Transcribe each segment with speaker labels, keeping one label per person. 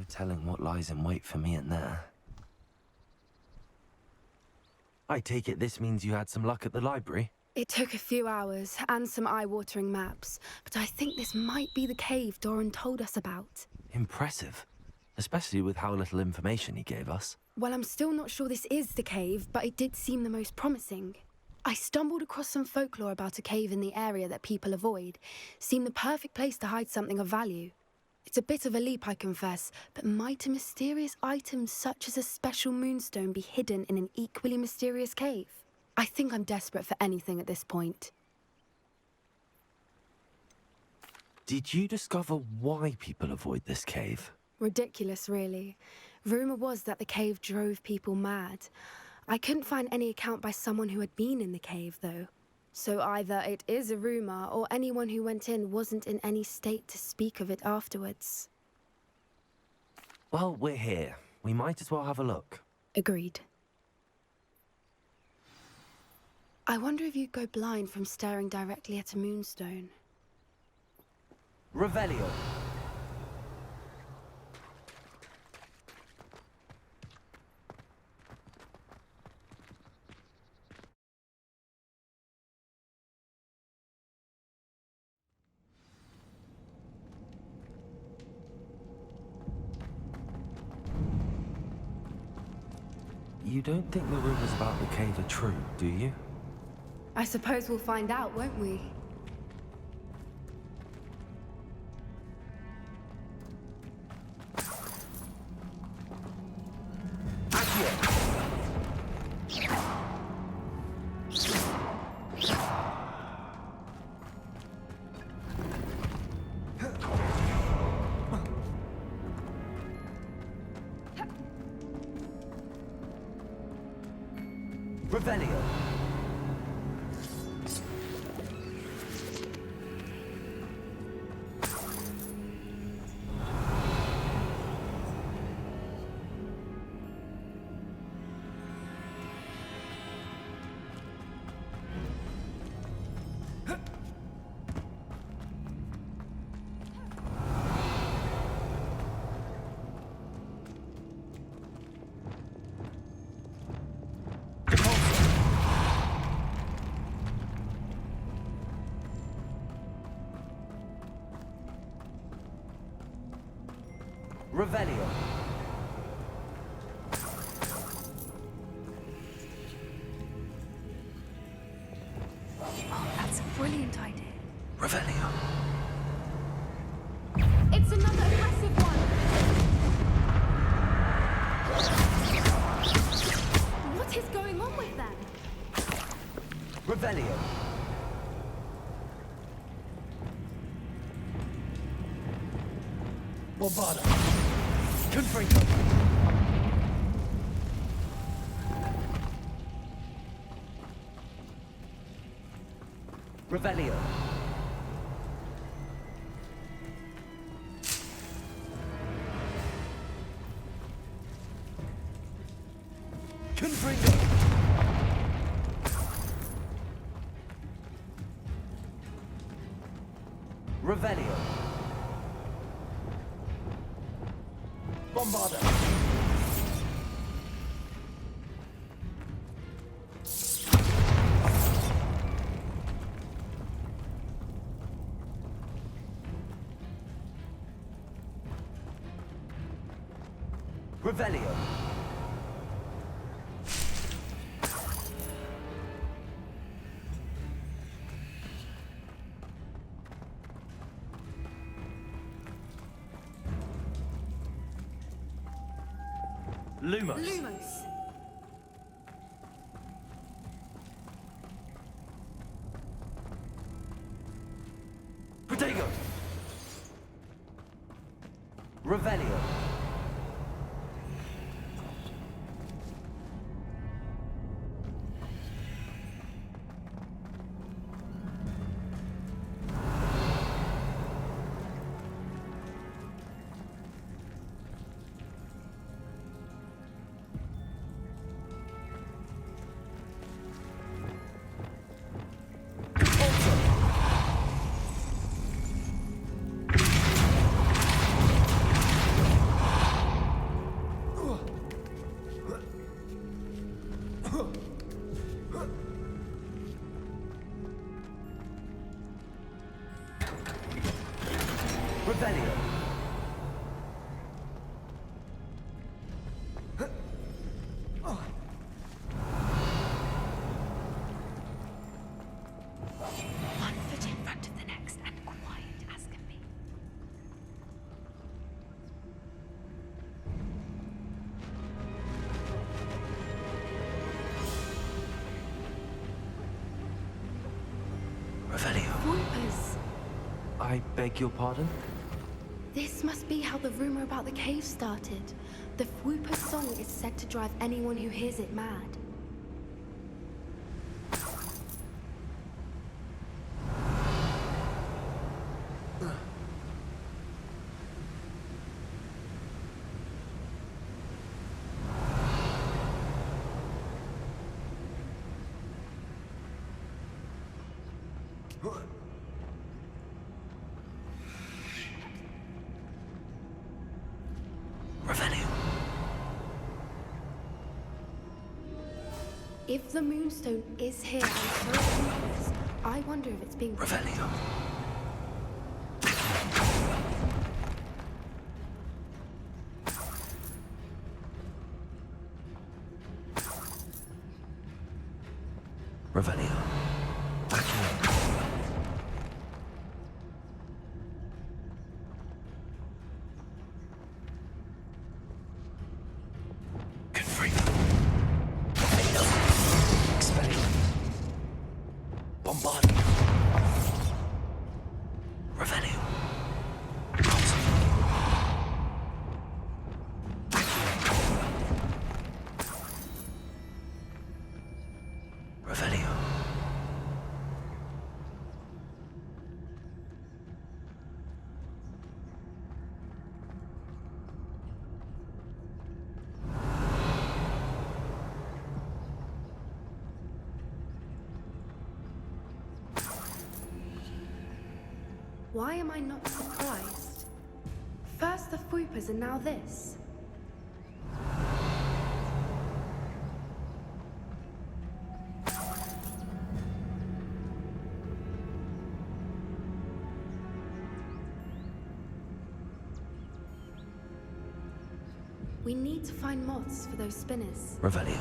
Speaker 1: telling what lies in wait for me in there. I take it this means you had some luck at the library?
Speaker 2: It took a few hours and some eye-watering maps, but I think this might be the cave Doran told us about.
Speaker 1: Impressive. Especially with how little information he gave us.
Speaker 2: Well, I'm still not sure this is the cave, but it did seem the most promising. I stumbled across some folklore about a cave in the area that people avoid. Seemed the perfect place to hide something of value. It's a bit of a leap, I confess, but might a mysterious item such as a special moonstone be hidden in an equally mysterious cave? I think I'm desperate for anything at this point.
Speaker 1: Did you discover why people avoid this cave?
Speaker 2: Ridiculous, really. Rumour was that the cave drove people mad. I couldn't find any account by someone who had been in the cave, though. So either it is a rumour, or anyone who went in wasn't in any state to speak of it afterwards.
Speaker 1: Well, we're here. We might as well have a look.
Speaker 2: Agreed. I wonder if you'd go blind from staring directly at a moonstone.
Speaker 1: Revelio. You don't think the rumors about the cave are true, do you?
Speaker 2: I suppose we'll find out, won't we?
Speaker 1: Revelio. Revelio.
Speaker 2: Oh, that's a brilliant idea.
Speaker 1: Revelio.
Speaker 2: It's another aggressive one! What is going on with them?
Speaker 1: Revelio. Bombada. Confringo. Revelio. Confringo. Revelio. Bombada. Revelio. Lumos.
Speaker 2: Lumos.
Speaker 1: Protego. Revelio. Revelio.
Speaker 2: One foot in front of the next and quiet as can be.
Speaker 1: Revelio.
Speaker 2: Whoopers!
Speaker 1: I beg your pardon?
Speaker 2: This must be how the rumor about the cave started. The Whooper song is said to drive anyone who hears it mad.
Speaker 1: Revelio.
Speaker 2: If the Moonstone is here and so are Whoopers, I wonder if it's being...
Speaker 1: Revelio. Revelio. Accio. Confringo. Expellium. Bombardment. Revelio. Revelio.
Speaker 2: Why am I not surprised? First the Whoopers and now this. We need to find moths for those spinners.
Speaker 1: Revelio.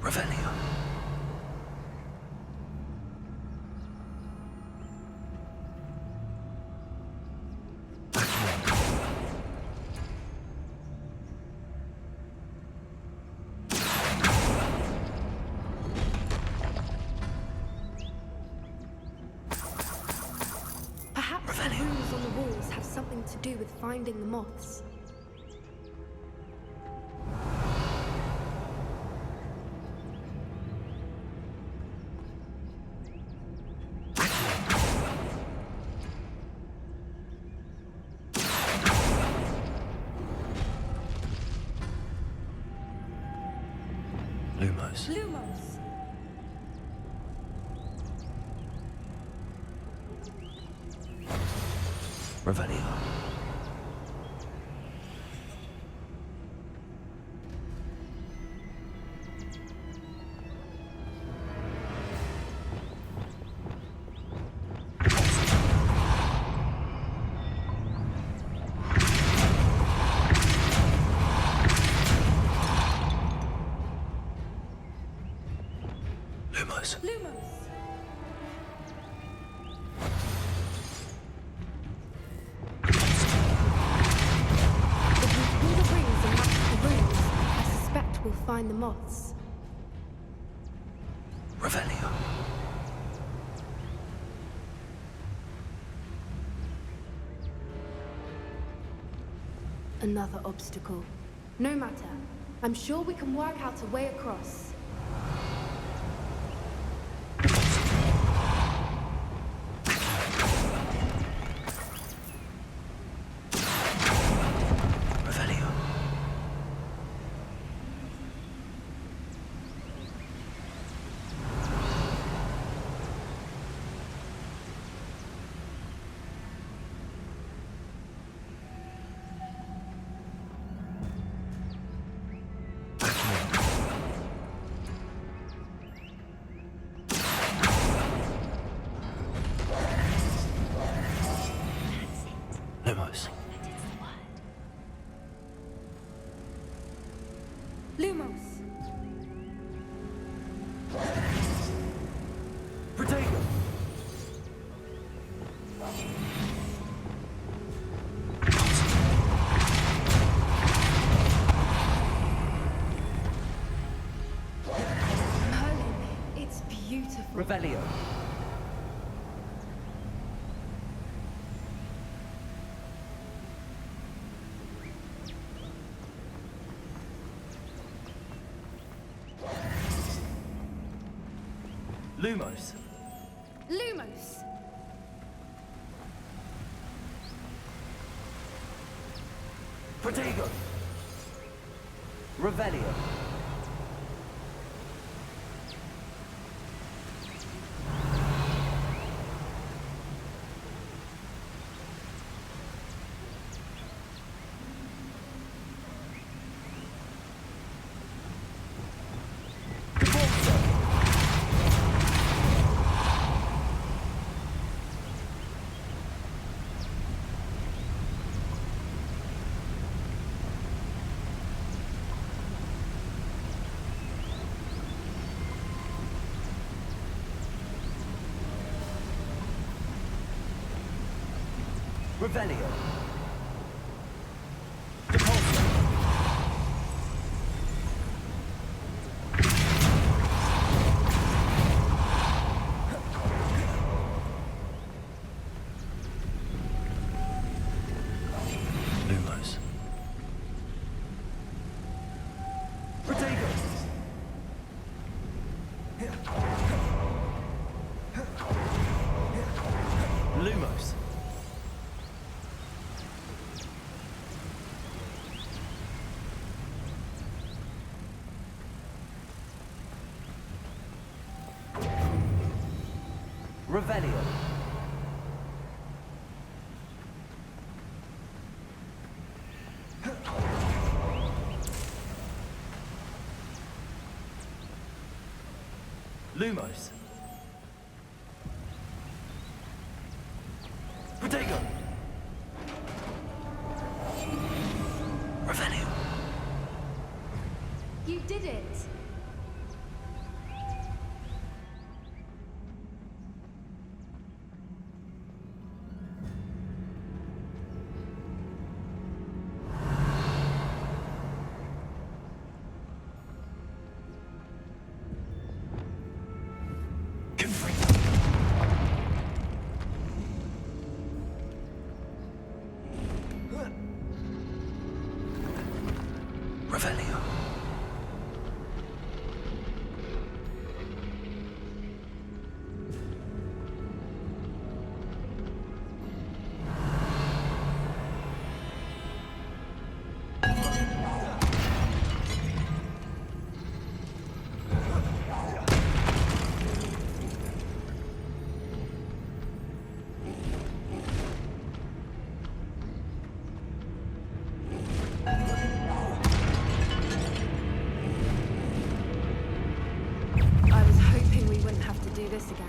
Speaker 1: Revelio.
Speaker 2: Perhaps the
Speaker 1: Revelio.
Speaker 2: runes on the walls have something to do with finding the moths.
Speaker 1: Lumos.
Speaker 2: Lumos!
Speaker 1: Revelio. Lumos.
Speaker 2: Lumos! If we pull the rings and match the runes, I suspect we'll find the moths.
Speaker 1: Revelio.
Speaker 2: Another obstacle. No matter. I'm sure we can work out a way across.
Speaker 1: Revelio.
Speaker 2: Lumos!
Speaker 1: Protego!
Speaker 2: Merlin, it's beautiful.
Speaker 3: Revelio.
Speaker 1: Lumos.
Speaker 2: Lumos!
Speaker 1: Protego!
Speaker 3: Revelio. Revelio. Depulso.
Speaker 1: Lumos. Protego! Lumos.
Speaker 3: Revelio.
Speaker 1: Lumos. Protego! Revelio.
Speaker 2: You did it!
Speaker 1: Revelio.
Speaker 2: I was hoping we wouldn't have to do this again.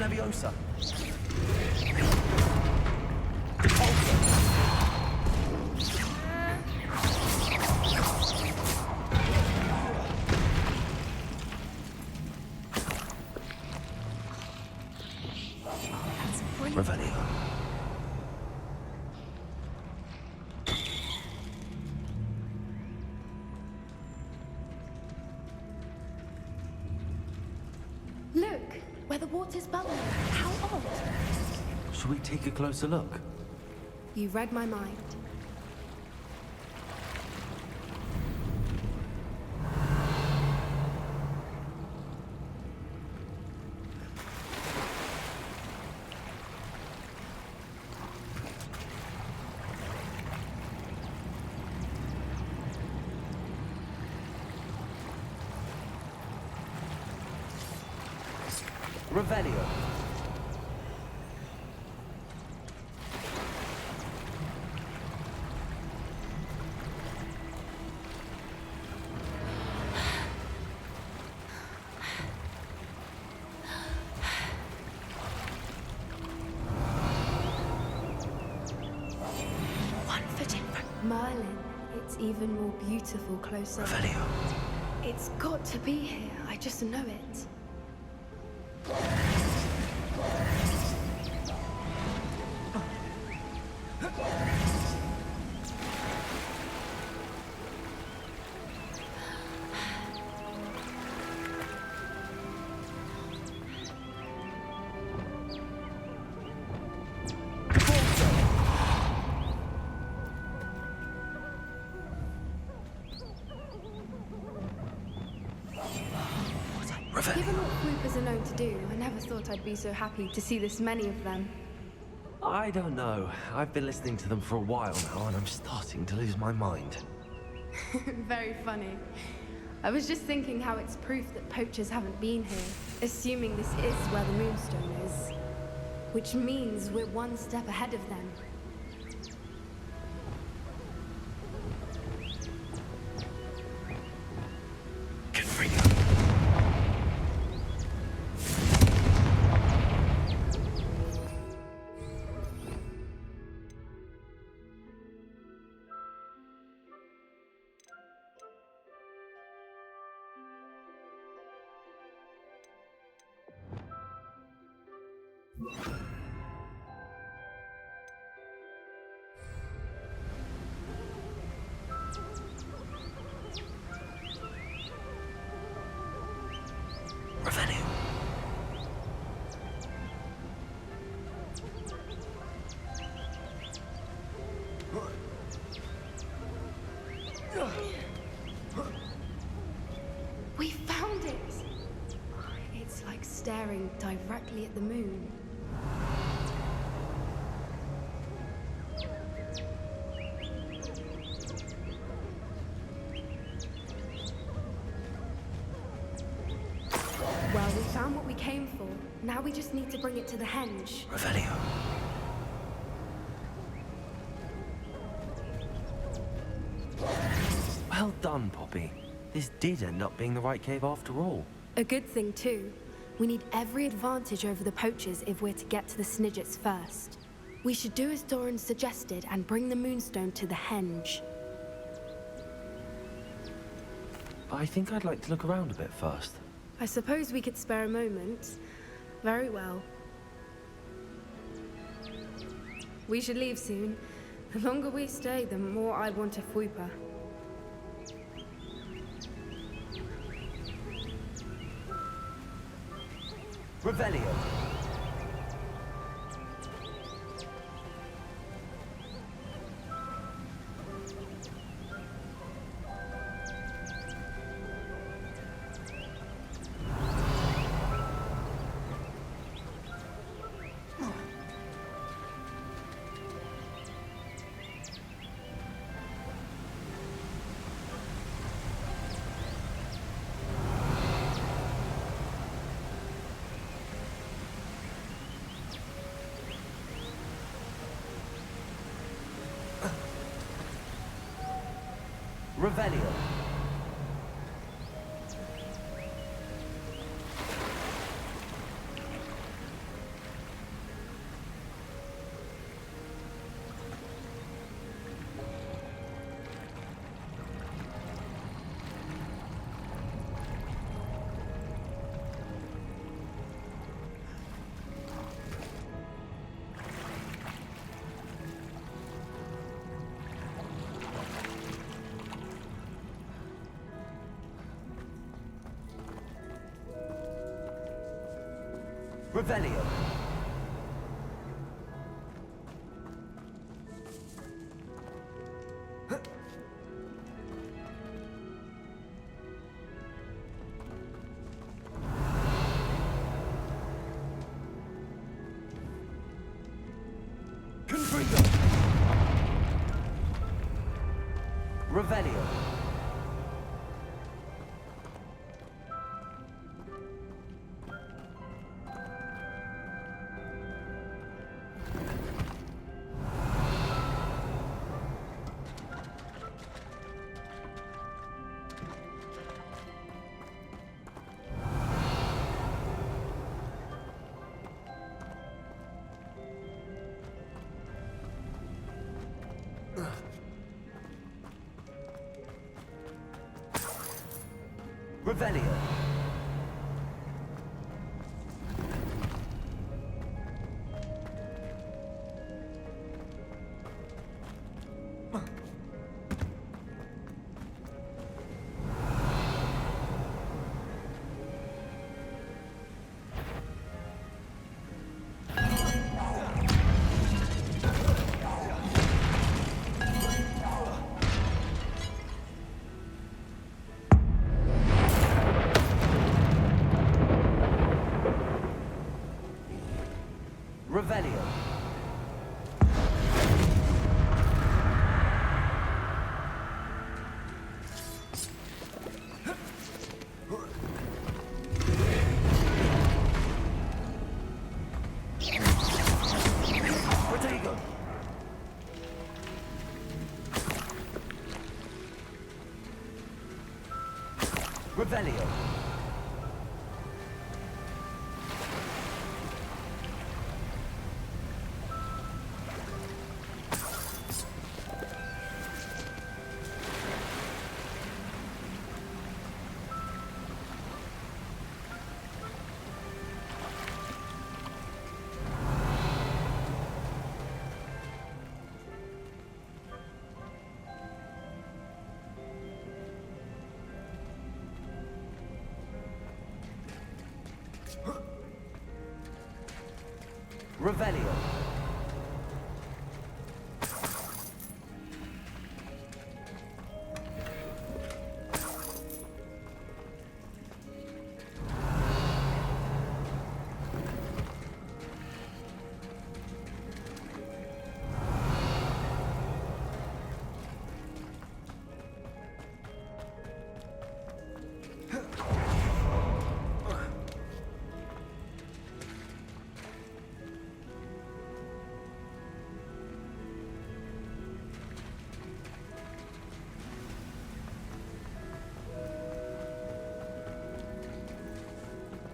Speaker 1: Leviosa.
Speaker 2: That's brilliant.
Speaker 1: Revelio.
Speaker 2: Look, where the water's bubbling. How odd.
Speaker 1: Should we take a closer look?
Speaker 2: You read my mind.
Speaker 3: Revelio.
Speaker 2: One foot in front. Merlin, it's even more beautiful closer.
Speaker 1: Revelio.
Speaker 2: It's got to be here. I just know it. Given what Whoopers are known to do, I never thought I'd be so happy to see this many of them.
Speaker 1: I don't know. I've been listening to them for a while now, and I'm starting to lose my mind.
Speaker 2: Very funny. I was just thinking how it's proof that poachers haven't been here, assuming this is where the Moonstone is. Which means we're one step ahead of them.
Speaker 1: Revelio.
Speaker 2: We found it! It's like staring directly at the moon. Well, we found what we came for. Now we just need to bring it to the henge.
Speaker 1: Revelio. Well done, Poppy. This did end up being the right cave after all.
Speaker 2: A good thing, too. We need every advantage over the poachers if we're to get to the Snidgets first. We should do as Doran suggested and bring the Moonstone to the henge.
Speaker 1: But I think I'd like to look around a bit first.
Speaker 2: I suppose we could spare a moment. Very well. We should leave soon. The longer we stay, the more I want a Fwooper.
Speaker 3: Revelio. Revelio. Revelio. Confringo. Revelio. Revelio. Revelio. Protego. Revelio. Revelio.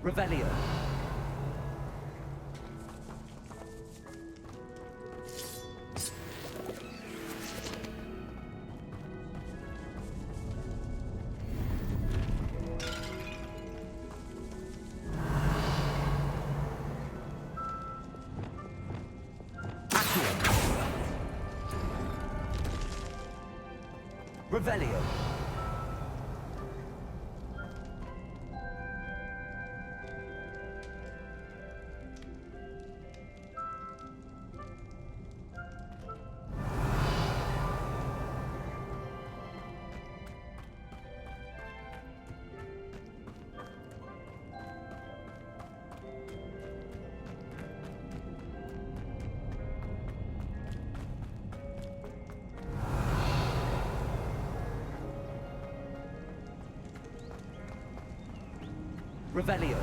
Speaker 3: Revelio. Revelio. Revelio.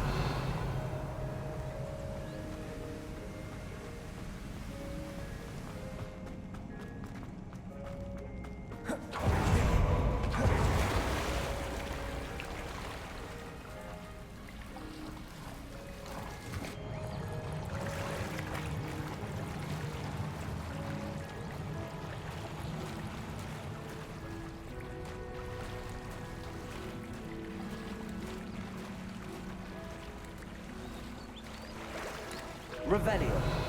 Speaker 3: Revelio.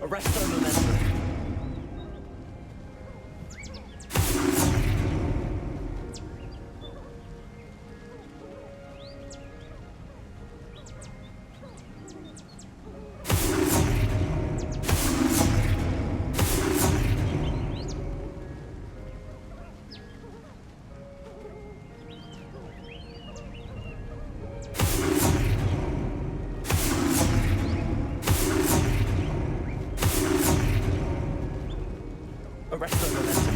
Speaker 3: Arresto momentum. Arresto momentum.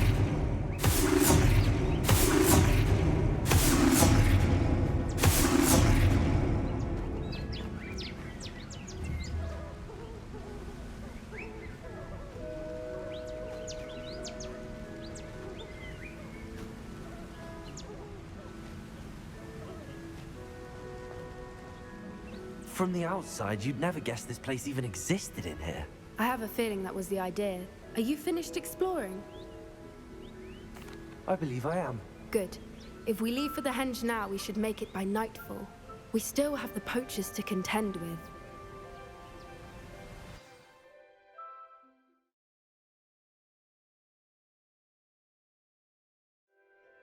Speaker 1: From the outside, you'd never guess this place even existed in here.
Speaker 2: I have a feeling that was the idea. Are you finished exploring?
Speaker 1: I believe I am.
Speaker 2: Good. If we leave for the henge now, we should make it by nightfall. We still have the poachers to contend with.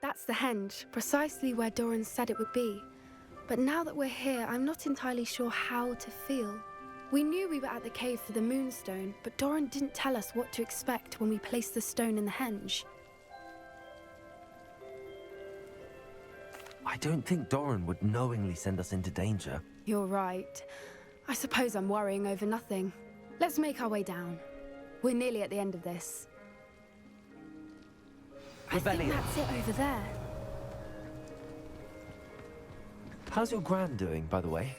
Speaker 2: That's the henge, precisely where Doran said it would be. But now that we're here, I'm not entirely sure how to feel. We knew we were at the cave for the moonstone, but Doran didn't tell us what to expect when we placed the stone in the henge.
Speaker 1: I don't think Doran would knowingly send us into danger.
Speaker 2: You're right. I suppose I'm worrying over nothing. Let's make our way down. We're nearly at the end of this. I think
Speaker 3: Rebellion.
Speaker 2: that's it over there.
Speaker 1: How's your gran doing, by the way?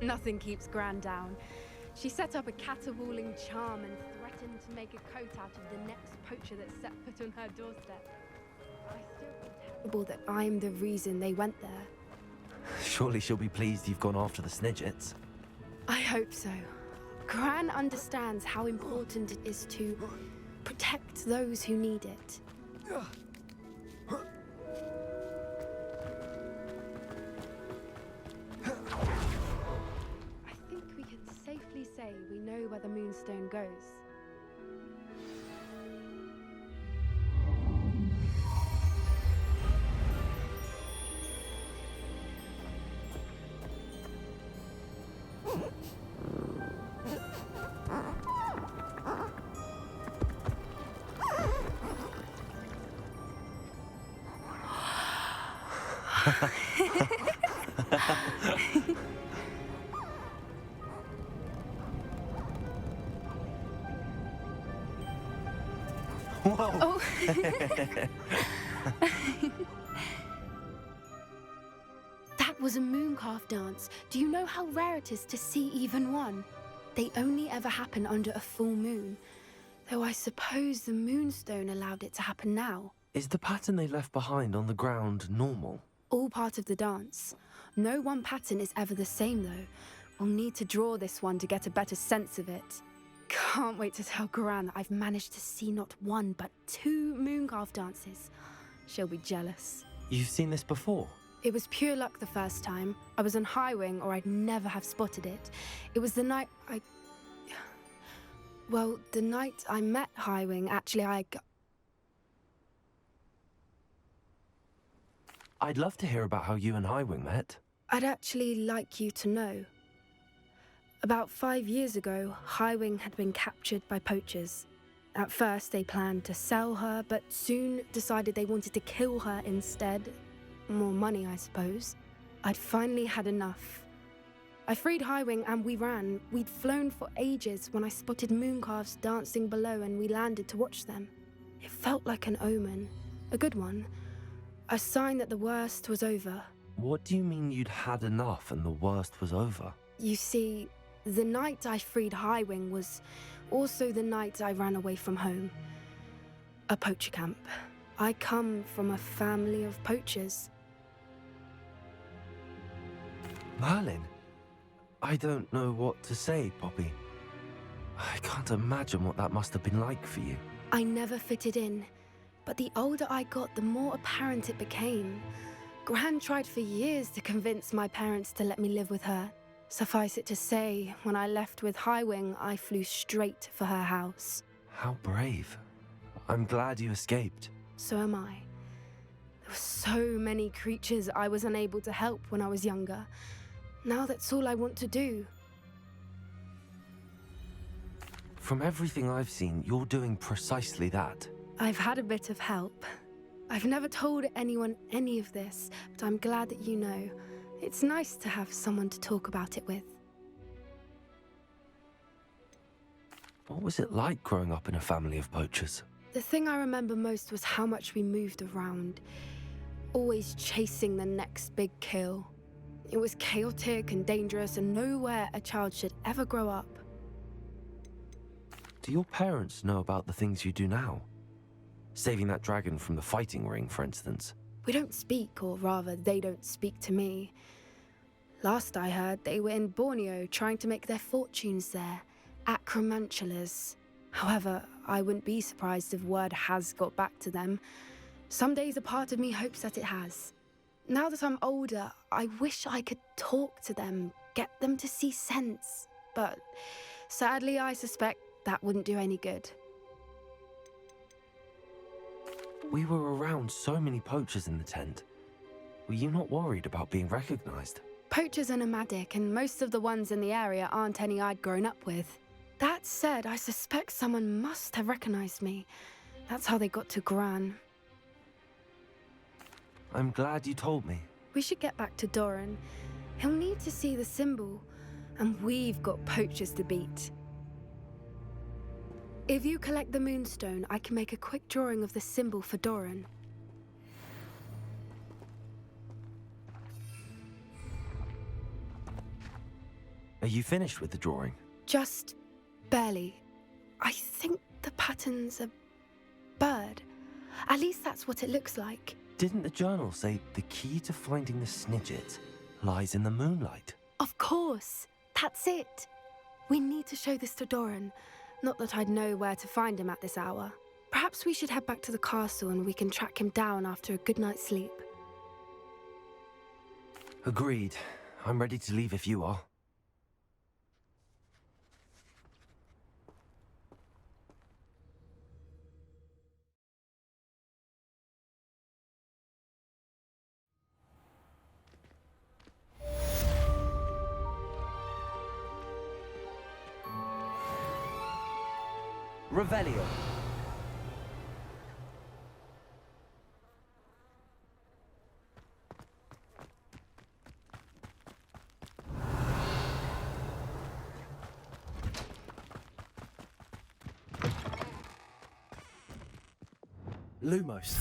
Speaker 2: Nothing keeps Gran down. She set up a caterwauling charm and threatened to make a coat out of the next poacher that set foot on her doorstep. I still feel terrible that I'm the reason they went there.
Speaker 1: Surely she'll be pleased you've gone after the Snidgets.
Speaker 2: I hope so. Gran understands how important it is to protect those who need it. I think we can safely say we know where the moonstone goes.
Speaker 1: Whoa!
Speaker 2: Oh. That was a mooncalf dance. Do you know how rare it is to see even one? They only ever happen under a full moon. Though I suppose the moonstone allowed it to happen now.
Speaker 1: Is the pattern they left behind on the ground normal?
Speaker 2: All part of the dance. No one pattern is ever the same though. We'll need to draw this one to get a better sense of it. Can't wait to tell Gran that I've managed to see not one but 2 mooncalf dances. She'll be jealous.
Speaker 1: You've seen this before?
Speaker 2: It was pure luck the first time. I was on Highwing or I'd never have spotted it. It was the night Well, the night I met Highwing, actually
Speaker 1: I'd love to hear about how you and Highwing met.
Speaker 2: I'd actually like you to know. About 5 years ago, Highwing had been captured by poachers. At first, they planned to sell her, but soon decided they wanted to kill her instead. More money, I suppose. I'd finally had enough. I freed Highwing and we ran. We'd flown for ages when I spotted mooncalves dancing below and we landed to watch them. It felt like an omen. A good one. A sign that the worst was over.
Speaker 1: What do you mean you'd had enough and the worst was over?
Speaker 2: You see, the night I freed Highwing was also the night I ran away from home. A poacher camp. I come from a family of poachers.
Speaker 1: Merlin? I don't know what to say, Poppy. I can't imagine what that must have been like for you.
Speaker 2: I never fitted in, but the older I got, the more apparent it became. Gran tried for years to convince my parents to let me live with her. Suffice it to say, when I left with Highwing, I flew straight for her house.
Speaker 1: How brave. I'm glad you escaped.
Speaker 2: So am I. There were so many creatures I was unable to help when I was younger. Now that's all I want to do.
Speaker 1: From everything I've seen, you're doing precisely that.
Speaker 2: I've had a bit of help. I've never told anyone any of this, but I'm glad that you know. It's nice to have someone to talk about it with.
Speaker 1: What was it like growing up in a family of poachers?
Speaker 2: The thing I remember most was how much we moved around, always chasing the next big kill. It was chaotic and dangerous, and nowhere a child should ever grow up.
Speaker 1: Do your parents know about the things you do now? Saving that dragon from the fighting ring, for instance.
Speaker 2: We don't speak, or rather, they don't speak to me. Last I heard, they were in Borneo trying to make their fortunes there, acromantulas. However, I wouldn't be surprised if word has got back to them. Some days a part of me hopes that it has. Now that I'm older, I wish I could talk to them, get them to see sense. But sadly, I suspect that wouldn't do any good.
Speaker 1: We were around so many poachers in the tent. Were you not worried about being recognized?
Speaker 2: Poachers are nomadic, and most of the ones in the area aren't any I'd grown up with. That said, I suspect someone must have recognized me. That's how they got to Gran.
Speaker 1: I'm glad you told me.
Speaker 2: We should get back to Doran. He'll need to see the symbol, and we've got poachers to beat. If you collect the moonstone, I can make a quick drawing of the symbol for Doran.
Speaker 1: Are you finished with the drawing?
Speaker 2: Just barely. I think the pattern's a bird. At least that's what it looks like.
Speaker 1: Didn't the journal say the key to finding the Snidget lies in the moonlight?
Speaker 2: Of course. That's it. We need to show this to Doran. Not that I'd know where to find him at this hour. Perhaps we should head back to the castle and we can track him down after a good night's sleep.
Speaker 1: Agreed. I'm ready to leave if you are.
Speaker 3: Revelio.
Speaker 1: Lumos.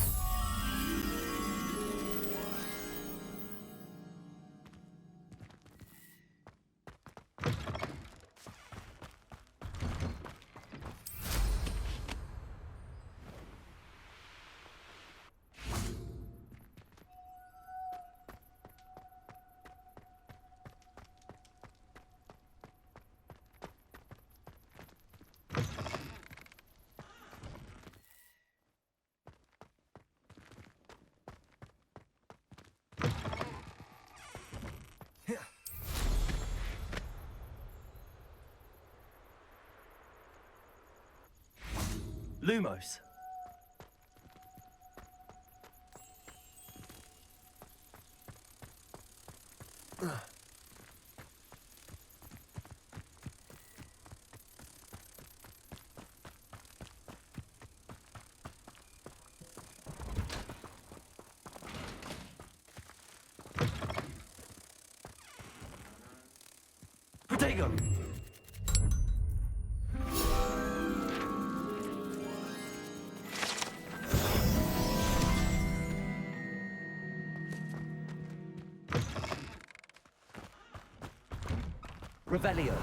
Speaker 1: Lumos. Protego!
Speaker 3: Revelio.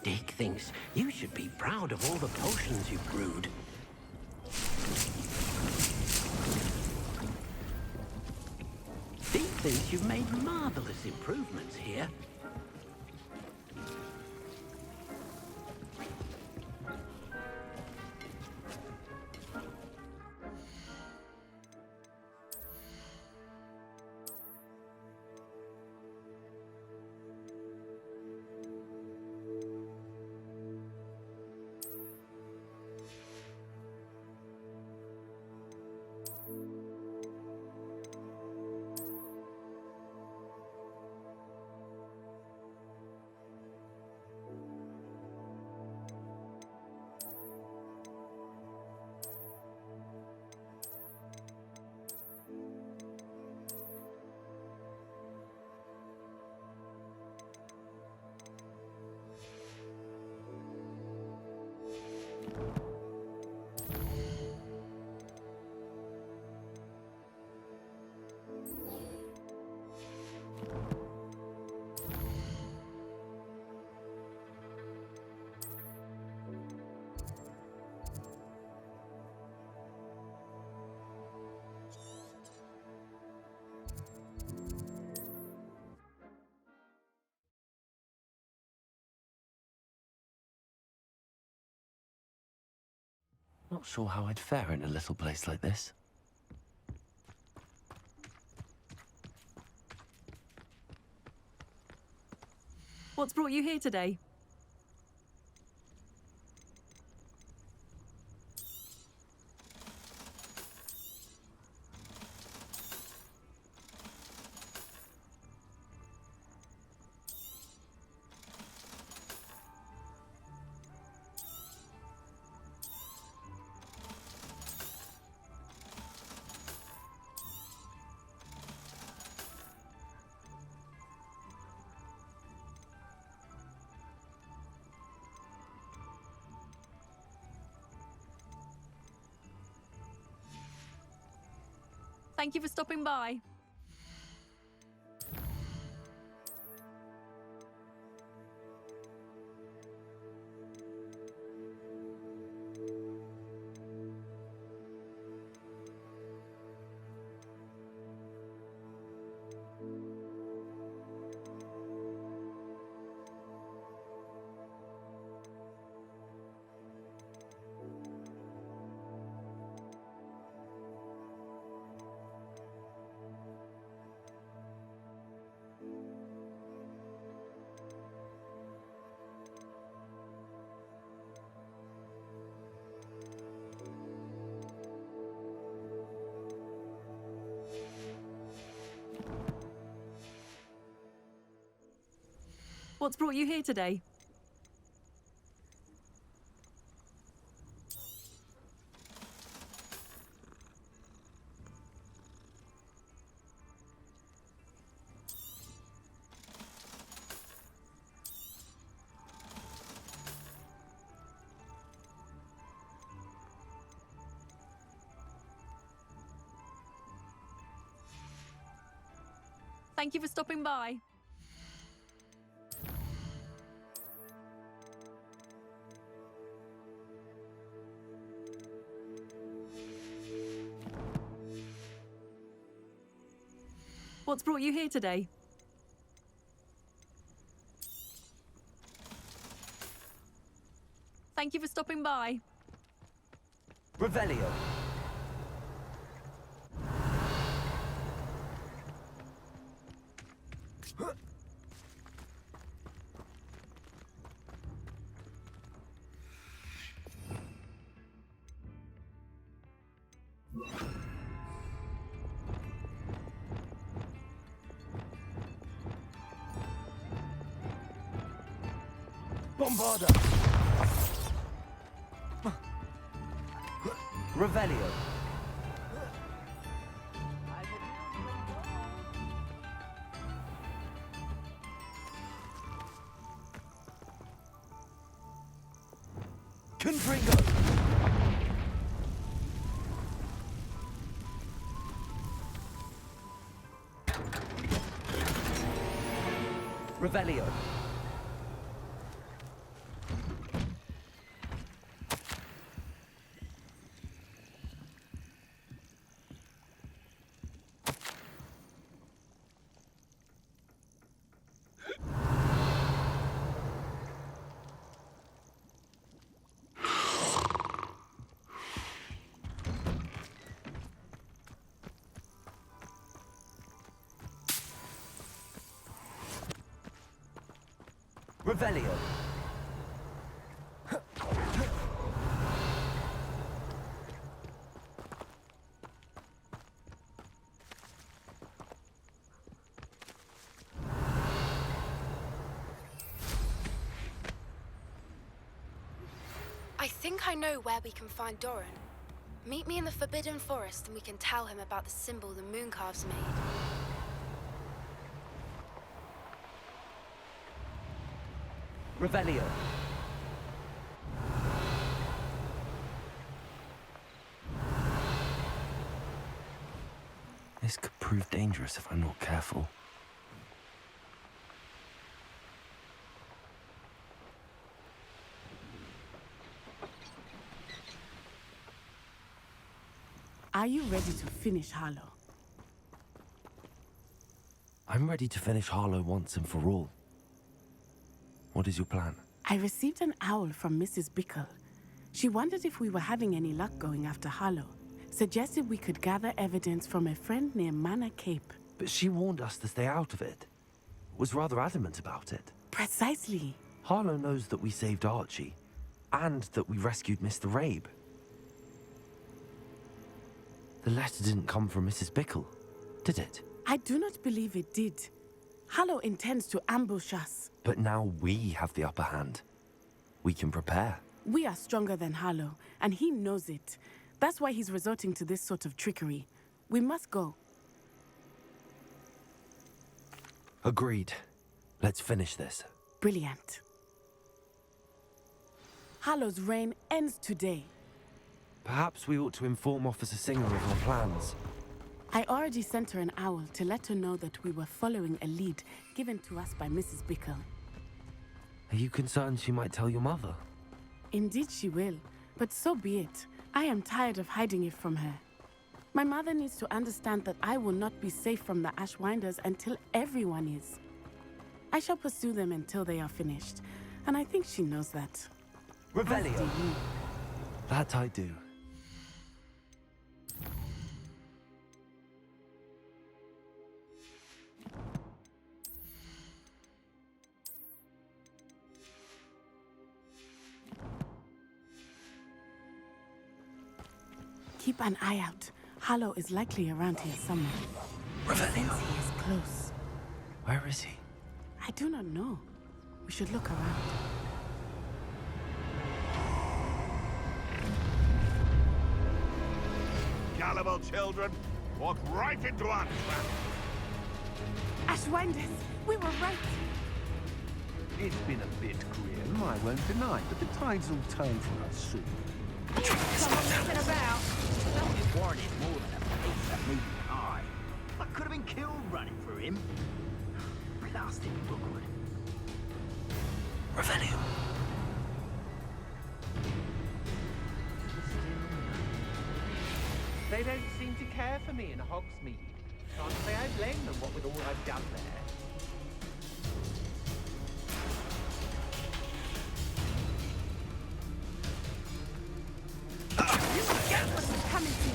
Speaker 4: Dick thinks you should be proud of all the potions you've brewed. Dick thinks you've made marvelous improvements here.
Speaker 1: Not sure how I'd fare in a little place like this.
Speaker 5: What's brought you here today? Thank you for stopping by. What's brought you here today? Thank you for stopping by. What's brought you here today? Thank you for stopping by.
Speaker 3: Revelio.
Speaker 1: Bombarda!
Speaker 3: Revelio.
Speaker 1: Confringo!
Speaker 3: Revelio. Revelio.
Speaker 2: I think I know where we can find Doran. Meet me in the Forbidden Forest and we can tell him about the symbol the Mooncalves made.
Speaker 3: Revelio.
Speaker 1: This could prove dangerous if I'm not careful.
Speaker 6: Are you ready to finish Harlow?
Speaker 1: I'm ready to finish Harlow once and for all. What is your plan?
Speaker 6: I received an owl from Mrs. Bickle. She wondered if we were having any luck going after Harlow. Suggested we could gather evidence from a friend near Manor Cape.
Speaker 1: But she warned us to stay out of it. Was rather adamant about it.
Speaker 6: Precisely.
Speaker 1: Harlow knows that we saved Archie, and that we rescued Mr. Rabe. The letter didn't come from Mrs. Bickle, did it?
Speaker 6: I do not believe it did. Harlow intends to ambush us.
Speaker 1: But now we have the upper hand. We can prepare.
Speaker 6: We are stronger than Harlow, and he knows it. That's why he's resorting to this sort of trickery. We must go.
Speaker 1: Agreed. Let's finish this.
Speaker 6: Brilliant. Harlow's reign ends today.
Speaker 1: Perhaps we ought to inform Officer Singer of our plans.
Speaker 6: I already sent her an owl to let her know that we were following a lead given to us by Mrs. Bickle.
Speaker 1: Are you concerned she might tell your mother?
Speaker 6: Indeed she will, but so be it. I am tired of hiding it from her. My mother needs to understand that I will not be safe from the Ashwinders until everyone is. I shall pursue them until they are finished, and I think she knows that. As do
Speaker 3: Revelio.
Speaker 6: you.
Speaker 1: That I do.
Speaker 6: Keep an eye out. Harlow is likely around here somewhere.
Speaker 1: Revelio.
Speaker 6: Since he is close.
Speaker 1: Where is he?
Speaker 6: I do not know. We should look around.
Speaker 7: Gullible children, walk right into our trap.
Speaker 6: Ashwinders, we were right.
Speaker 8: It's been a bit grim, I won't deny, but the tides will turn for us soon.
Speaker 4: Something warranted more than a piece of moving eye. I could have been killed running for him. Blasted bookwood.
Speaker 1: Revelio.
Speaker 9: They don't seem to care for me in Hogsmeade. Can't say I blame them, what with all I've done there.
Speaker 6: Coming to you.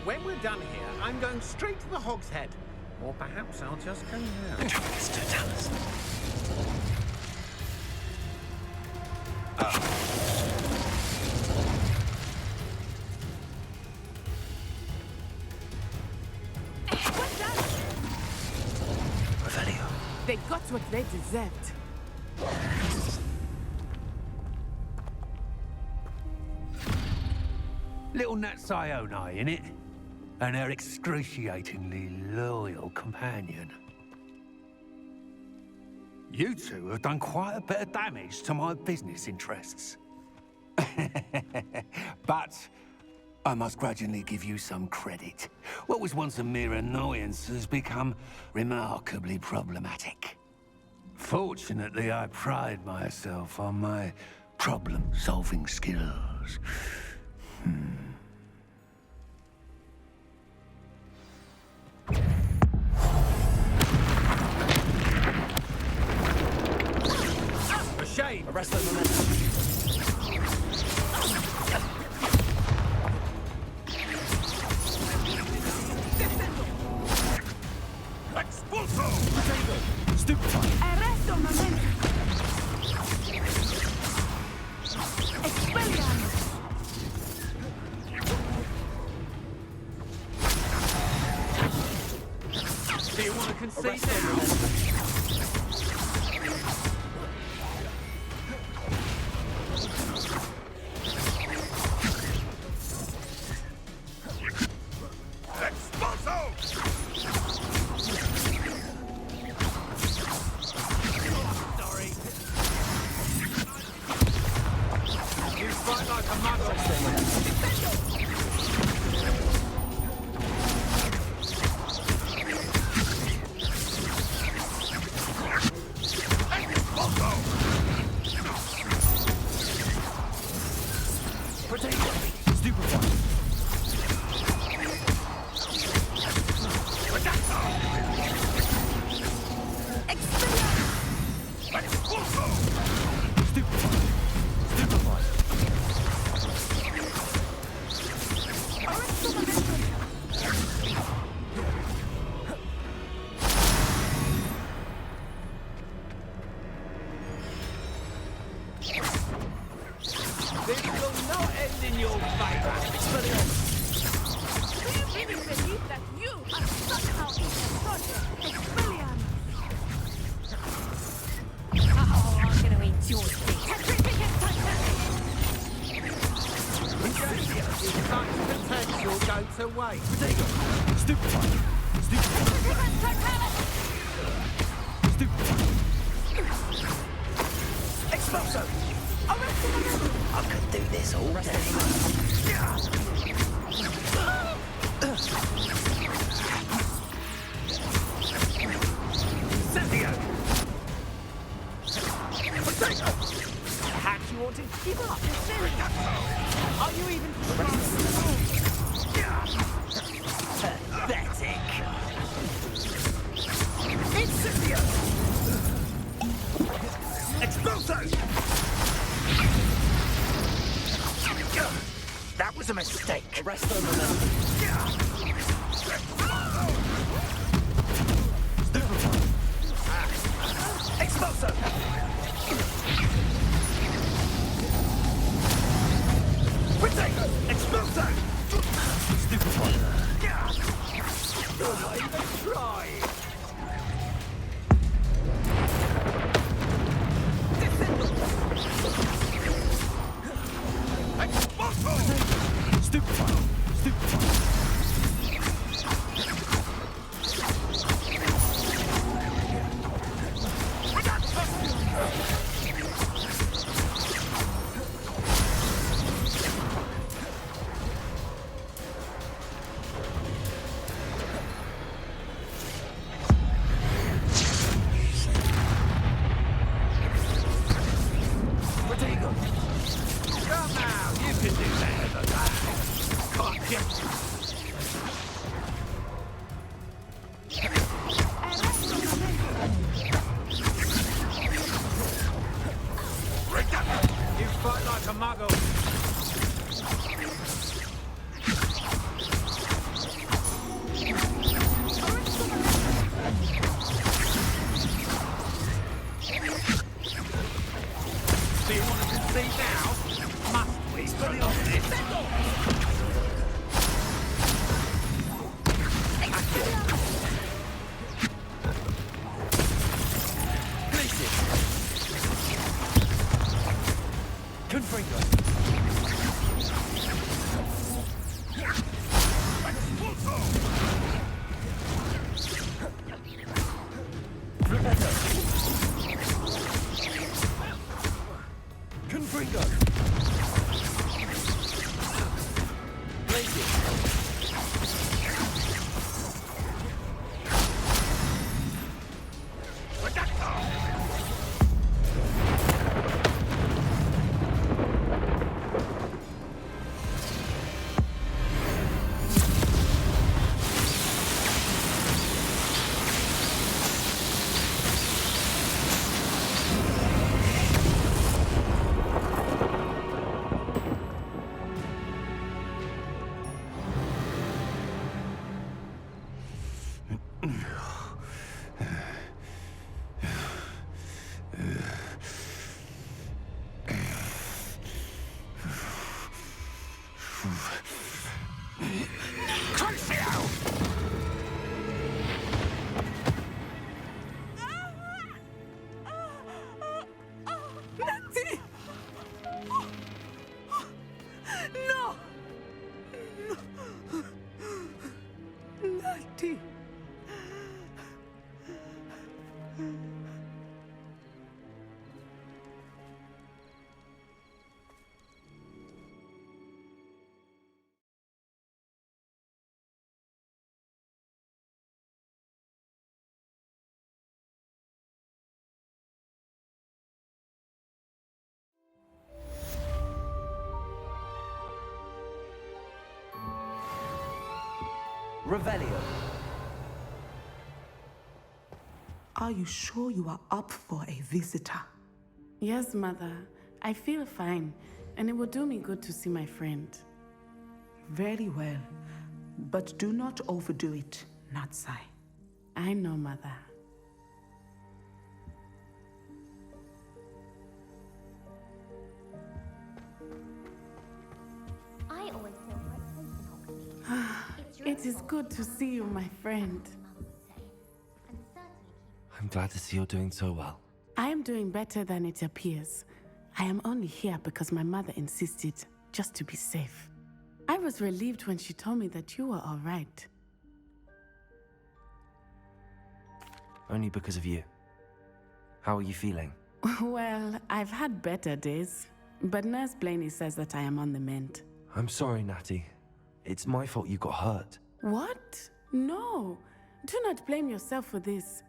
Speaker 9: When we're done here, I'm going straight to the Hog's Head. Or perhaps I'll just go now.
Speaker 1: It's Totalis. Revelio.
Speaker 6: They got what they deserved.
Speaker 8: Little Nat Sione, innit? And her excruciatingly loyal companion. You two have done quite a bit of damage to my business interests. But I must grudgingly give you some credit. What was once a mere annoyance has become remarkably problematic. Fortunately, I pride myself on my problem-solving skills.
Speaker 9: A shame.
Speaker 3: Arrest the momentum.
Speaker 7: Expulso!
Speaker 6: Arresto momento. Expelliarmus.
Speaker 9: Do you want to concede
Speaker 3: Arrest the
Speaker 9: now?
Speaker 3: momentum.
Speaker 7: Expulso!
Speaker 9: Sorry. You fight like a muggle. This will not end in your favour.
Speaker 6: Do you really believe that you are somehow in control? Expelliarmus.
Speaker 5: Oh, I'm going to eat your feet.
Speaker 9: Such potential go to waste.
Speaker 3: Expulso! I could do this all day.
Speaker 9: Perhaps you want to give up. Are you even
Speaker 3: Pathetic.
Speaker 4: Incendio! Expulso! That was a mistake.
Speaker 3: Arrest the momentum.
Speaker 4: Expulso! Protego! Expulso!
Speaker 9: not even trying? Come now, you can do better than that. Can't you? You fight like a muggle. Do you want to concede now? Must we? Put it on this.
Speaker 1: Revelio.
Speaker 10: Are you sure you are up for a visitor?
Speaker 6: Yes, Mother. I feel fine, and it will do me good to see my friend.
Speaker 10: Very well. But do not overdo it, Natsai.
Speaker 6: I know, Mother.
Speaker 11: I always feel quite safe in Hogwarts. It's your
Speaker 6: It is good to see you, my friend.
Speaker 11: Mum would say. And certainly
Speaker 1: I'm glad to see you're doing so well.
Speaker 6: I am doing better than it appears. I am only here because my mother insisted, just to be safe. I was relieved when she told me that you were all right.
Speaker 1: Only because of you. How are you feeling?
Speaker 6: Well, I've had better days, but Nurse Blaney says that I am on the mend.
Speaker 1: I'm sorry, Natty. It's my fault you got hurt.
Speaker 6: What? No. Do not blame yourself for this.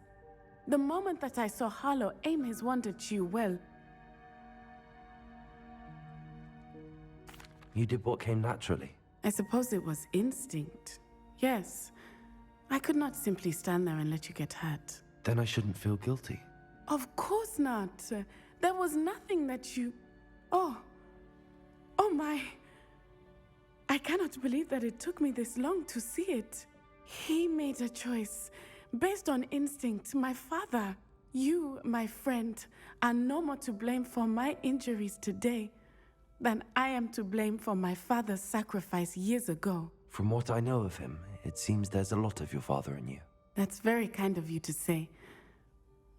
Speaker 6: The moment that I saw Harlow aim his wand at you, well,
Speaker 1: You did what came naturally.
Speaker 6: I suppose it was instinct. Yes. I could not simply stand there and let you get hurt.
Speaker 1: Then I shouldn't feel guilty.
Speaker 6: Of course not. There was nothing that you... Oh. Oh my. I cannot believe that it took me this long to see it. He made a choice based on instinct. My father, you, my friend, are no more to blame for my injuries today than I am to blame for my father's sacrifice years ago.
Speaker 1: From what I know of him, it seems there's a lot of your father in you.
Speaker 6: That's very kind of you to say.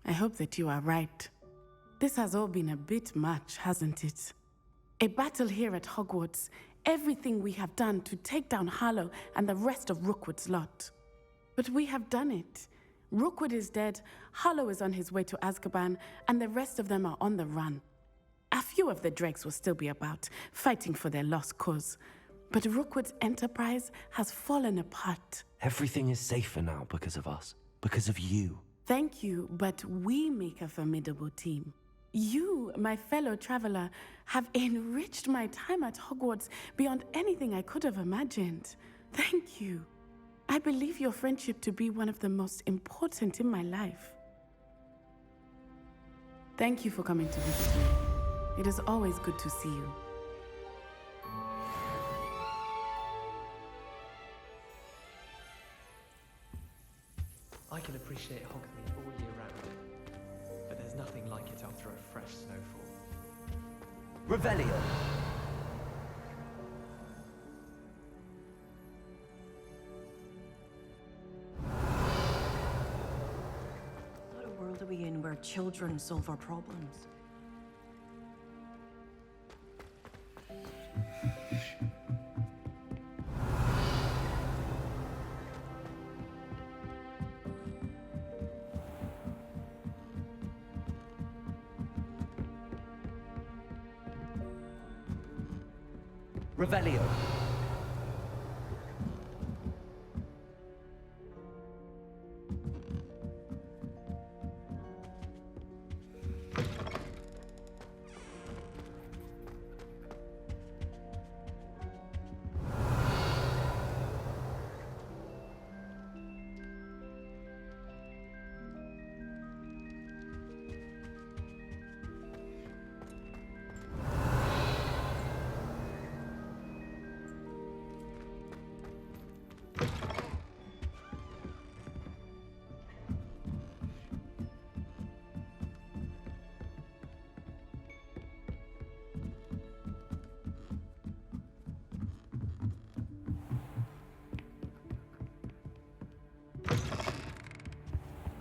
Speaker 6: I hope that you are right. This has all been a bit much, hasn't it? A battle here at Hogwarts, everything we have done to take down Harlow and the rest of Rookwood's lot. But we have done it. Rookwood is dead, Harlow is on his way to Azkaban, and the rest of them are on the run. A few of the dregs will still be about, fighting for their lost cause. But Rookwood's enterprise has fallen apart.
Speaker 1: Everything is safer now because of us. Because of you.
Speaker 6: Thank you, but we make a formidable team. You, my fellow traveler, have enriched my time at Hogwarts beyond anything I could have imagined. Thank you. I believe your friendship to be one of the most important in my life. Thank you for coming to visit me. It is always good to see you.
Speaker 12: I can appreciate Hogsmeade all year round, but there's nothing like it after a fresh snowfall.
Speaker 1: Revelio.
Speaker 3: What a world are we in where children solve our problems?
Speaker 1: Revelio.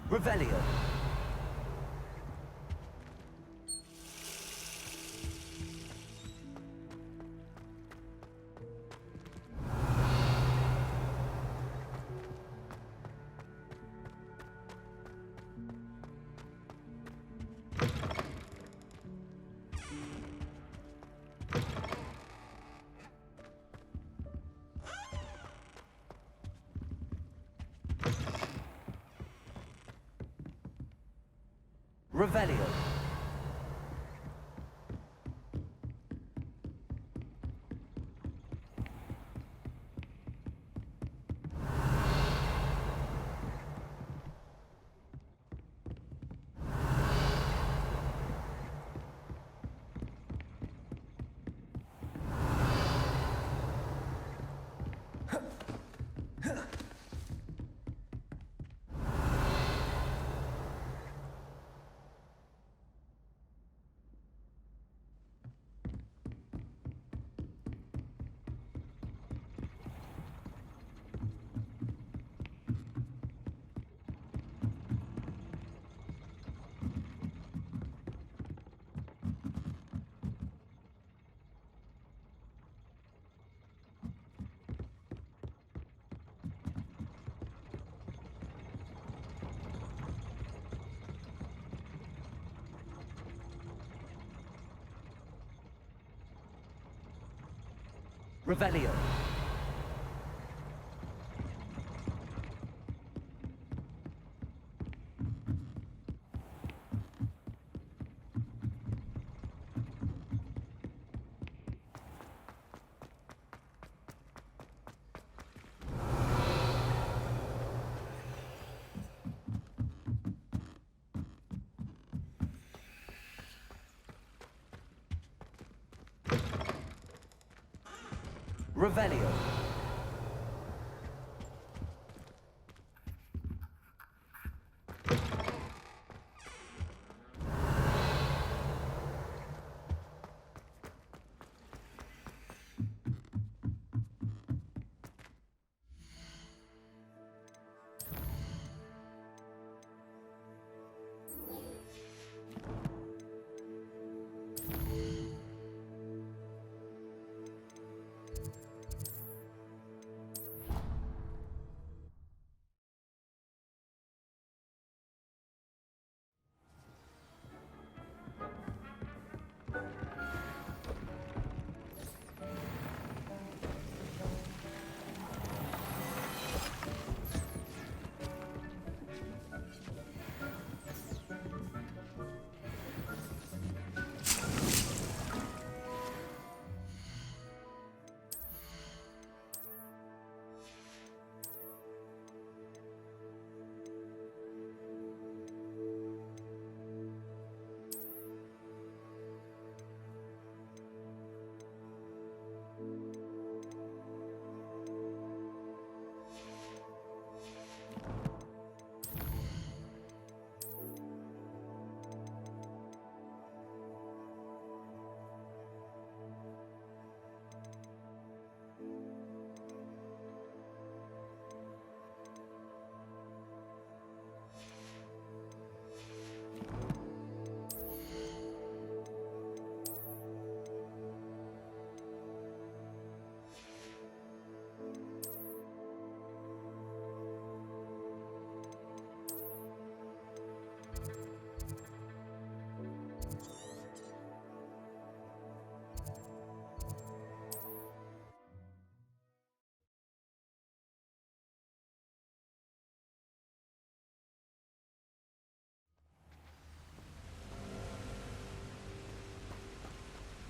Speaker 1: Revelio. Revelio. Revelio. Revelio.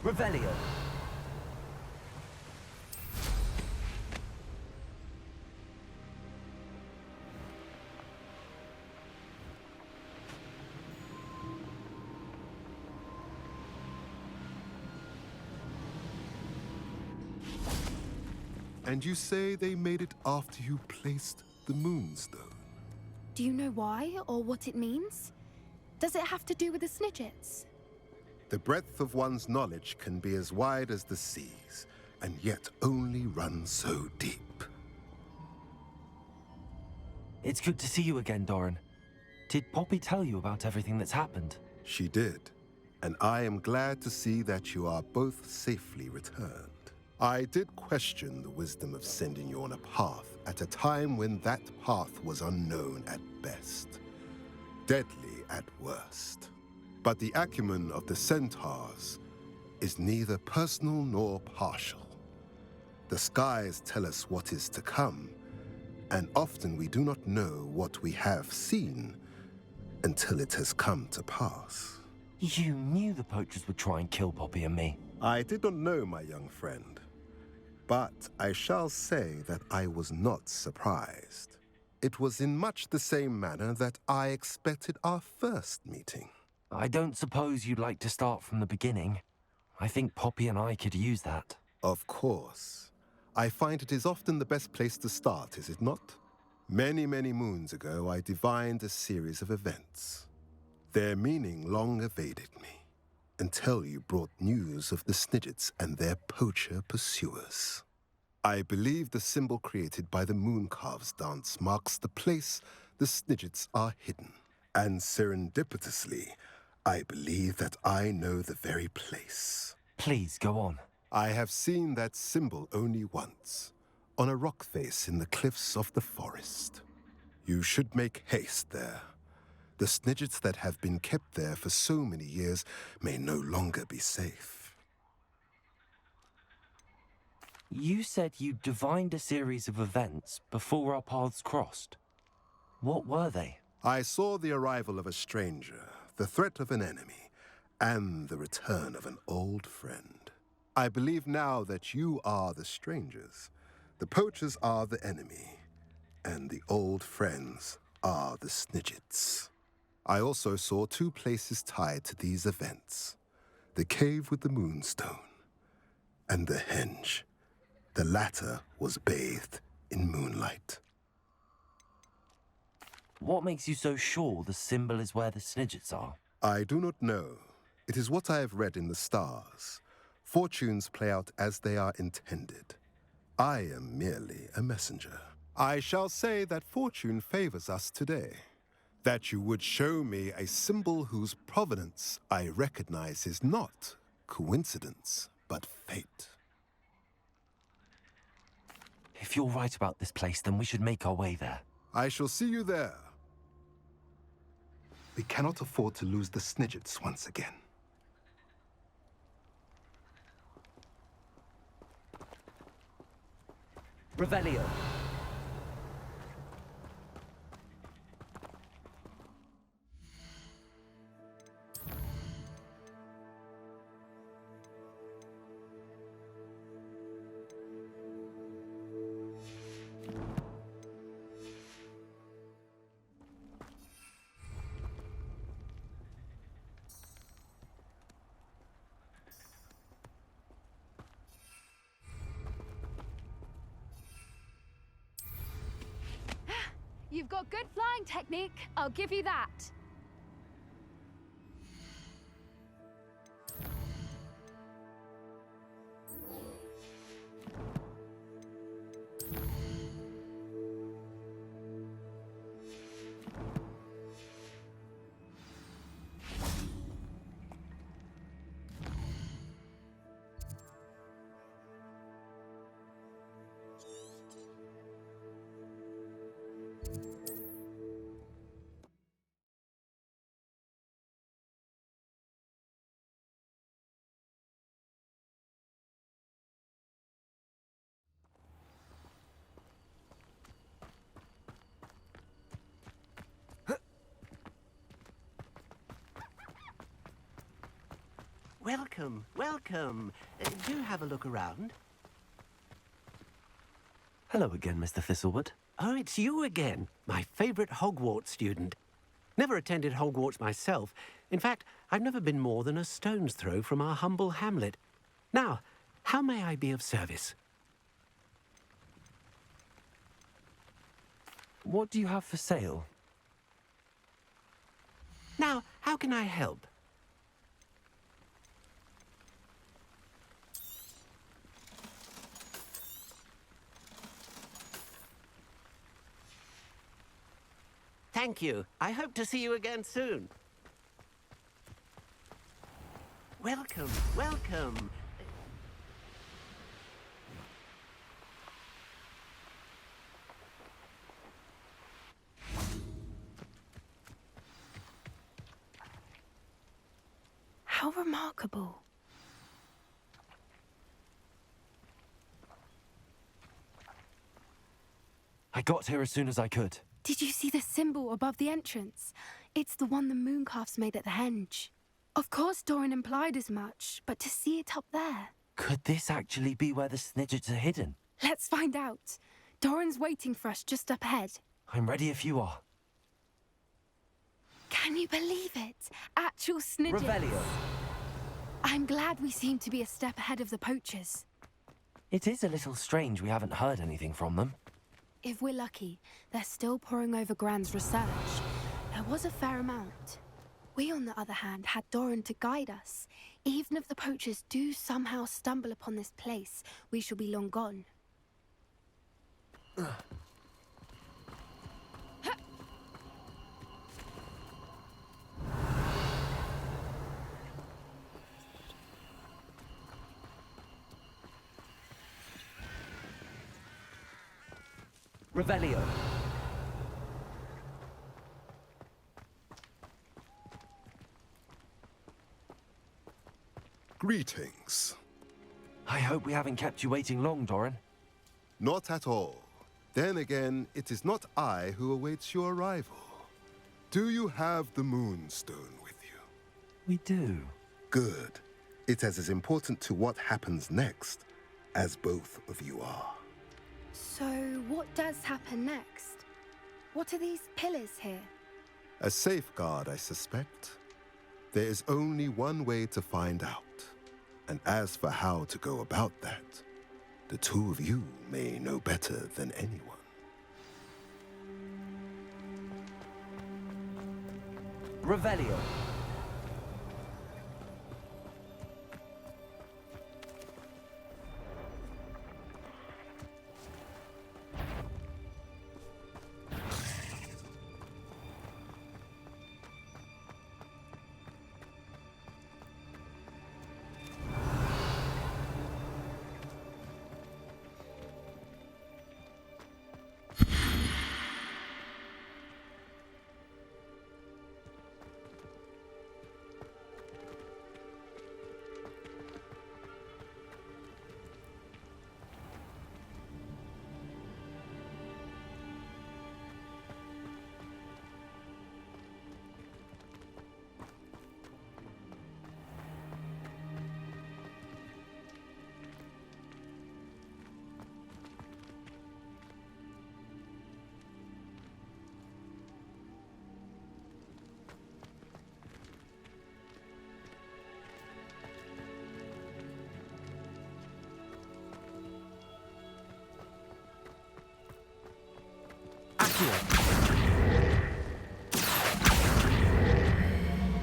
Speaker 1: Revelio.
Speaker 13: And you say they made it after you placed the Moonstone?
Speaker 2: Do you know why or what it means? Does it have to do with the Snidgets?
Speaker 13: The breadth of one's knowledge can be as wide as the seas, and yet only run so deep.
Speaker 1: It's good to see you again, Doran. Did Poppy tell you about everything that's happened?
Speaker 13: She did, and I am glad to see that you are both safely returned. I did question the wisdom of sending you on a path at a time when that path was unknown at best, deadly at worst. But the acumen of the centaurs is neither personal nor partial. The skies tell us what is to come, and often we do not know what we have seen until it has come to pass.
Speaker 1: You knew the poachers would try and kill Poppy and me.
Speaker 13: I did not know, my young friend. But I shall say that I was not surprised. It was in much the same manner that I expected our first meeting.
Speaker 1: I don't suppose you'd like to start from the beginning. I think Poppy and I could use that.
Speaker 13: Of course. I find it is often the best place to start, is it not? Many, many moons ago, I divined a series of events. Their meaning long evaded me, until you brought news of the Snidgets and their poacher pursuers. I believe the symbol created by the Mooncalves dance marks the place the Snidgets are hidden. And serendipitously, I believe that I know the very place.
Speaker 1: Please, go on.
Speaker 13: I have seen that symbol only once, on a rock face in the cliffs of the forest. You should make haste there. The Snidgets that have been kept there for so many years may no longer be safe.
Speaker 1: You said you divined a series of events before our paths crossed. What were they?
Speaker 13: I saw the arrival of a stranger, the threat of an enemy, and the return of an old friend. I believe now that you are the strangers, the poachers are the enemy, and the old friends are the Snidgets. I also saw two places tied to these events: the cave with the moonstone and the henge. The latter was bathed in moonlight.
Speaker 1: What makes you so sure the symbol is where the Snidgets are?
Speaker 13: I do not know. It is what I have read in the stars. Fortunes play out as they are intended. I am merely a messenger. I shall say that fortune favors us today. That you would show me a symbol whose provenance I recognize is not coincidence, but fate.
Speaker 1: If you're right about this place, then we should make our way there.
Speaker 13: I shall see you there. We cannot afford to lose the Snidgets once again.
Speaker 9: Revelio.
Speaker 2: You've got good flying technique, I'll give you that.
Speaker 9: Welcome, welcome. Do have a look around.
Speaker 1: Hello again, Mr. Thistlewood.
Speaker 9: Oh, it's you again, my favorite Hogwarts student. Never attended Hogwarts myself. In fact, I've never been more than a stone's throw from our humble hamlet. Now, how may I be of service?
Speaker 1: What do you have for sale?
Speaker 9: Now, how can I help? Thank you. I hope to see you again soon. Welcome, welcome.
Speaker 2: How remarkable.
Speaker 1: I got here as soon as I could.
Speaker 2: Did you see the symbol above the entrance? It's the one the mooncalfs made at the henge. Of course Doran implied as much, but to see it up there...
Speaker 1: Could this actually be where the Snidgets are hidden?
Speaker 2: Let's find out. Doran's waiting for us just up ahead.
Speaker 1: I'm ready if you are.
Speaker 2: Can you believe it? Actual Snidgets.
Speaker 9: Revelio.
Speaker 2: I'm glad we seem to be a step ahead of the poachers.
Speaker 1: It is a little strange we haven't heard anything from them.
Speaker 2: If we're lucky, they're still poring over Gran's research. There was a fair amount. We, on the other hand, had Doran to guide us. Even if the poachers do somehow stumble upon this place, we shall be long gone.
Speaker 9: Revelio.
Speaker 13: Greetings.
Speaker 1: I hope we haven't kept you waiting long, Doran.
Speaker 13: Not at all. Then again, it is not I who awaits your arrival. Do you have the Moonstone with you?
Speaker 1: We do.
Speaker 13: Good. It is as important to what happens next as both of you are.
Speaker 2: So, what does happen next? What are these pillars here?
Speaker 13: A safeguard, I suspect. There is only one way to find out. And as for how to go about that, the two of you may know better than anyone.
Speaker 1: Revelio.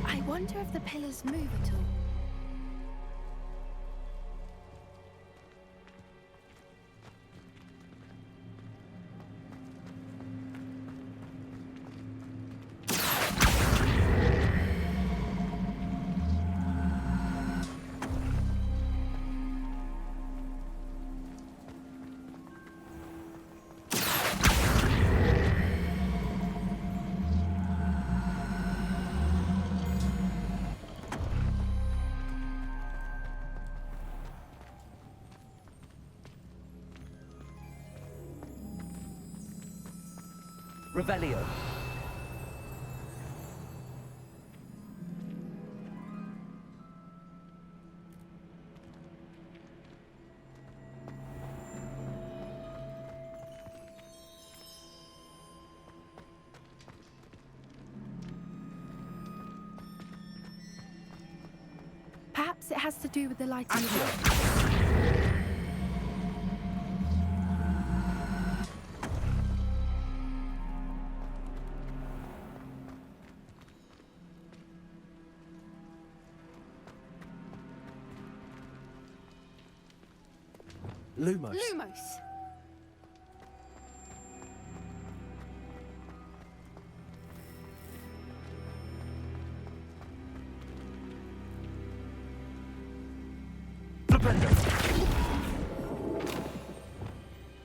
Speaker 2: I wonder if the pillars move at all.
Speaker 1: Revelio.
Speaker 2: Perhaps it has to do with the light in the
Speaker 1: Accio.
Speaker 2: dark.
Speaker 1: Lumos.
Speaker 2: Lumos!
Speaker 1: Flipendo.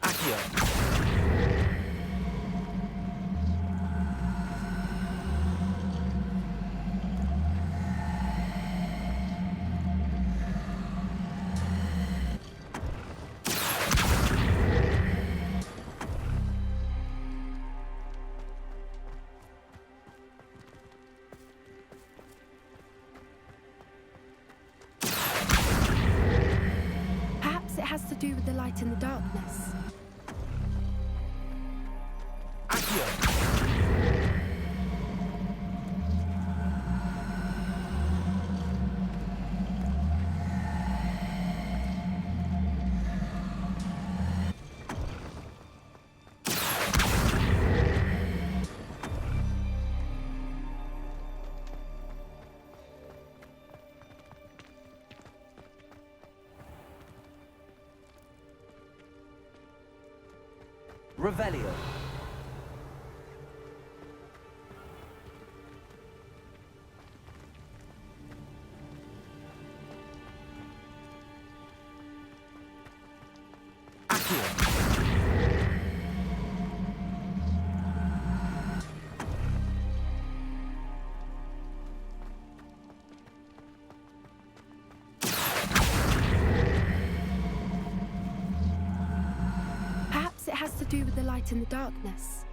Speaker 1: Accio.
Speaker 2: Perhaps it has to do with the light in the darkness.
Speaker 1: Accio. Revelio. Accio.
Speaker 2: it has to do with the light and the darkness.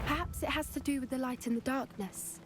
Speaker 2: Perhaps it has to do with the light and the darkness.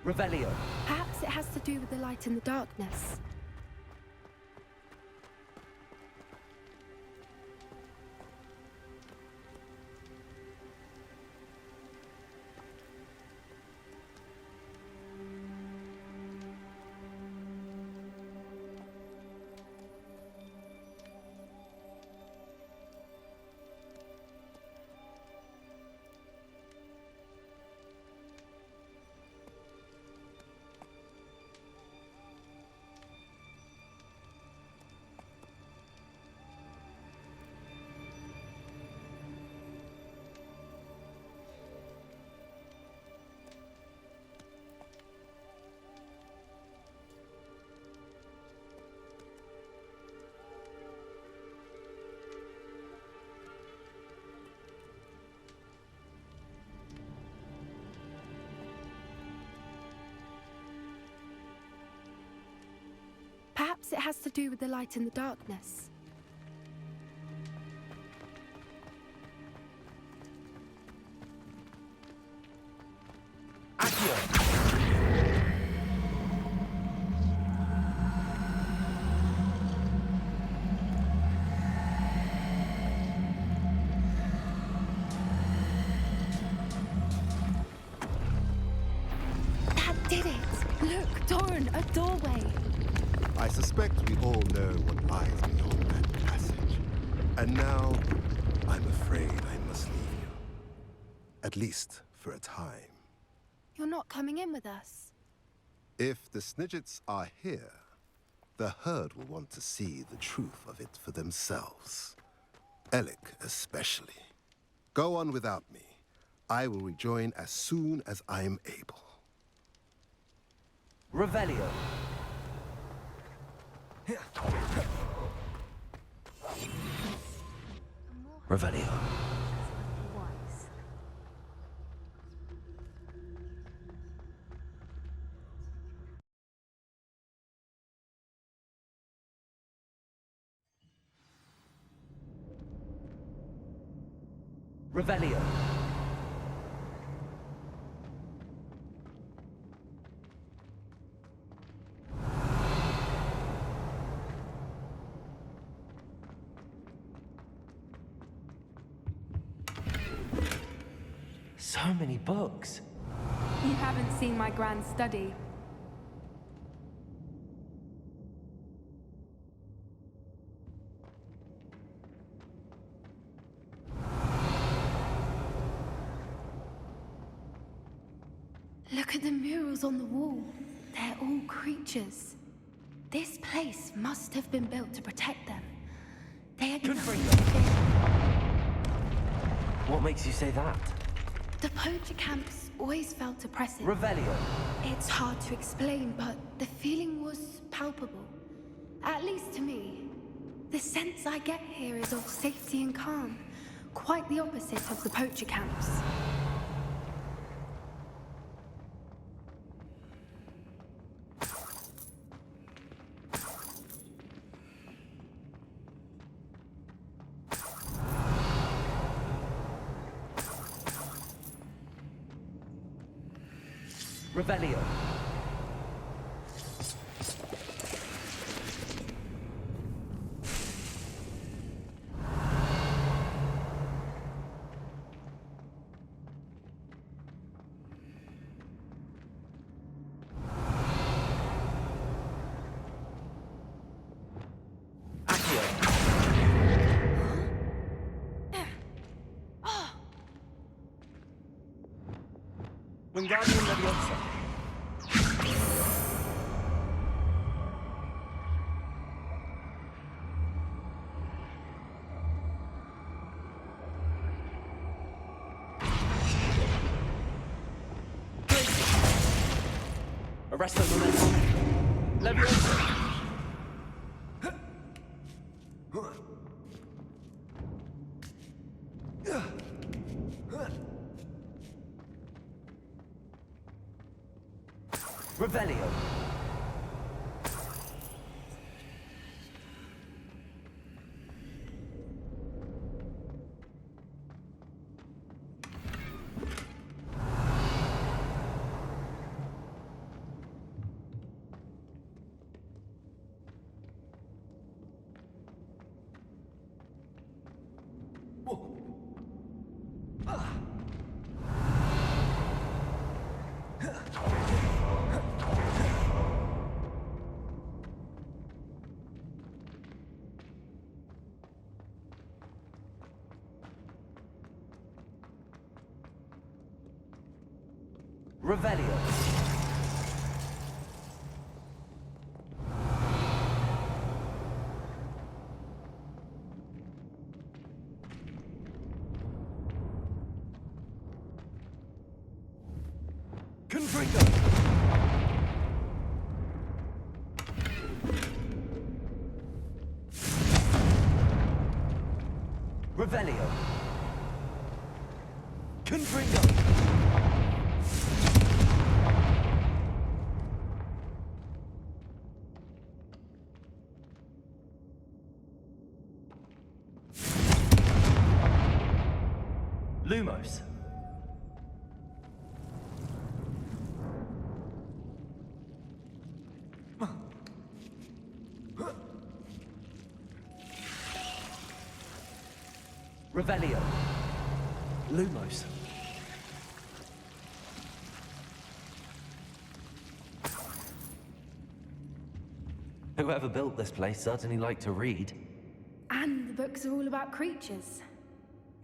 Speaker 1: Revelio.
Speaker 2: Perhaps it has to do with the light and the darkness. Perhaps it has to do with the light and the darkness. That did it! Look, Torrent, a doorway!
Speaker 13: I suspect we all know what lies beyond that passage. And now, I'm afraid I must leave you. At least for a time.
Speaker 2: You're not coming in with us.
Speaker 13: If the Snidgets are here, the herd will want to see the truth of it for themselves. Alec especially. Go on without me. I will rejoin as soon as I am able.
Speaker 1: Revelio. Revelio. Revelio. So many books.
Speaker 2: You haven't seen my grand study. Look at the murals on the wall. They're all creatures. This place must have been built to protect them. They had nothing to fear.
Speaker 1: What makes you say that?
Speaker 2: The poacher camps always felt oppressive.
Speaker 1: Revelio.
Speaker 2: It's hard to explain, but the feeling was palpable. At least to me. The sense I get here is of safety and calm. Quite the opposite of the poacher camps.
Speaker 1: Revelio. Wingardium Leviosa. Arresto Momentum. Leviosa. Revelio. Revelio. Confringo. Revelio. Confringo. Lumos. Revelio. Lumos. Whoever built this place certainly liked to read.
Speaker 2: And the books are all about creatures.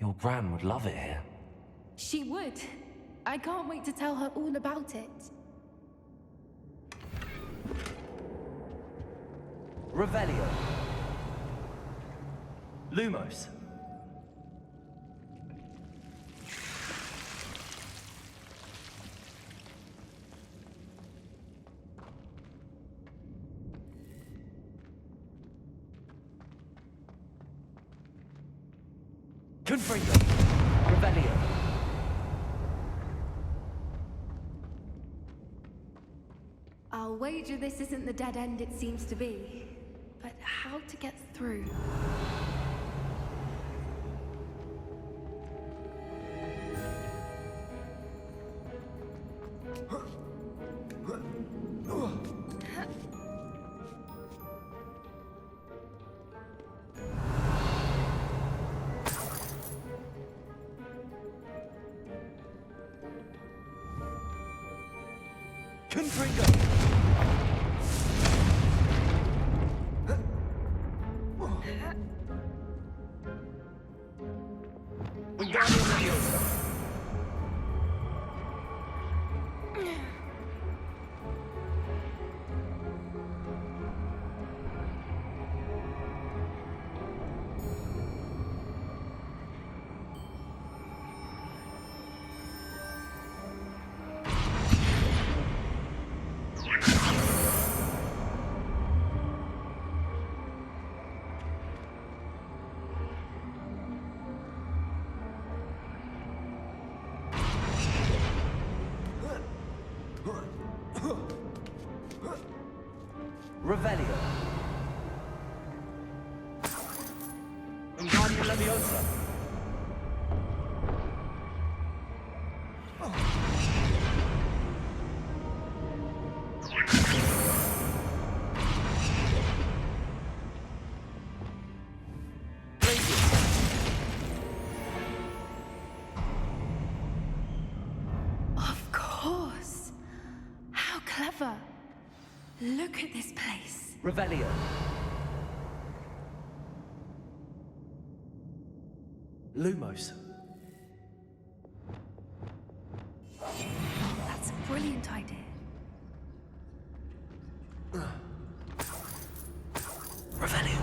Speaker 1: Your Gran would love it here.
Speaker 2: She would. I can't wait to tell her all about it.
Speaker 1: Revelio. Lumos. Confringo. Revelio.
Speaker 2: I'll wager this isn't the dead end it seems to be. But how to get through?
Speaker 1: Confringo. Wingardium Leviosa.
Speaker 12: Operation Leviosa.
Speaker 2: Of course. How clever. Look at this place.
Speaker 12: Revelio. Lumos.
Speaker 2: That's a brilliant idea.
Speaker 12: Revelio.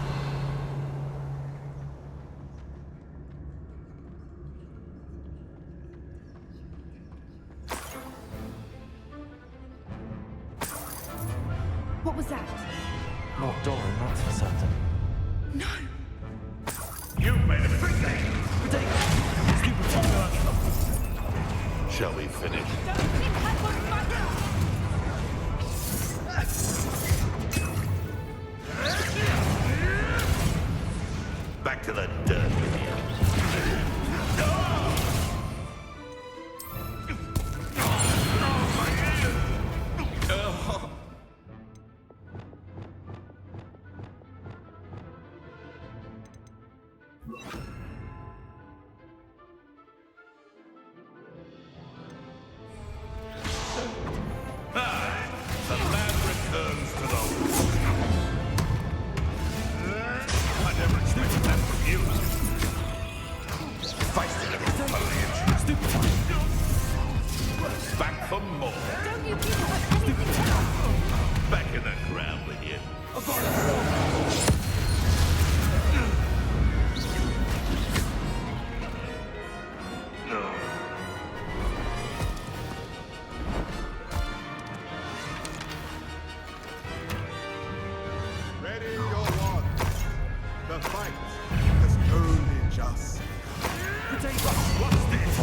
Speaker 2: What was that?
Speaker 1: Not Doran, that's for certain.
Speaker 2: No.
Speaker 7: You made a mistake! Shall we finish? Back to the dirt with you. The land returns to the... I never expected that from you. Feisty little foliage. Back for more.
Speaker 2: Don't you people have anything else?
Speaker 7: Back in the ground with you.
Speaker 13: Ready your one. The fight has only just.
Speaker 7: What's this?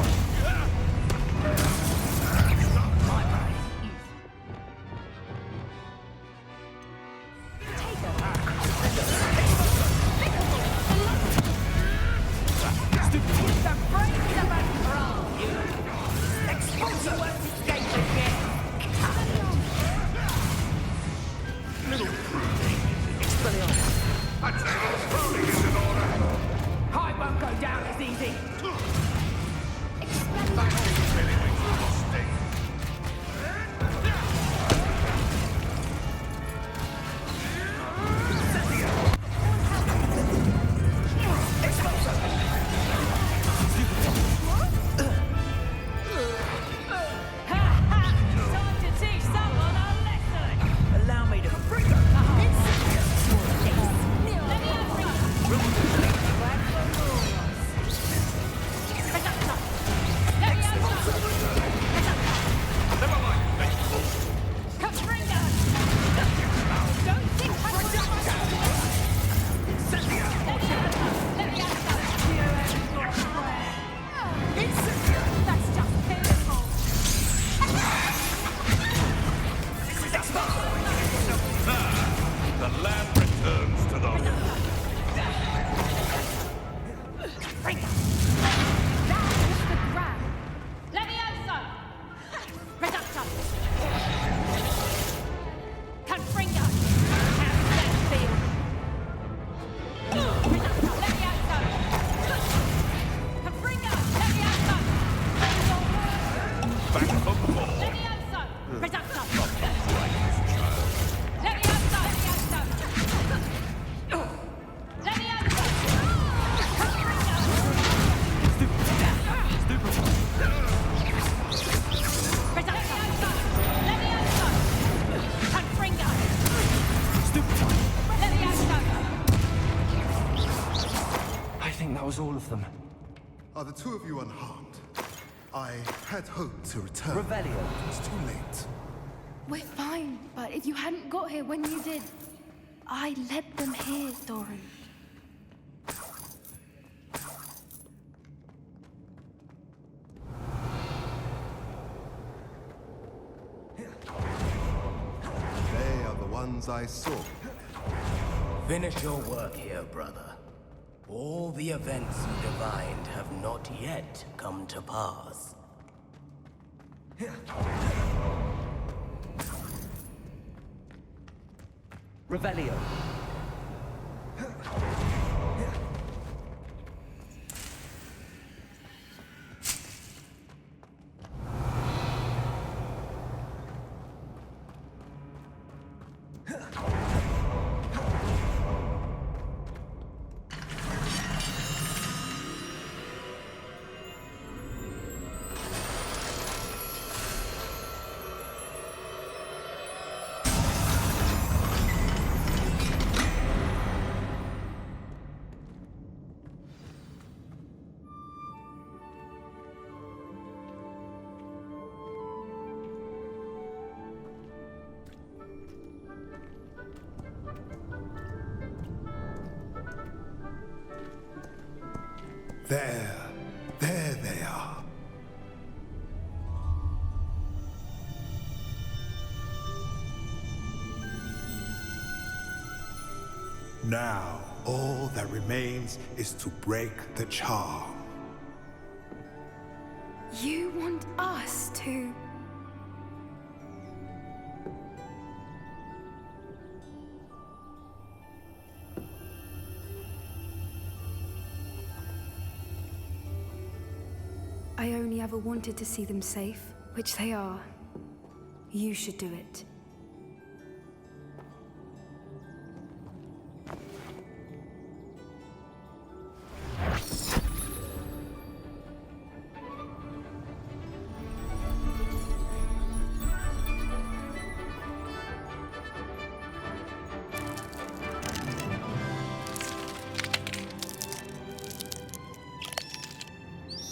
Speaker 7: I'd say all sprouting is in order.
Speaker 3: I won't go down as easy.
Speaker 7: Anyway, through the state.
Speaker 5: Time to teach someone a lesson.
Speaker 3: Allow me to bring her.
Speaker 7: Never mind, vegetables. The land returns to the... Back for more.
Speaker 1: I think that was all of them.
Speaker 13: Are the two of you unharmed? I had hoped to return.
Speaker 12: Revelio.
Speaker 13: It's too late.
Speaker 2: We're fine, but if you hadn't got here when you did, I led them here, Doran.
Speaker 13: They are the ones I saw.
Speaker 4: Finish your work here, brother.
Speaker 14: All the events you divined have not yet come to pass.
Speaker 15: Revelio.
Speaker 13: There they are. Now, all that remains is to break the charm.
Speaker 2: You want us to... I only ever wanted to see them safe, which they are. You should do it.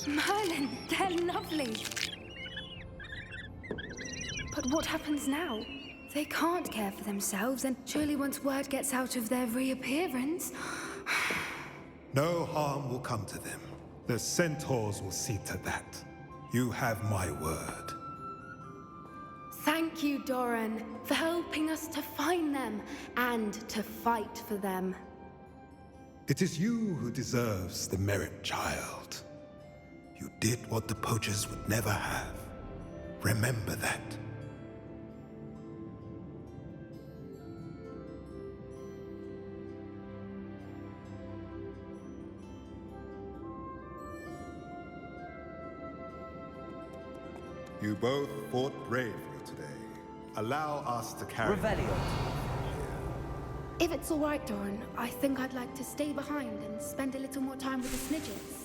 Speaker 2: Merlin, they're lovely. But what happens now? They can't care for themselves, and surely once word gets out of their reappearance...
Speaker 13: No harm will come to them. The centaurs will see to that. You have my word.
Speaker 2: Thank you, Doran, for helping us to find them and to fight for them.
Speaker 13: It is you who deserves the merit, child. You did what the poachers would never have. Remember that. You both fought bravely today. Allow us to carry...
Speaker 15: Revelio.
Speaker 2: If it's all right, Doran, I think I'd like to stay behind and spend a little more time with the Snidgets.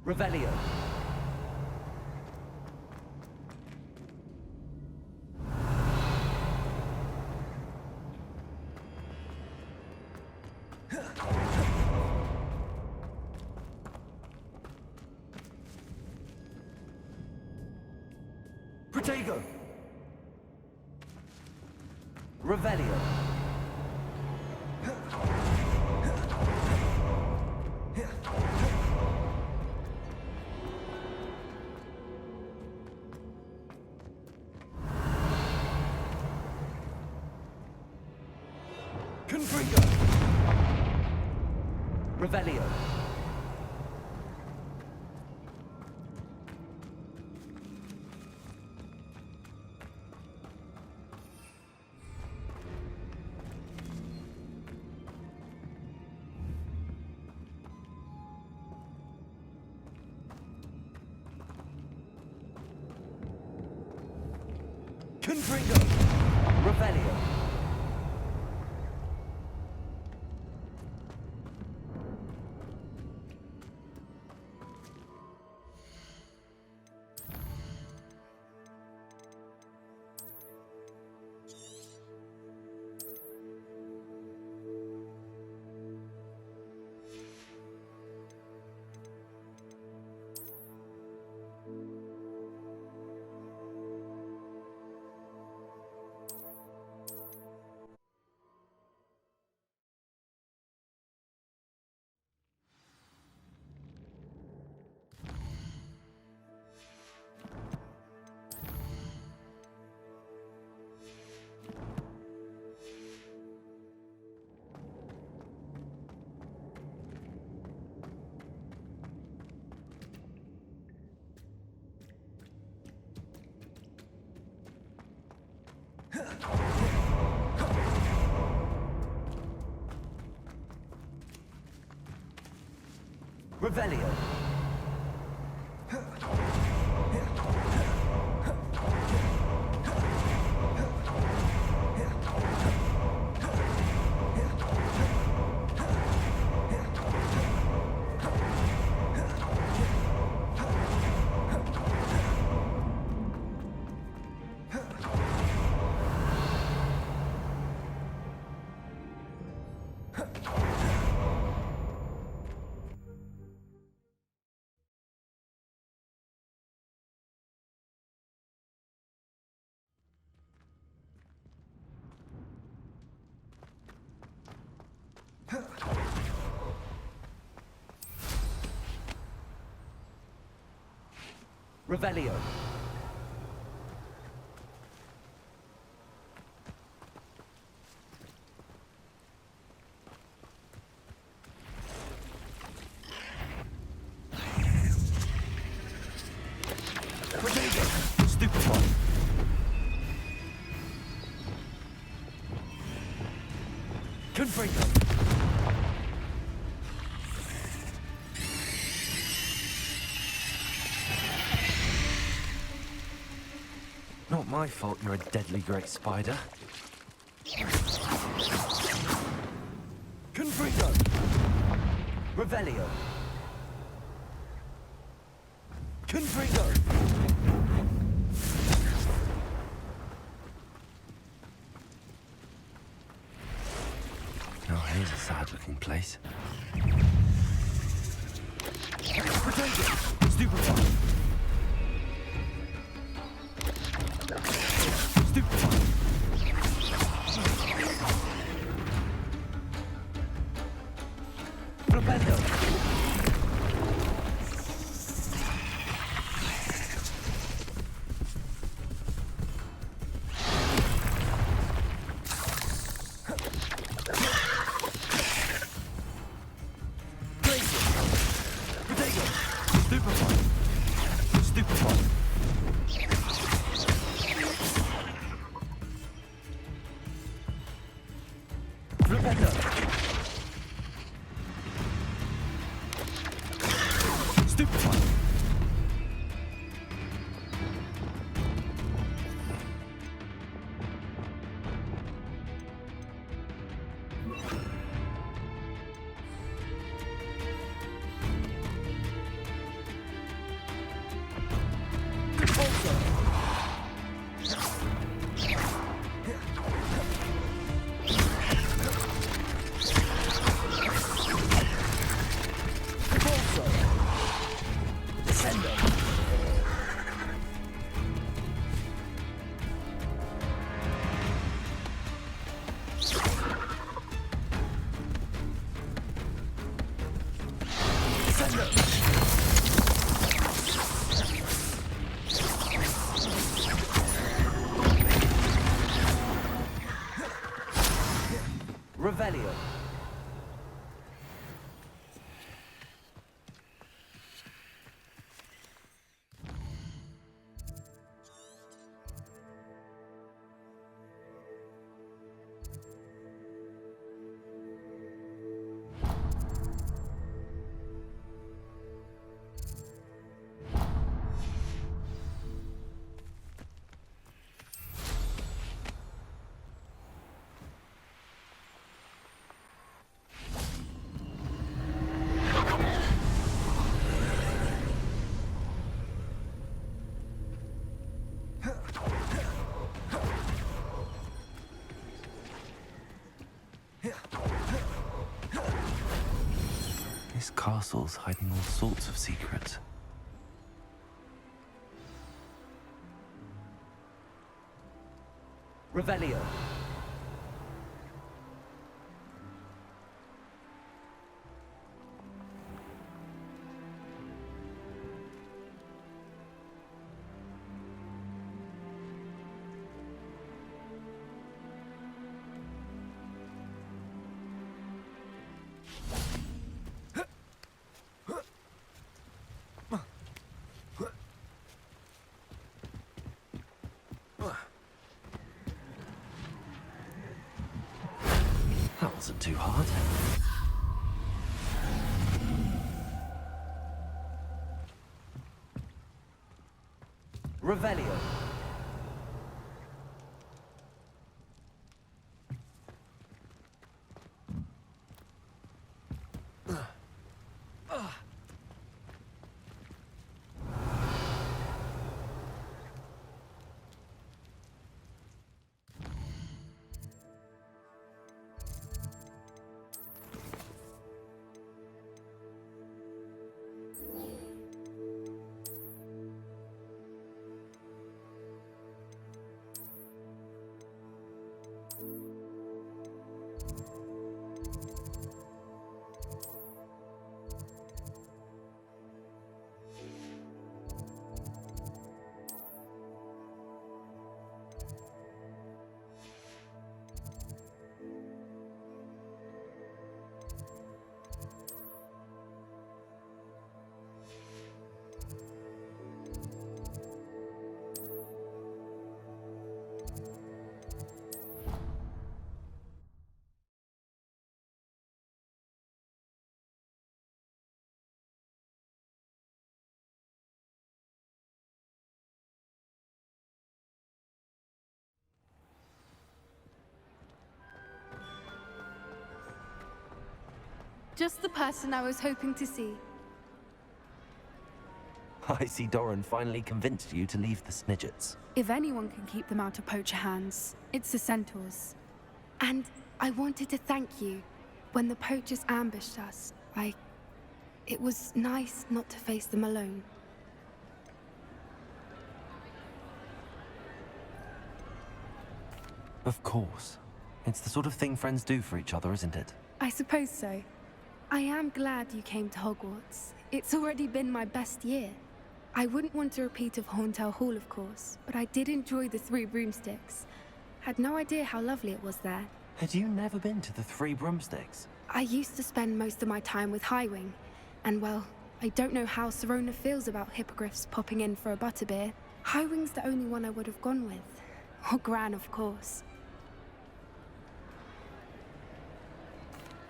Speaker 15: Revelio. Protego. Revelio. Confringo! Revelio. Confringo! Revelio. Revelio. Revelio.
Speaker 1: Stupefy.
Speaker 15: Confringo.
Speaker 1: Not my fault you're a deadly great spider.
Speaker 15: Confringo. Revelio. Confringo.
Speaker 1: Oh, here's a sad-looking place.
Speaker 15: Protego. Stupefy. Revelio.
Speaker 1: This castle's hiding all sorts of secrets.
Speaker 15: Revelio.
Speaker 1: That wasn't too hard.
Speaker 15: Revelio.
Speaker 2: Just the person I was hoping to see.
Speaker 1: I see Doran finally convinced you to leave the Snidgets.
Speaker 2: If anyone can keep them out of poacher hands, it's the centaurs. And I wanted to thank you. When the poachers ambushed us, it was nice not to face them alone.
Speaker 1: Of course. It's the sort of thing friends do for each other, isn't it?
Speaker 2: I suppose so. I am glad you came to Hogwarts. It's already been my best year. I wouldn't want a repeat of Horntail Hall, of course, but I did enjoy the Three Broomsticks. Had no idea how lovely it was there.
Speaker 1: Had you never been to the Three Broomsticks?
Speaker 2: I used to spend most of my time with Highwing, and well, I don't know how Serona feels about hippogriffs popping in for a butterbeer. Highwing's the only one I would have gone with. Or Gran, of course.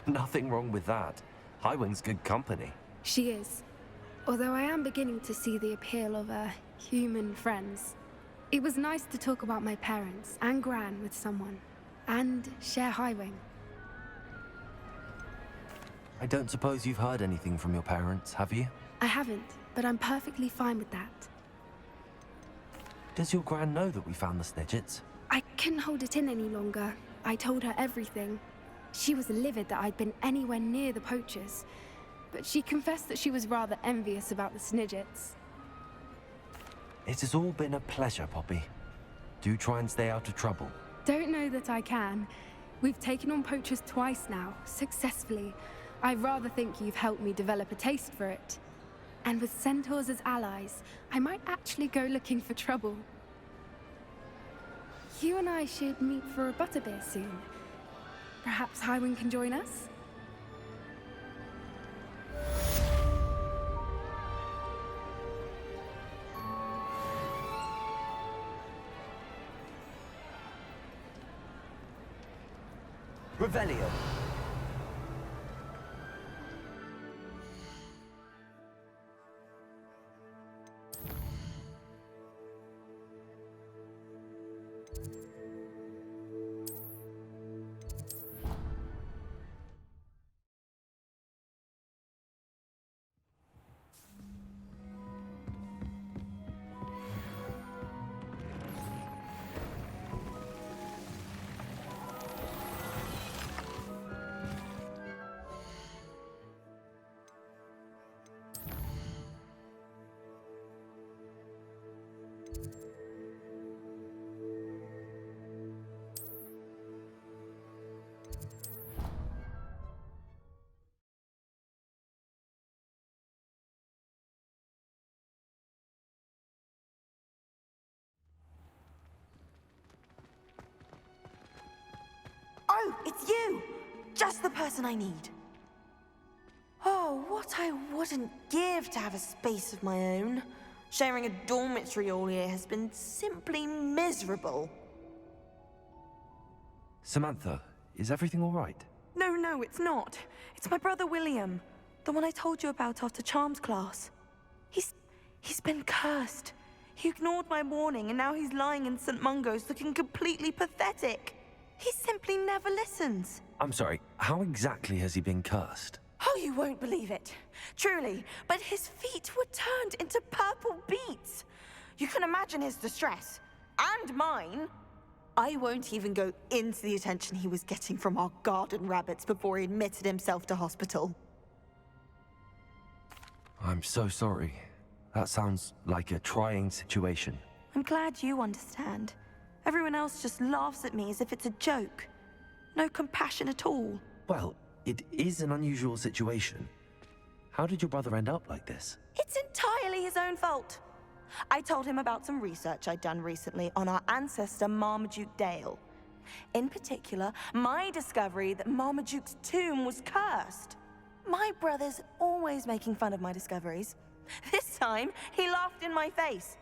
Speaker 1: Nothing wrong with that. Highwing's good company.
Speaker 2: She is. Although I am beginning to see the appeal of, human friends. It was nice to talk about my parents and Gran with someone. And share Highwing.
Speaker 1: I don't suppose you've heard anything from your parents, have you?
Speaker 2: I haven't, but I'm perfectly fine with that.
Speaker 1: Does your Gran know that we found the Snidgets?
Speaker 2: I couldn't hold it in any longer. I told her everything. She was livid that I'd been anywhere near the poachers, but she confessed that she was rather envious about the Snidgets.
Speaker 1: It has all been a pleasure, Poppy. Do try and stay out of trouble.
Speaker 2: Don't know that I can. We've taken on poachers twice now, successfully. I rather think you've helped me develop a taste for it. And with centaurs as allies, I might actually go looking for trouble. You and I should meet for a butterbeer soon. Perhaps Highwind can join us?
Speaker 15: Revelio.
Speaker 16: Oh, it's you! Just the person I need. Oh, what I wouldn't give to have a space of my own. Sharing a dormitory all year has been simply miserable.
Speaker 1: Samantha, is everything all right?
Speaker 16: No, it's not. It's my brother William. The one I told you about after Charms class. He's been cursed. He ignored my warning and now he's lying in St. Mungo's looking completely pathetic. He simply never listens.
Speaker 1: I'm sorry, how exactly has he been cursed?
Speaker 16: Oh, you won't believe it. Truly, but his feet were turned into purple beets. You can imagine his distress. And mine. I won't even go into the attention he was getting from our garden rabbits before he admitted himself to hospital.
Speaker 1: I'm so sorry. That sounds like a trying situation.
Speaker 16: I'm glad you understand. Everyone else just laughs at me as if it's a joke. No compassion at all.
Speaker 1: Well, it is an unusual situation. How did your brother end up like this?
Speaker 16: It's entirely his own fault. I told him about some research I'd done recently on our ancestor Marmaduke Dale. In particular, my discovery that Marmaduke's tomb was cursed. My brother's always making fun of my discoveries. This time, he laughed in my face.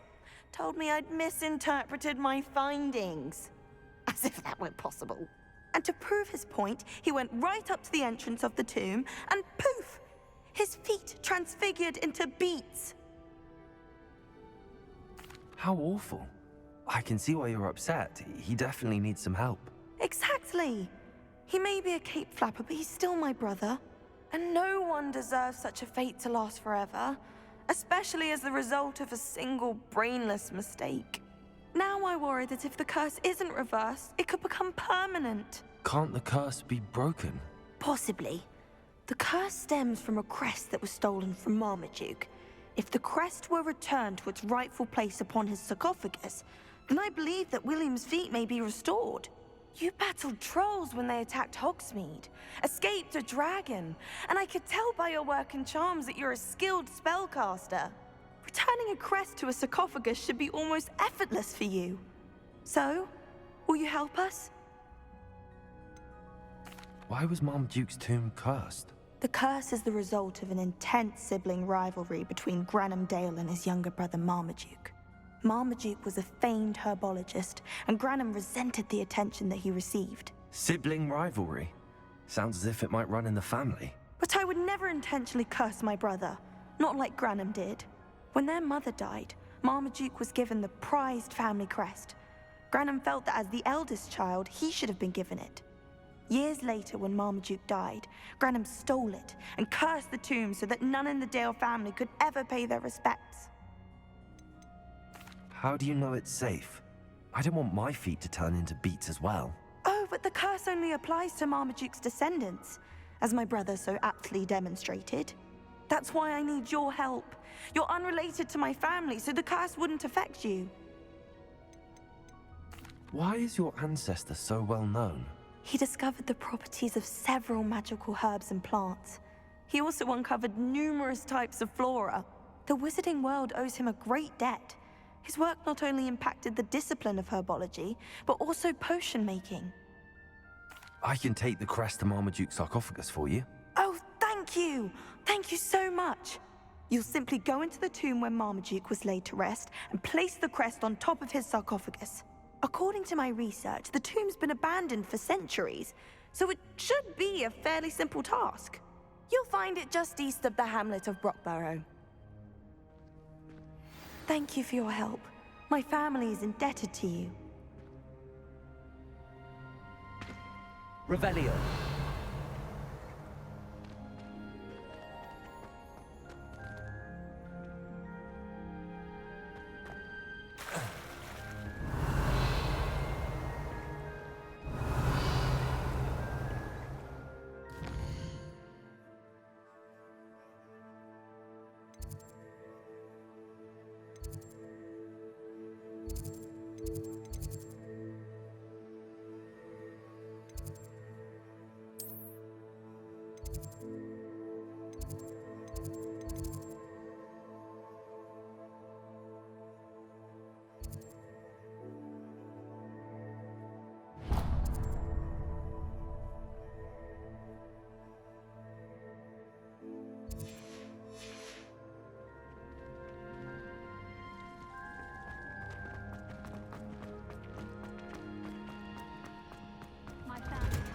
Speaker 16: Told me I'd misinterpreted my findings. As if that weren't possible. And to prove his point, he went right up to the entrance of the tomb and poof! His feet transfigured into beets.
Speaker 1: How awful. I can see why you're upset. He definitely needs some help.
Speaker 16: Exactly. He may be a cape flapper, but he's still my brother. And no one deserves such a fate to last forever. Especially as the result of a single brainless mistake. Now I worry that if the curse isn't reversed, it could become permanent.
Speaker 1: Can't the curse be broken?
Speaker 16: Possibly. The curse stems from a crest that was stolen from Marmaduke. If the crest were returned to its rightful place upon his sarcophagus, then I believe that William's feet may be restored. You battled trolls when they attacked Hogsmeade, escaped a dragon, and I could tell by your work in charms that you're a skilled spellcaster. Returning a crest to a sarcophagus should be almost effortless for you. So, will you help us?
Speaker 1: Why was Marmaduke's tomb cursed?
Speaker 16: The curse is the result of an intense sibling rivalry between Granham Dale and his younger brother Marmaduke. Marmaduke was a famed herbologist, and Granham resented the attention that he received.
Speaker 1: Sibling rivalry? Sounds as if it might run in the family.
Speaker 16: But I would never intentionally curse my brother, not like Granham did. When their mother died, Marmaduke was given the prized family crest. Granham felt that as the eldest child, he should have been given it. Years later, when Marmaduke died, Granham stole it and cursed the tomb so that none in the Dale family could ever pay their respects.
Speaker 1: How do you know it's safe? I don't want my feet to turn into beets as well.
Speaker 16: Oh, but the curse only applies to Marmaduke's descendants, as my brother so aptly demonstrated. That's why I need your help. You're unrelated to my family, so the curse wouldn't affect you.
Speaker 1: Why is your ancestor so well known?
Speaker 16: He discovered the properties of several magical herbs and plants. He also uncovered numerous types of flora. The wizarding world owes him a great debt. His work not only impacted the discipline of herbology, but also potion making.
Speaker 1: I can take the crest to Marmaduke's sarcophagus for you.
Speaker 16: Oh, thank you! Thank you so much! You'll simply go into the tomb where Marmaduke was laid to rest and place the crest on top of his sarcophagus. According to my research, the tomb's been abandoned for centuries, so it should be a fairly simple task. You'll find it just east of the hamlet of Brockborough. Thank you for your help. My family is indebted to you.
Speaker 15: Revelio.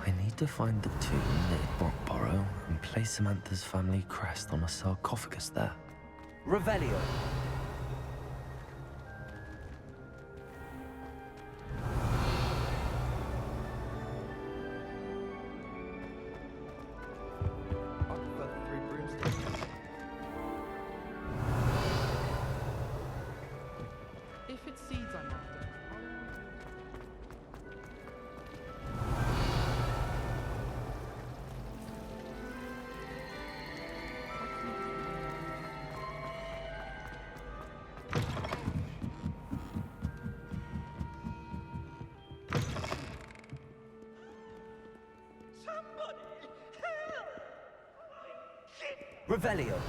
Speaker 1: I need to find the tomb near Brockborough and place Samantha's family crest on a sarcophagus there.
Speaker 15: Revelio.
Speaker 12: I prefer the three broomsticks. If it's seeds I'm after,
Speaker 15: Revelio.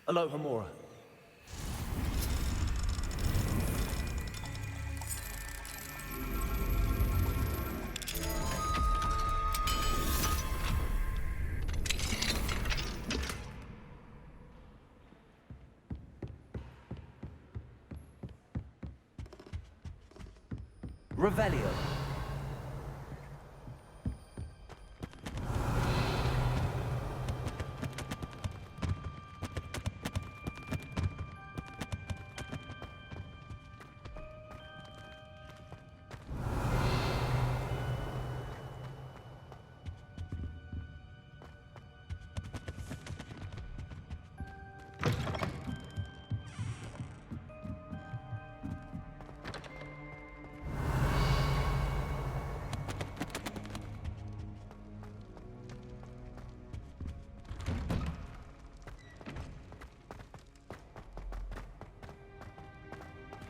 Speaker 17: Aloha Mora.
Speaker 15: Revelio.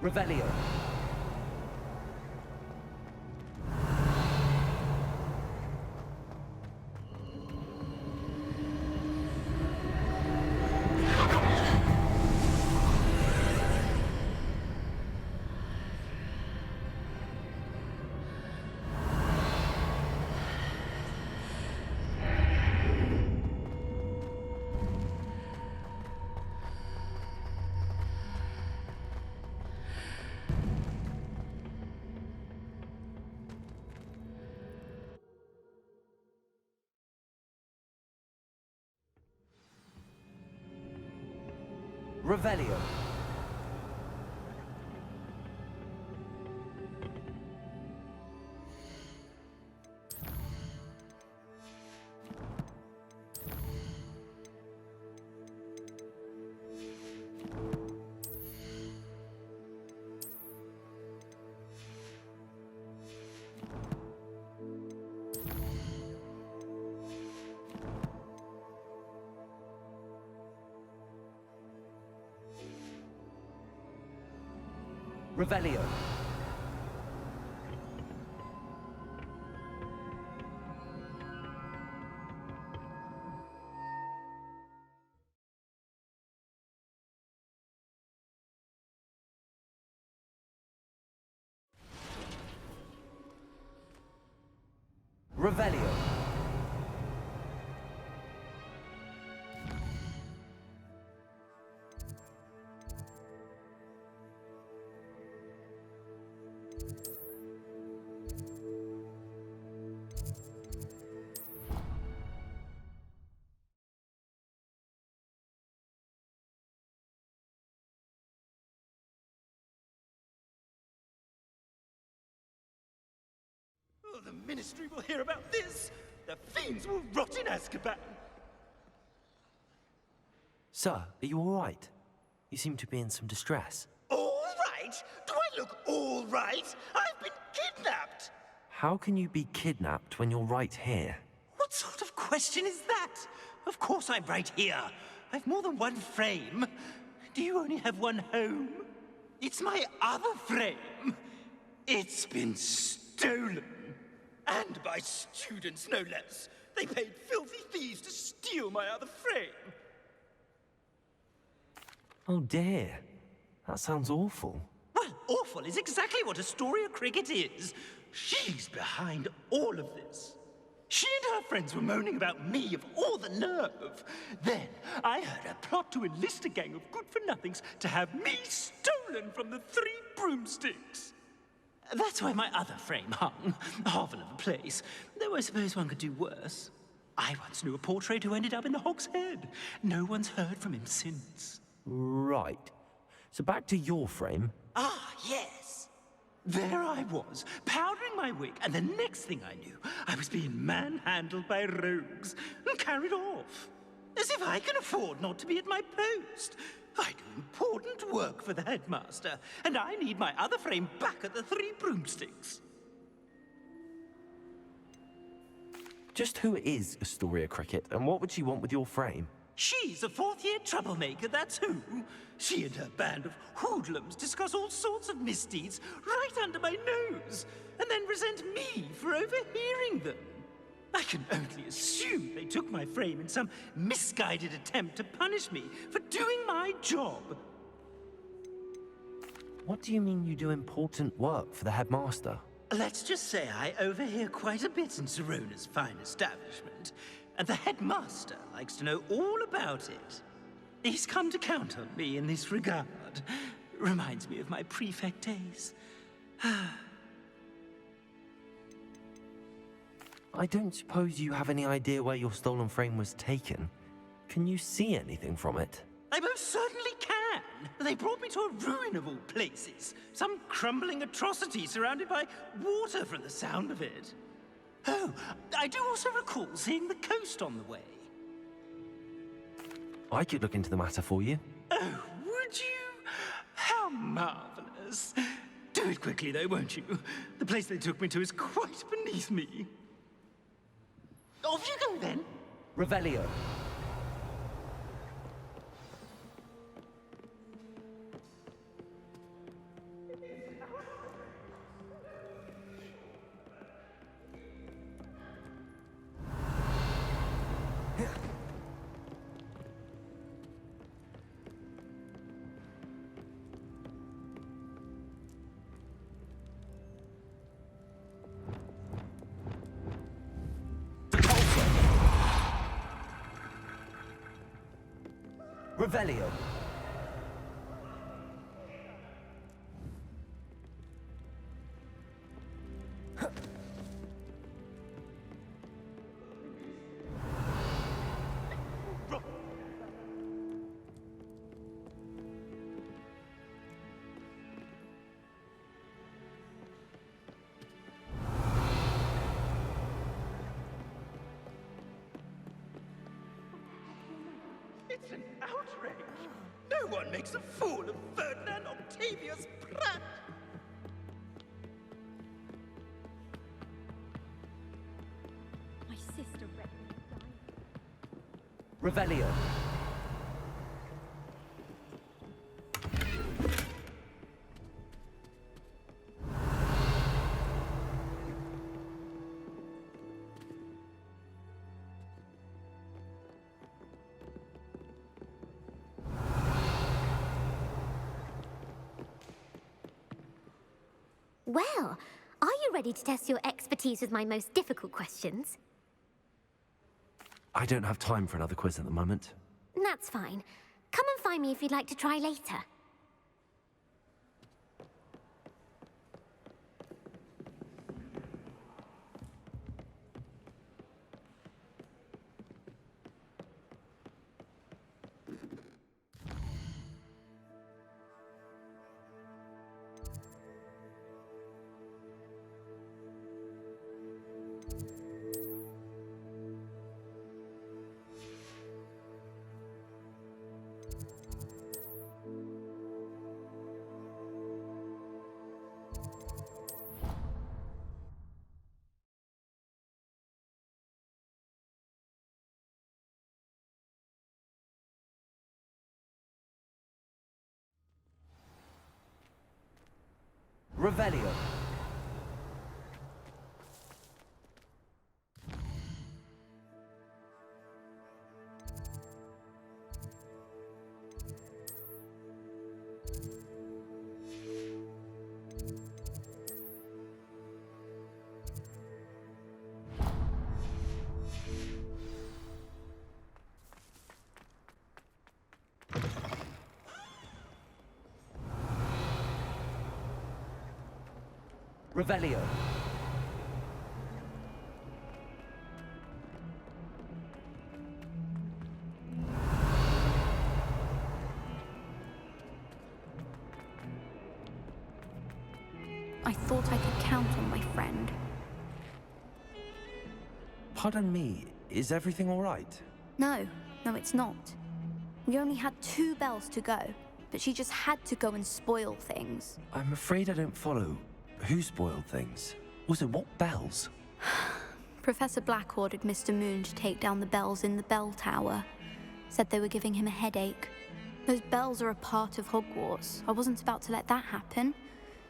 Speaker 15: Revelio. Revelio. Revelio. Revelio.
Speaker 4: Oh, the Ministry will hear about this! The fiends will rot in Azkaban!
Speaker 1: Sir, are you all right? You seem to be in some distress.
Speaker 4: All right? Do I look all right? I've been kidnapped!
Speaker 1: How can you be kidnapped when you're right here?
Speaker 4: What sort of question is that? Of course I'm right here. I've more than one frame. Do you only have one home? It's my other frame. It's been stolen. And by students, no less. They paid filthy thieves to steal my other frame.
Speaker 1: Oh dear. That sounds awful.
Speaker 4: Well, awful is exactly what Astoria Cricket is. She's behind all of this. She and her friends were moaning about me, of all the nerve. Then I heard a plot to enlist a gang of good-for-nothings to have me stolen from the Three Broomsticks. That's where my other frame hung. A hovel of a place. Though I suppose one could do worse. I once knew a portrait who ended up in the Hog's Head. No one's heard from him since.
Speaker 1: Right. So back to your frame.
Speaker 4: Ah, yes. There I was, powdering my wig, and the next thing I knew, I was being manhandled by rogues and carried off. As if I can afford not to be at my post. I do important work for the headmaster, and I need my other frame back at the Three Broomsticks.
Speaker 1: Just who is Astoria Cricket, and what would she want with your frame?
Speaker 4: She's a fourth-year troublemaker, that's who. She and her band of hoodlums discuss all sorts of misdeeds right under my nose, and then resent me for overhearing them. I can only assume they took my frame in some misguided attempt to punish me for doing my job.
Speaker 1: What do you mean you do important work for the headmaster?
Speaker 4: Let's just say I overhear quite a bit in Serona's fine establishment, and the headmaster likes to know all about it. He's come to count on me in this regard. Reminds me of my prefect days.
Speaker 1: I don't suppose you have any idea where your stolen frame was taken. Can you see anything from it?
Speaker 4: I most certainly can. They brought me to a ruin of all places. Some crumbling atrocity surrounded by water from the sound of it. Oh, I do also recall seeing the coast on the way.
Speaker 1: I could look into the matter for you.
Speaker 4: Oh, would you? How marvelous. Do it quickly, though, won't you? The place they took me to is quite beneath me. Off you go, then.
Speaker 15: Revelio. Revelio.
Speaker 4: It's an outrage. No one makes a fool of Ferdinand Octavius Pratt.
Speaker 11: My sister
Speaker 15: Revelio.
Speaker 18: Well, are you ready to test your expertise with my most difficult questions?
Speaker 1: I don't have time for another quiz at the moment.
Speaker 18: That's fine. Come and find me if you'd like to try later.
Speaker 15: Revelio. Revelio.
Speaker 2: I thought I could count on my friend.
Speaker 1: Pardon me, is everything all right?
Speaker 2: No, it's not. We only had 2 bells to go, but she just had to go and spoil things.
Speaker 1: I'm afraid I don't follow. Who spoiled things? Also, what bells?
Speaker 2: Professor Black ordered Mr. Moon to take down the bells in the bell tower. Said they were giving him a headache. Those bells are a part of Hogwarts. I wasn't about to let that happen.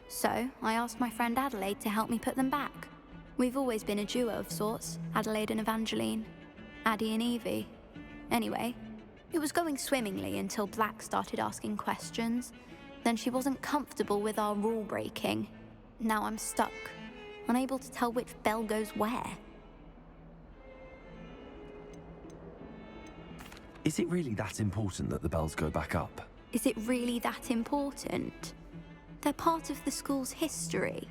Speaker 2: So, I asked my friend Adelaide to help me put them back. We've always been a duo of sorts, Adelaide and Evangeline. Addie and Evie. Anyway, it was going swimmingly until Black started asking questions. Then she wasn't comfortable with our rule breaking. Now I'm stuck, unable to tell which bell goes where.
Speaker 1: Is it really that important that the bells go back up?
Speaker 2: Is it really that important? They're part of the school's history.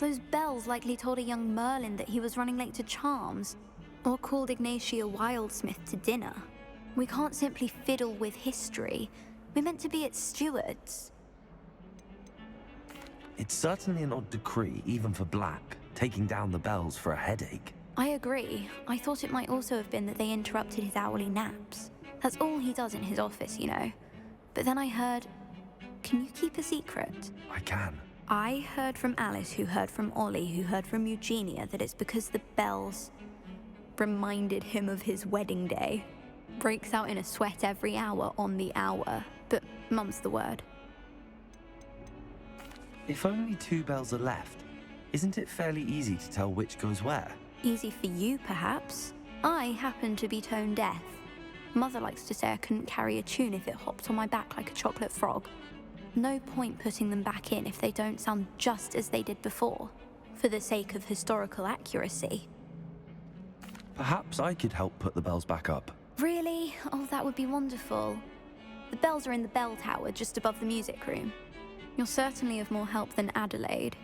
Speaker 2: Those bells likely told a young Merlin that he was running late to Charms, or called Ignatia Wildsmith to dinner. We can't simply fiddle with history. We're meant to be its stewards.
Speaker 1: It's certainly an odd decree, even for Black, taking down the bells for a headache.
Speaker 2: I agree. I thought it might also have been that they interrupted his hourly naps. That's all he does in his office, you know. But then I heard... Can you keep a secret?
Speaker 1: I can.
Speaker 2: I heard from Alice, who heard from Ollie, who heard from Eugenia, that it's because the bells reminded him of his wedding day. Breaks out in a sweat every hour on the hour, but mum's the word.
Speaker 1: If only 2 bells are left, isn't it fairly easy to tell which goes where?
Speaker 2: Easy for you, perhaps. I happen to be tone deaf. Mother likes to say I couldn't carry a tune if it hopped on my back like a chocolate frog. No point putting them back in if they don't sound just as they did before, for the sake of historical accuracy.
Speaker 1: Perhaps I could help put the bells back up.
Speaker 2: Really? Oh, that would be wonderful. The bells are in the bell tower just above the music room. You're certainly of more help than Adelaide.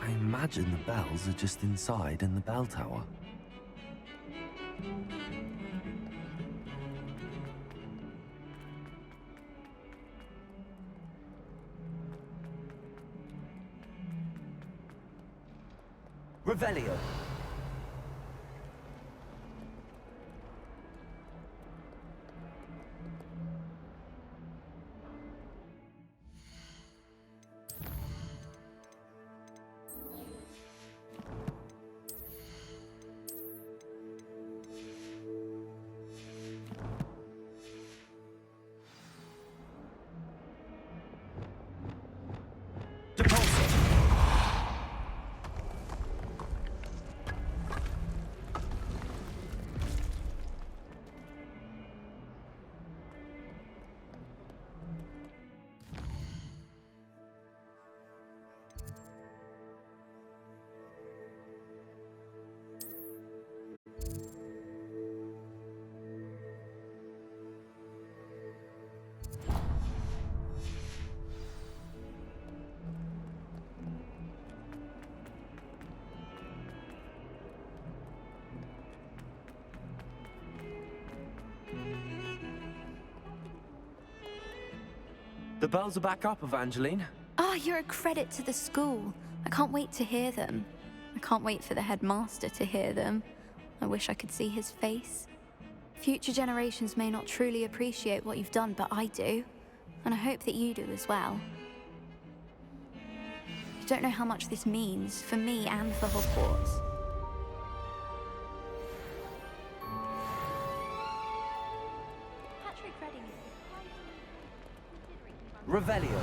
Speaker 1: I imagine the bells are just inside in the bell tower.
Speaker 15: Revelio.
Speaker 1: The bells are back up, Evangeline.
Speaker 19: Ah, you're a credit to the school. I can't wait to hear them. I can't wait for the headmaster to hear them. I wish I could see his face. Future generations may not truly appreciate what you've done, but I do. And I hope that you do as well. You don't know how much this means for me and for Hogwarts.
Speaker 15: Revelio.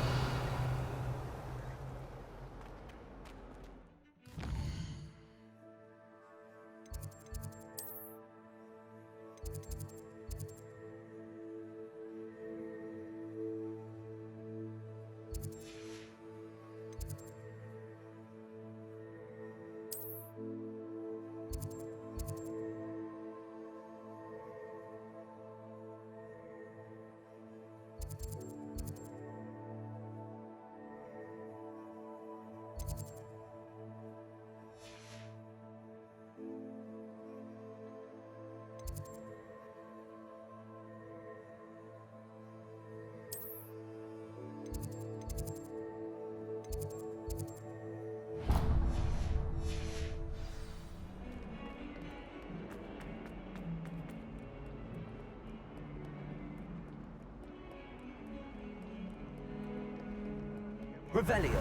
Speaker 15: Revelio.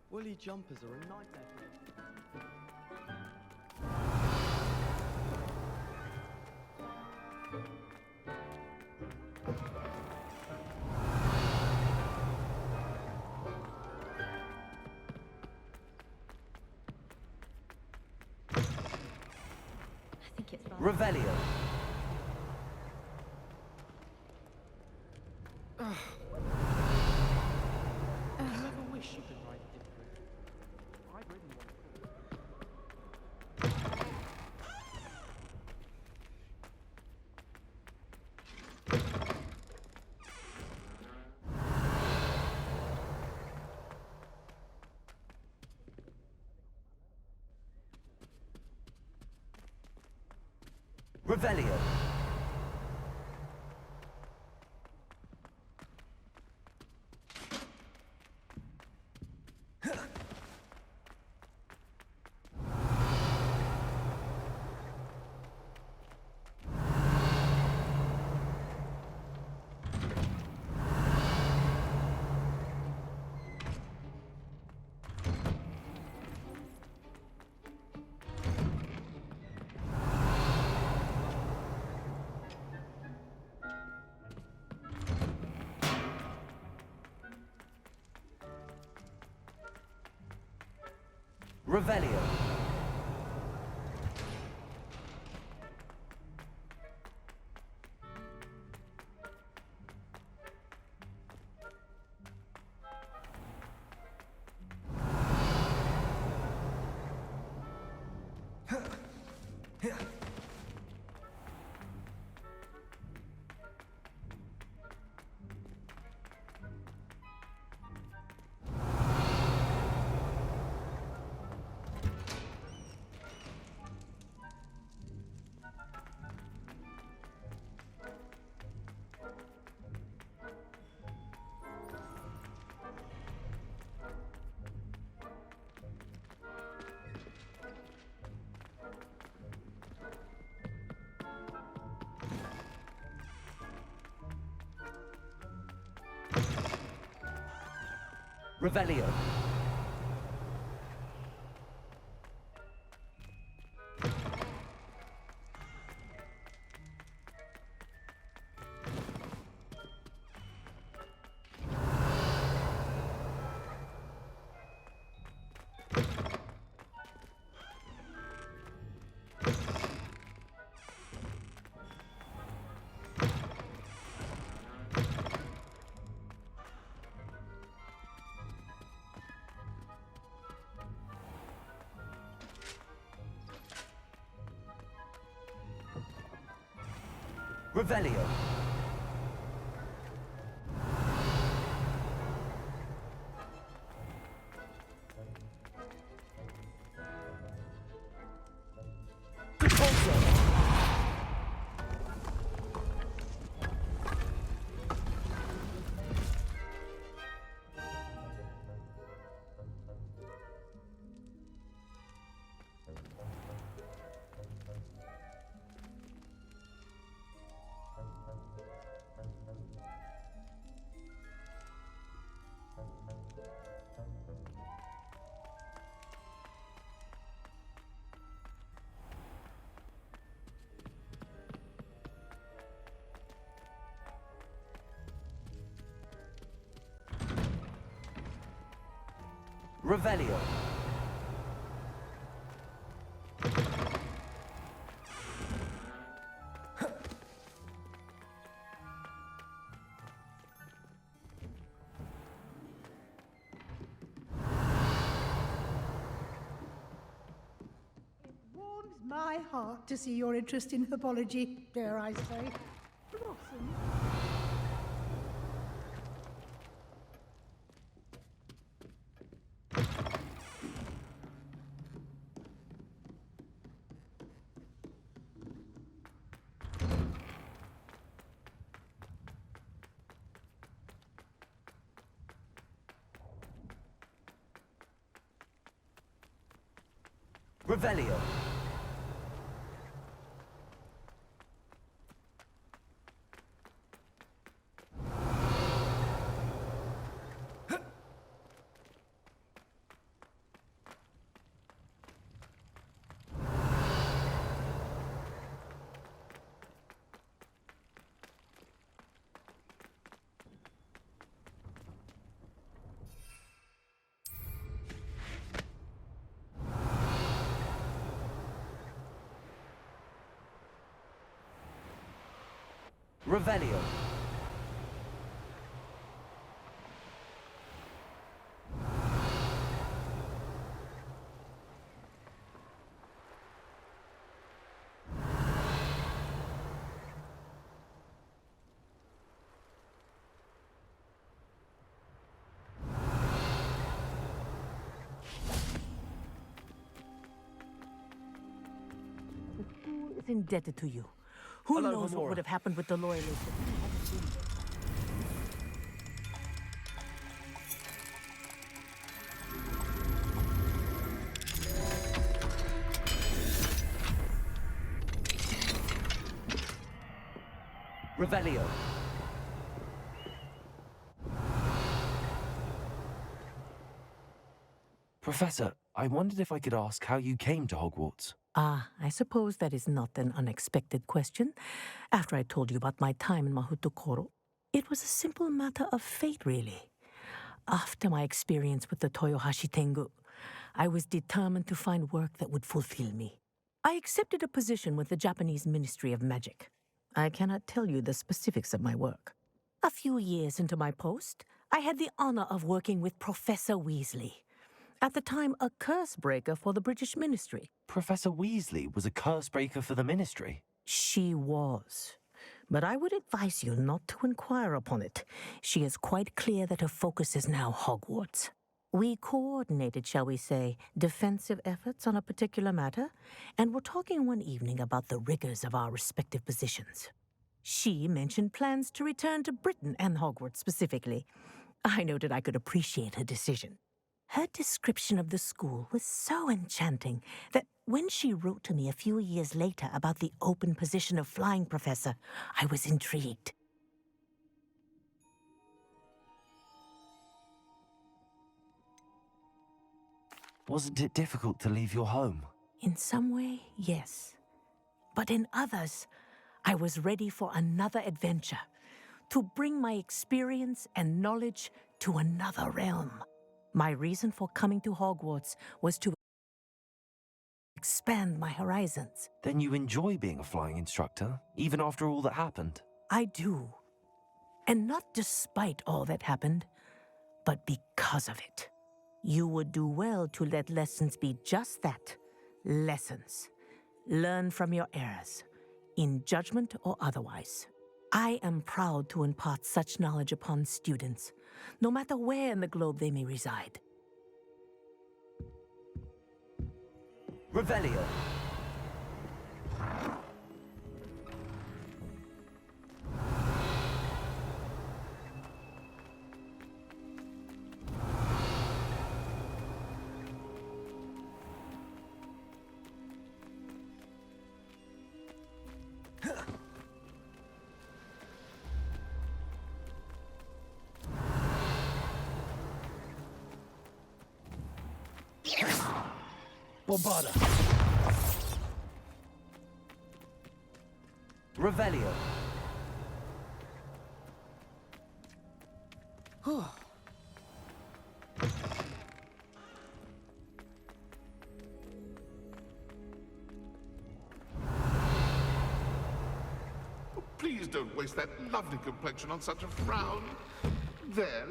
Speaker 12: Woolly jumpers are a nightmare for me.
Speaker 15: Revelio.
Speaker 12: You ever wish you could ride a different? I've ridden one before.
Speaker 15: Revelio. Revelio. Revelio. Revelio. Revelio.
Speaker 11: Warms my heart to see your interest in herbology, dare I say. Blossom.
Speaker 15: Revelio. Revelio.
Speaker 20: The school is indebted to you. Who
Speaker 17: Hello,
Speaker 20: knows what
Speaker 17: Homura.
Speaker 20: would have happened with the loyalists if you hadn't been there?
Speaker 15: Revelio.
Speaker 1: Professor, I wondered if I could ask how you came to Hogwarts.
Speaker 20: Ah, I suppose that is not an unexpected question. After I told you about my time in Mahutokoro, it was a simple matter of fate, really. After my experience with the Toyohashi Tengu, I was determined to find work that would fulfill me. I accepted a position with the Japanese Ministry of Magic. I cannot tell you the specifics of my work. A few years into my post, I had the honor of working with Professor Weasley, at the time a curse breaker for the British Ministry.
Speaker 1: Professor Weasley was a curse breaker for the Ministry.
Speaker 20: She was. But I would advise you not to inquire upon it. She is quite clear that her focus is now Hogwarts. We coordinated, shall we say, defensive efforts on a particular matter, and were talking one evening about the rigors of our respective positions. She mentioned plans to return to Britain and Hogwarts specifically. I noted I could appreciate her decision. Her description of the school was so enchanting that when she wrote to me a few years later about the open position of flying professor, I was intrigued.
Speaker 1: Wasn't it difficult to leave your home?
Speaker 20: In some way, yes. But in others, I was ready for another adventure, to bring my experience and knowledge to another realm. My reason for coming to Hogwarts was to expand my horizons.
Speaker 1: Then you enjoy being a flying instructor, even after all that happened?
Speaker 20: I do. And not despite all that happened, but because of it. You would do well to let lessons be just that, lessons. Learn from your errors, in judgment or otherwise. I am proud to impart such knowledge upon students, no matter where in the globe they may reside.
Speaker 15: Revelio.
Speaker 17: Bombarda.
Speaker 15: Revelio.
Speaker 7: Please don't waste that lovely complexion on such a frown. There.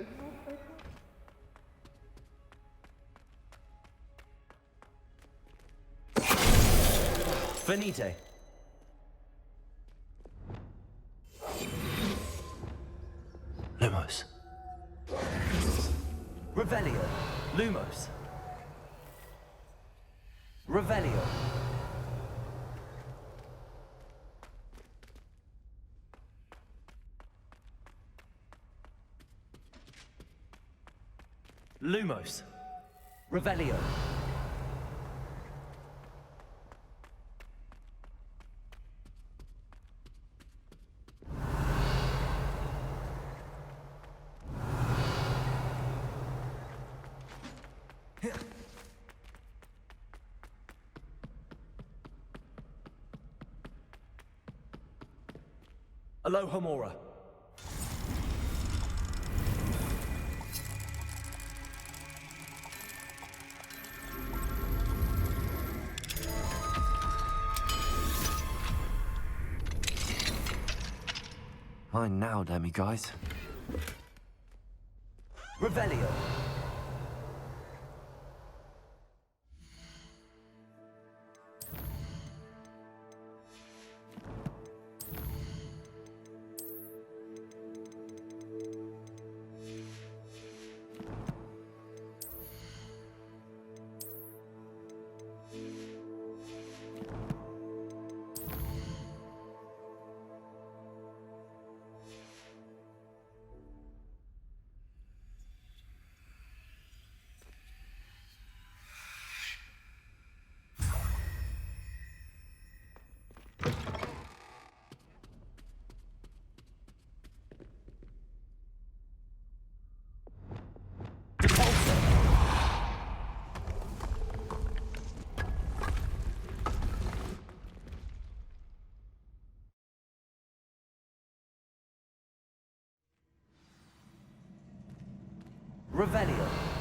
Speaker 15: Venite.
Speaker 1: Lumos.
Speaker 15: Revelio. Lumos. Revelio. Lumos. Revelio.
Speaker 17: Alohomora.
Speaker 1: Mine now, Demi guys.
Speaker 15: Revelio. Revelio.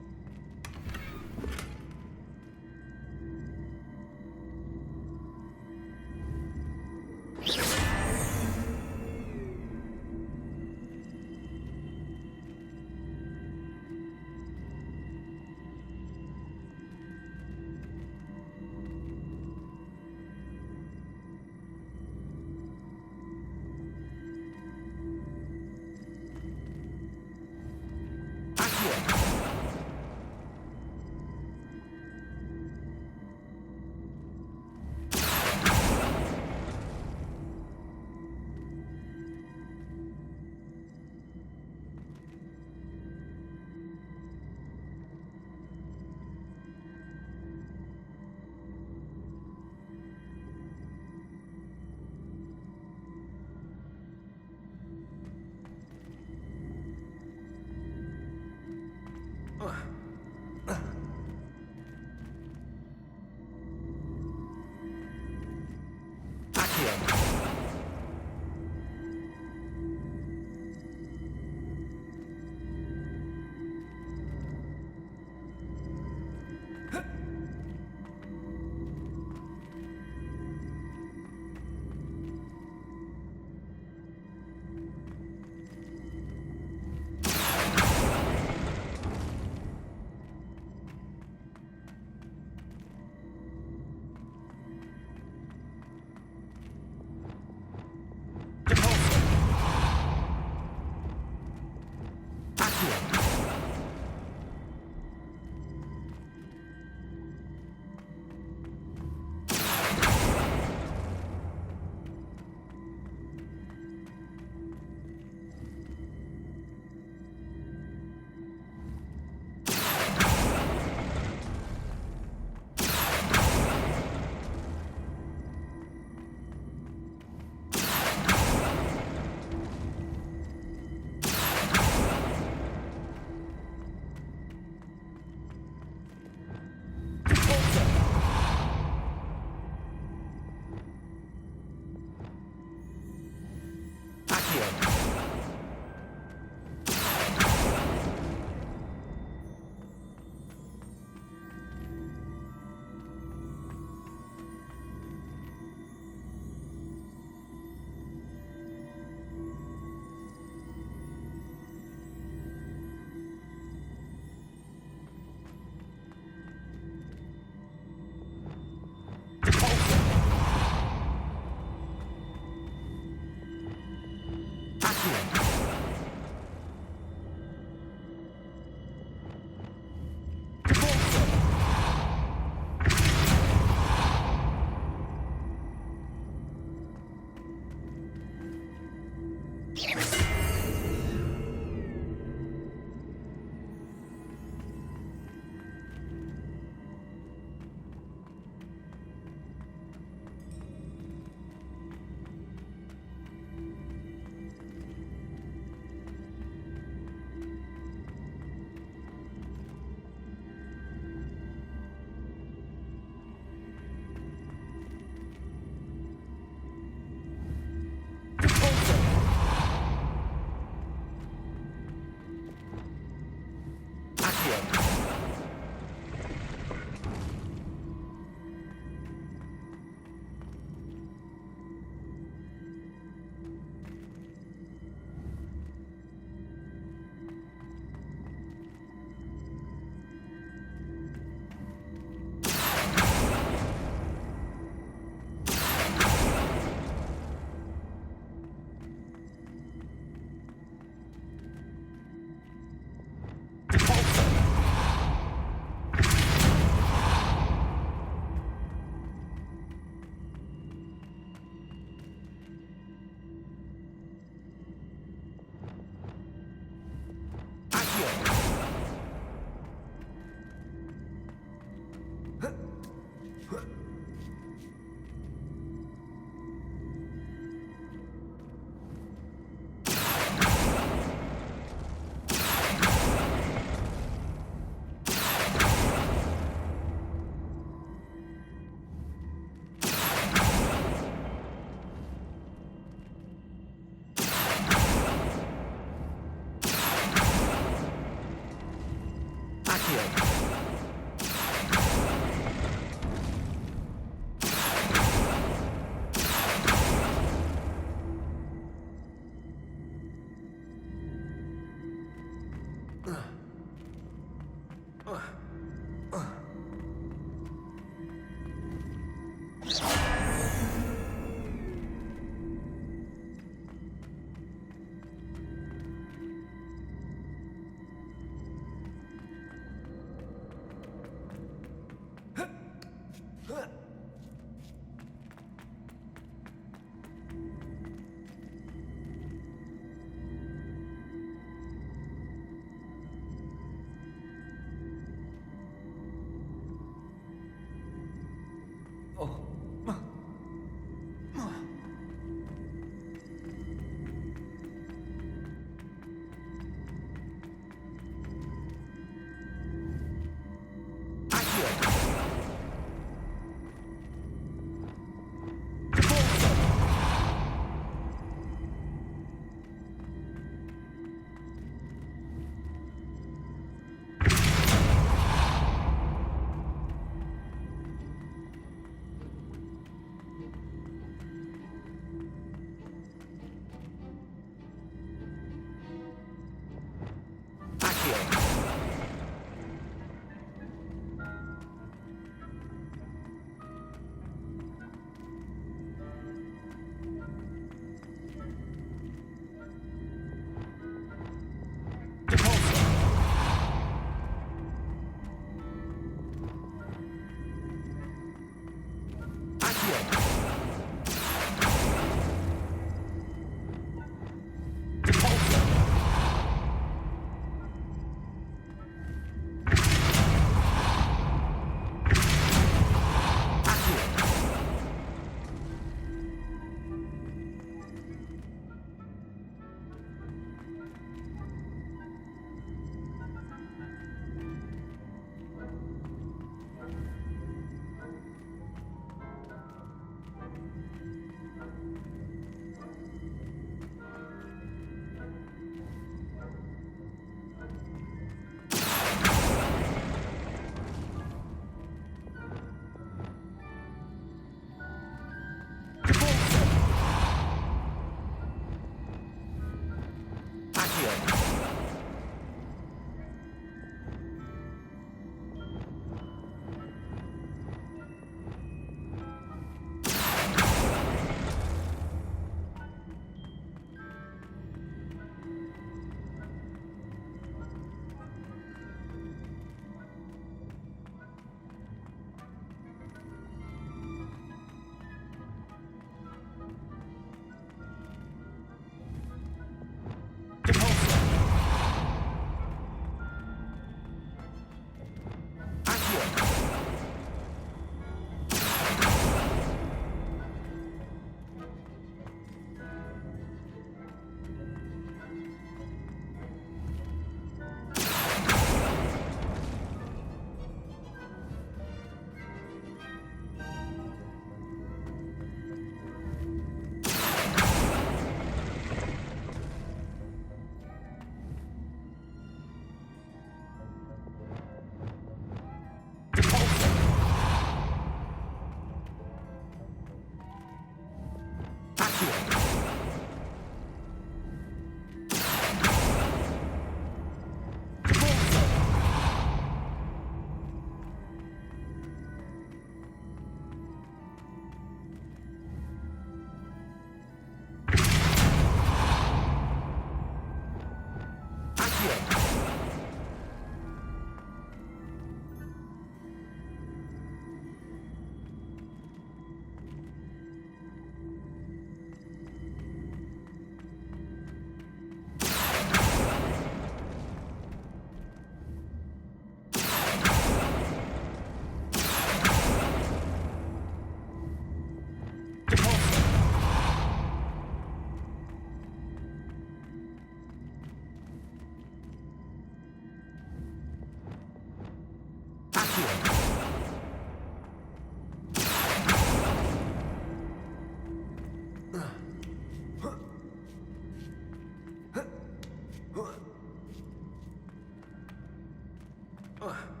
Speaker 15: Revelio.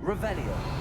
Speaker 15: Revelio.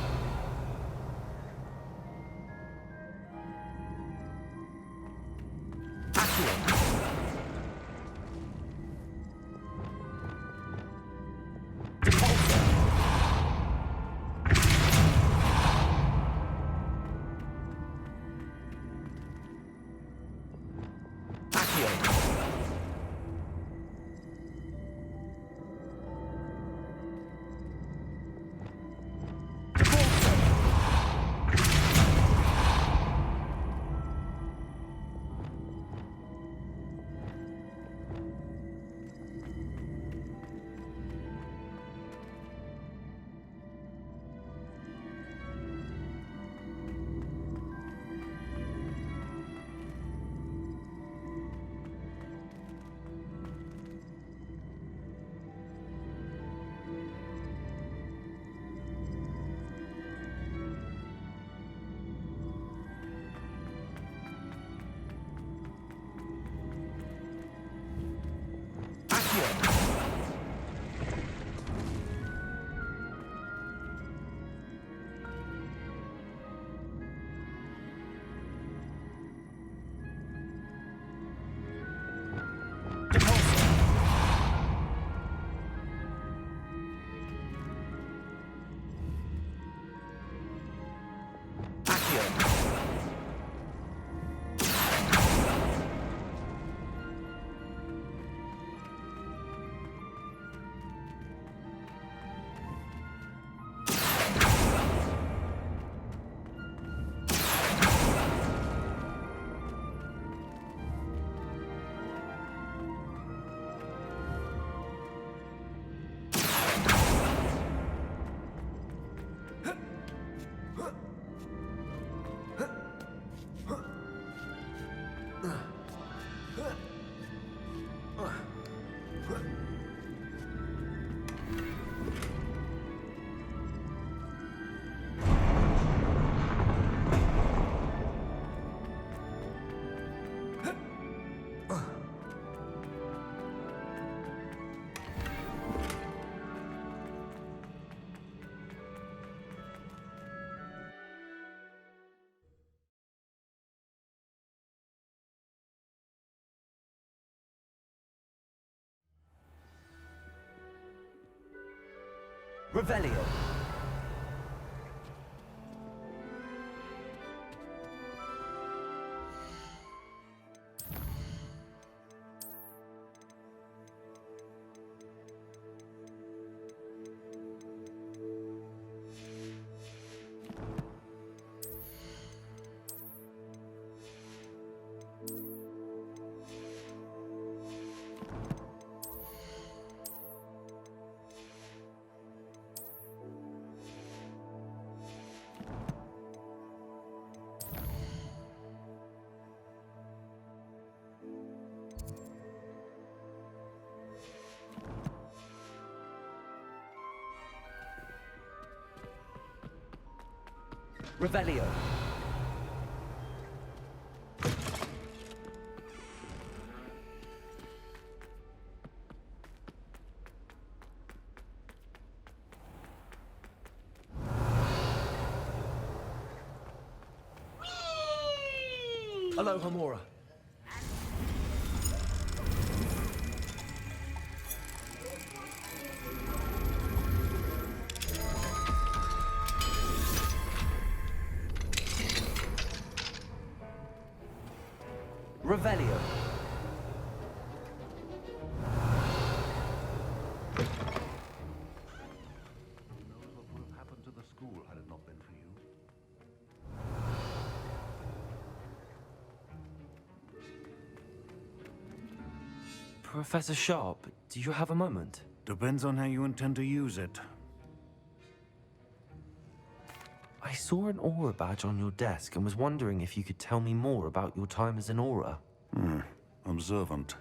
Speaker 15: Revelio. Revelio.
Speaker 17: Hello, Homura.
Speaker 15: Revelio.
Speaker 21: What would have happened to the school had it not been for you?
Speaker 1: Professor Sharp, do you have a moment?
Speaker 21: Depends on how you intend to use it.
Speaker 1: I saw an aura badge on your desk and was wondering if you could tell me more about your time as an aura.
Speaker 21: Observant.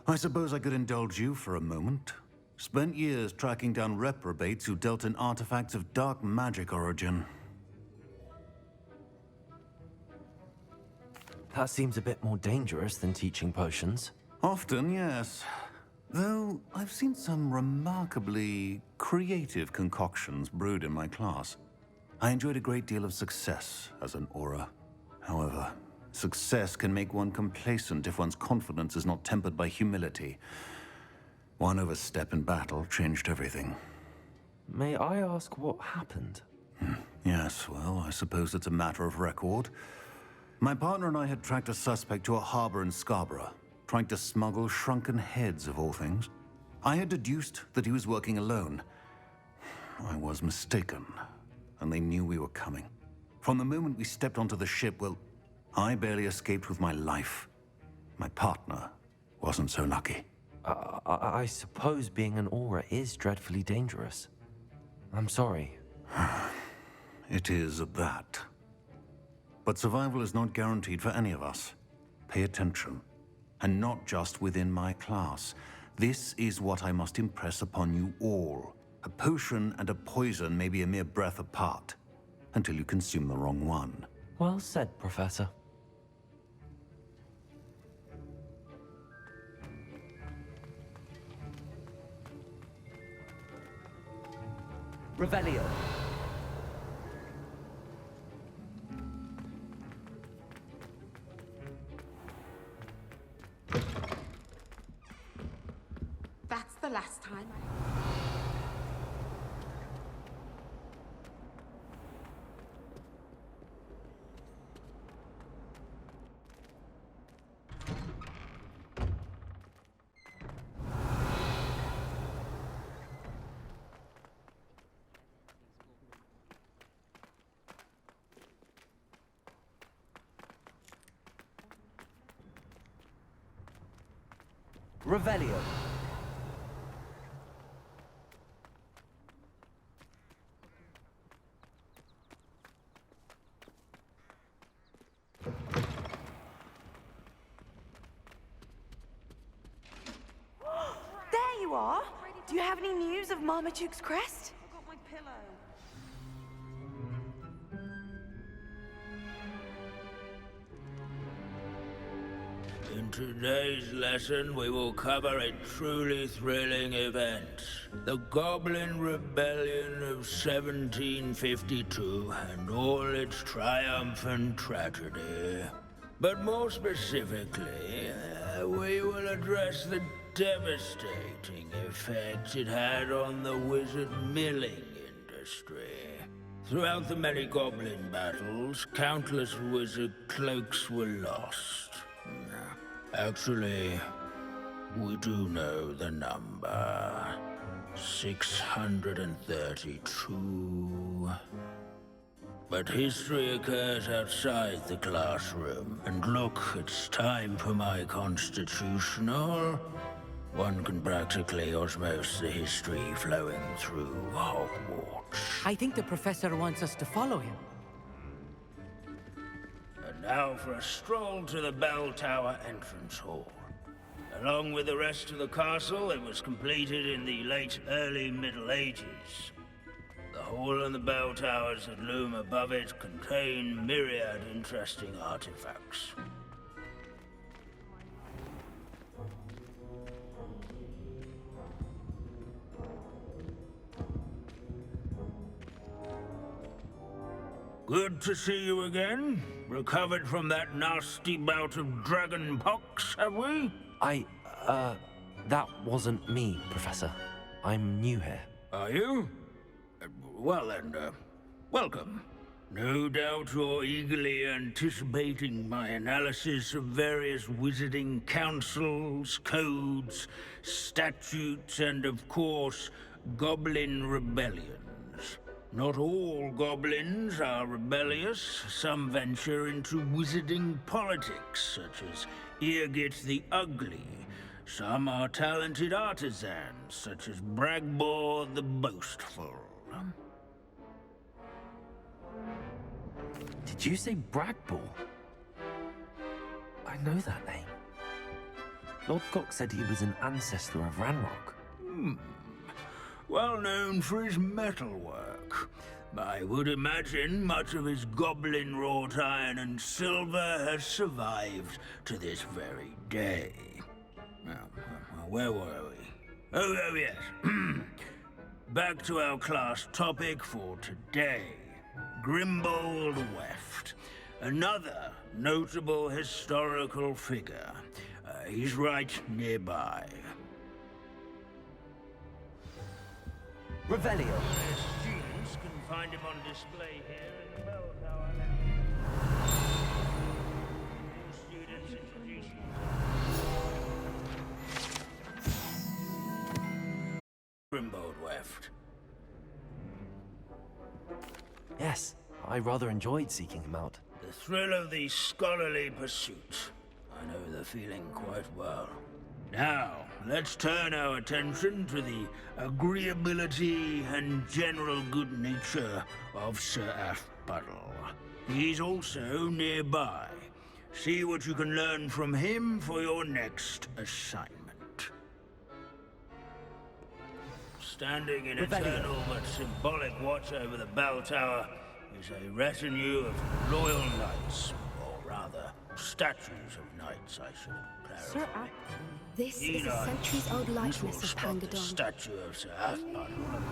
Speaker 21: I suppose I could indulge you for a moment. Spent years tracking down reprobates who dealt in artifacts of dark magic origin.
Speaker 1: That seems a bit more dangerous than teaching potions.
Speaker 21: Often, yes. Though I've seen some remarkably creative concoctions brewed in my class. I enjoyed a great deal of success as an aura. However, success can make one complacent if one's confidence is not tempered by humility. One overstep in battle changed everything.
Speaker 1: May I ask what happened?
Speaker 21: Yes, well, I suppose it's a matter of record. My partner and I had tracked a suspect to a harbor in Scarborough, trying to smuggle shrunken heads of all things. I had deduced that he was working alone. I was mistaken, and they knew we were coming. From the moment we stepped onto the ship, well, I barely escaped with my life. My partner wasn't so lucky.
Speaker 1: I suppose being an aura is dreadfully dangerous. I'm sorry.
Speaker 21: It is at that. But survival is not guaranteed for any of us. Pay attention. And not just within my class. This is what I must impress upon you all. A potion and a poison may be a mere breath apart, until you consume the wrong one.
Speaker 1: Well said, Professor.
Speaker 15: Revelio.
Speaker 6: That's the last time.
Speaker 15: Revelio.
Speaker 16: There you are! Do you have any news of Marmaduke's crest?
Speaker 3: I got my pillow.
Speaker 22: In today's lesson, we will cover a truly thrilling event. The Goblin Rebellion of 1752 and all its triumphant tragedy. But more specifically, we will address the devastating effect it had on the wizard milling industry. Throughout the many goblin battles, countless wizard cloaks were lost. Actually, we do know the number. 632. But history occurs outside the classroom. And look, it's time for my constitutional. One can practically osmose the history flowing through Hogwarts.
Speaker 23: I think the professor wants us to follow him.
Speaker 22: And now for a stroll to the bell tower entrance hall. Along with the rest of the castle, it was completed in the late early Middle Ages. The hole and the bell towers that loom above it contain myriad interesting artifacts. Good to see you again. Recovered from that nasty bout of dragon pox, have we?
Speaker 1: That wasn't me, Professor. I'm new here.
Speaker 22: Are you? Well then, welcome. No doubt you're eagerly anticipating my analysis of various wizarding councils, codes, statutes, and of course, goblin rebellions. Not all goblins are rebellious. Some venture into wizarding politics, such as Irgit the Ugly. Some are talented artisans, such as Bragbor the Boastful.
Speaker 1: Did you say Bragbor? I know that name. Lord Cox said he was an ancestor of Ranrock.
Speaker 22: Well known for his metalwork. I would imagine much of his goblin-wrought iron and silver has survived to this very day. Now, where were we? Oh yes. Back to our class topic for today. Grimbold Weft. Another notable historical figure. He's right nearby.
Speaker 15: Revelio.
Speaker 22: Students can find him on display here in the bell tower. All students introduce themselves. Grimbold Weft.
Speaker 1: Yes, I rather enjoyed seeking him out.
Speaker 22: The thrill of the scholarly pursuit. I know the feeling quite well. Now, let's turn our attention to the agreeability and general good nature of Sir Aphpuddle. He's also nearby. See what you can learn from him for your next assignment. Standing in eternal but symbolic watch over the bell tower is a retinue of loyal knights, or rather, statues of knights, I should clarify.
Speaker 2: Sir This is a centuries-old likeness of Pangadon.
Speaker 22: The statue of Sir Aphpuddle.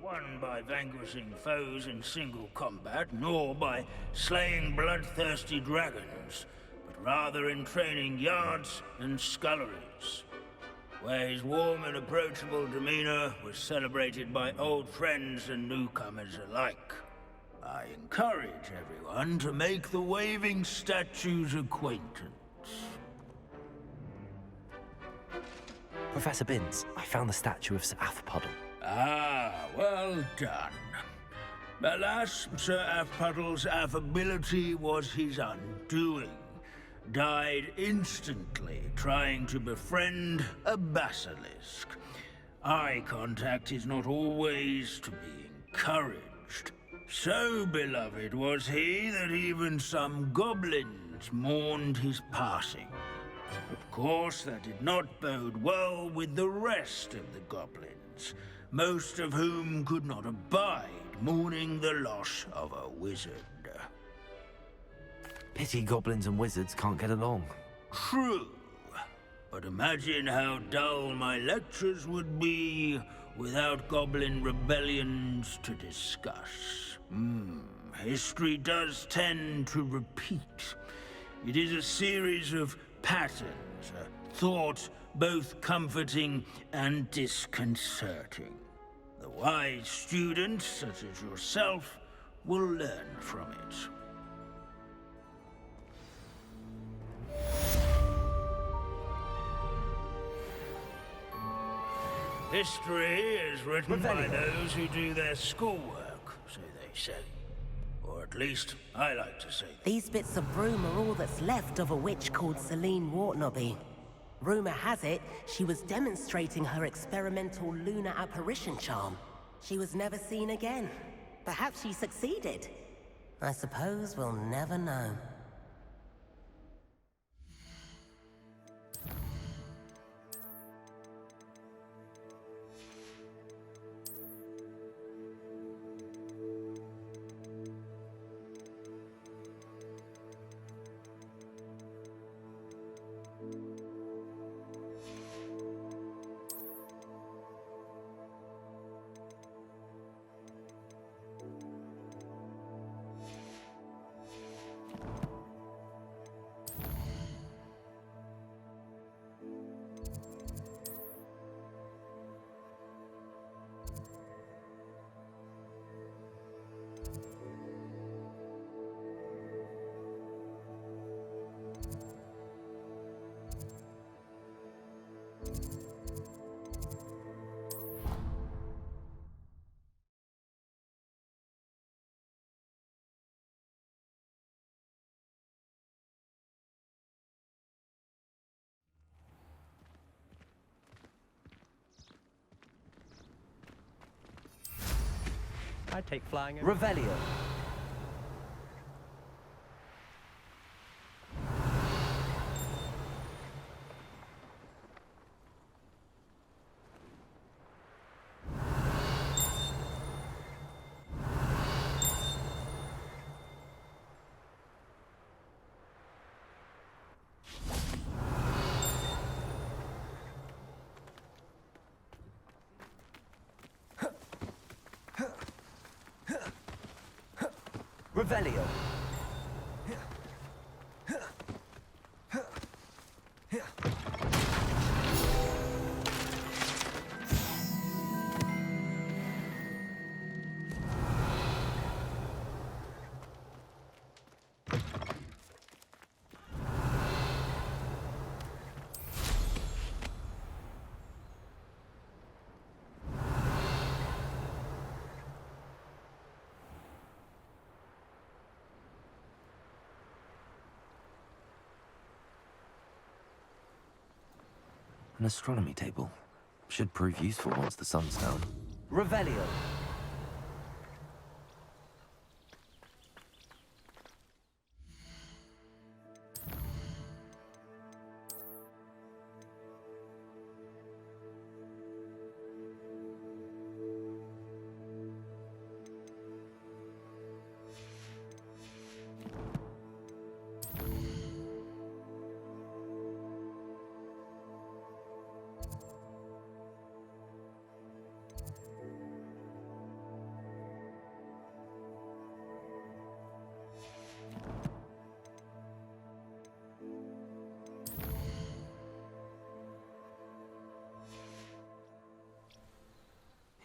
Speaker 22: Won by vanquishing foes in single combat, nor by slaying bloodthirsty dragons, but rather in training yards and sculleries, where his warm and approachable demeanor was celebrated by old friends and newcomers alike. I encourage everyone to make the waving statue's acquaintance.
Speaker 1: Professor Binns, I found the statue of Sir Aphpuddle.
Speaker 22: Ah, well done. Alas, Sir Aphpuddle's affability was his undoing. Died instantly trying to befriend a basilisk. Eye contact is not always to be encouraged. So beloved was he that even some goblins mourned his passing. Of course, that did not bode well with the rest of the goblins, most of whom could not abide mourning the loss of a wizard.
Speaker 1: Pity goblins and wizards can't get along.
Speaker 22: True. But imagine how dull my lectures would be without goblin rebellions to discuss. History does tend to repeat. It is a series of patterns, a thought both comforting and disconcerting. The wise student, such as yourself, will learn from it. History is written by those who do their schoolwork, so they say. Or at least, I like to say that.
Speaker 8: These bits of broom are all that's left of a witch called Celine Wartnobby. Rumor has it, she was demonstrating her experimental lunar apparition charm. She was never seen again. Perhaps she succeeded. I suppose we'll never know.
Speaker 12: I'd take flying.
Speaker 15: Revelio. Revelio.
Speaker 1: An astronomy table. Should prove useful once the sun's down.
Speaker 15: Revelio.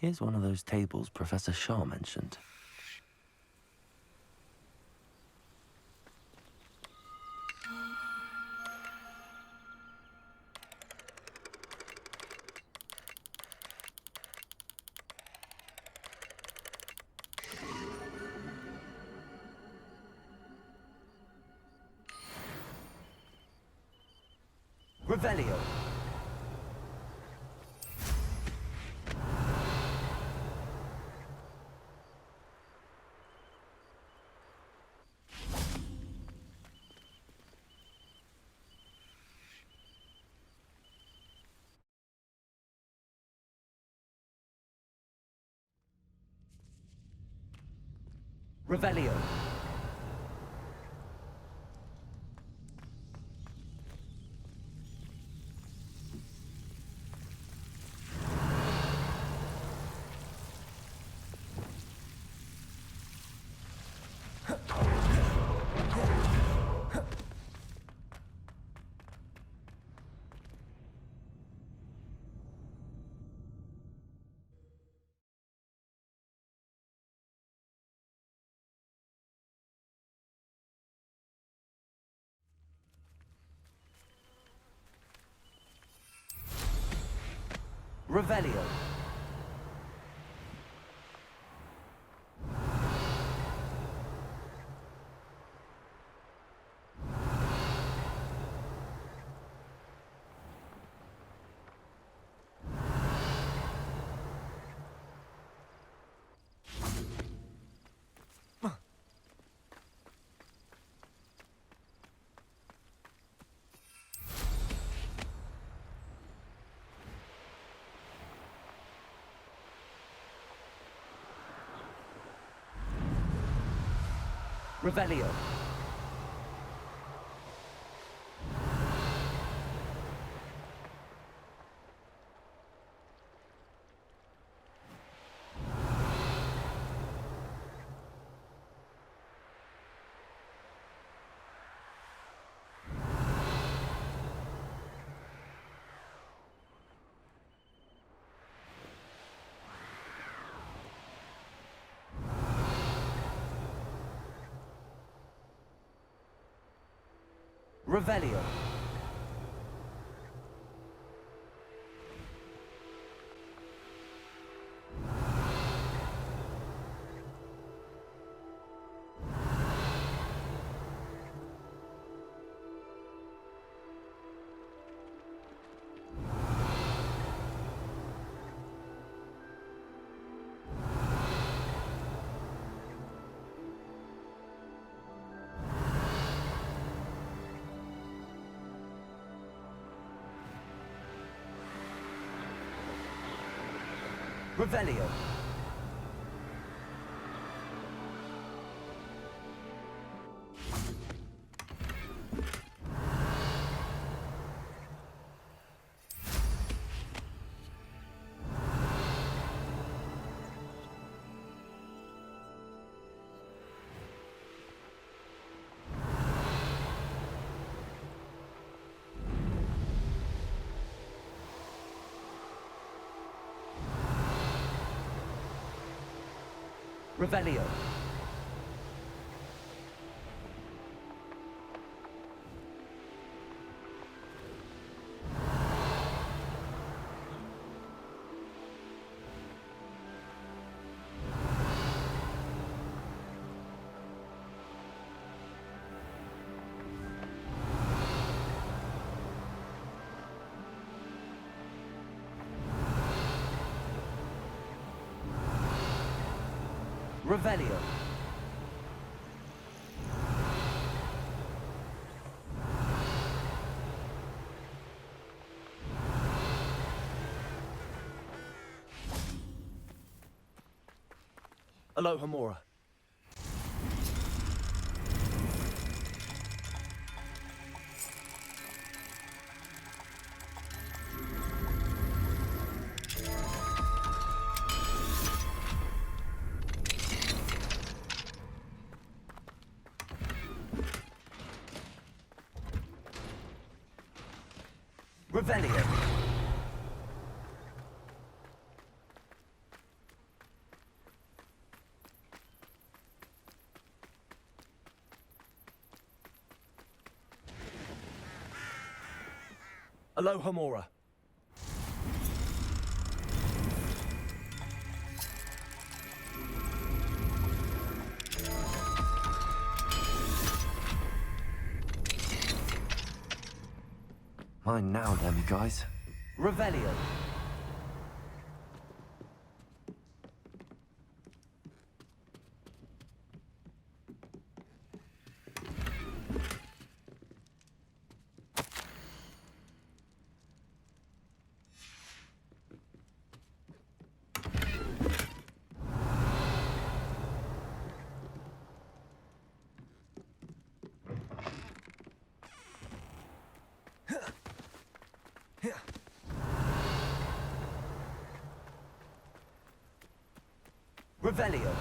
Speaker 1: Here's one of those tables Professor Shah mentioned.
Speaker 15: Revelio. Revelio. Revelio. Revelio. Revelio. Revelio. Revelio. Revelio.
Speaker 17: Aloha Mora.
Speaker 15: Revelio.
Speaker 17: Aloha Mora.
Speaker 1: Mine now, then, guys.
Speaker 15: Revelio. Revelio.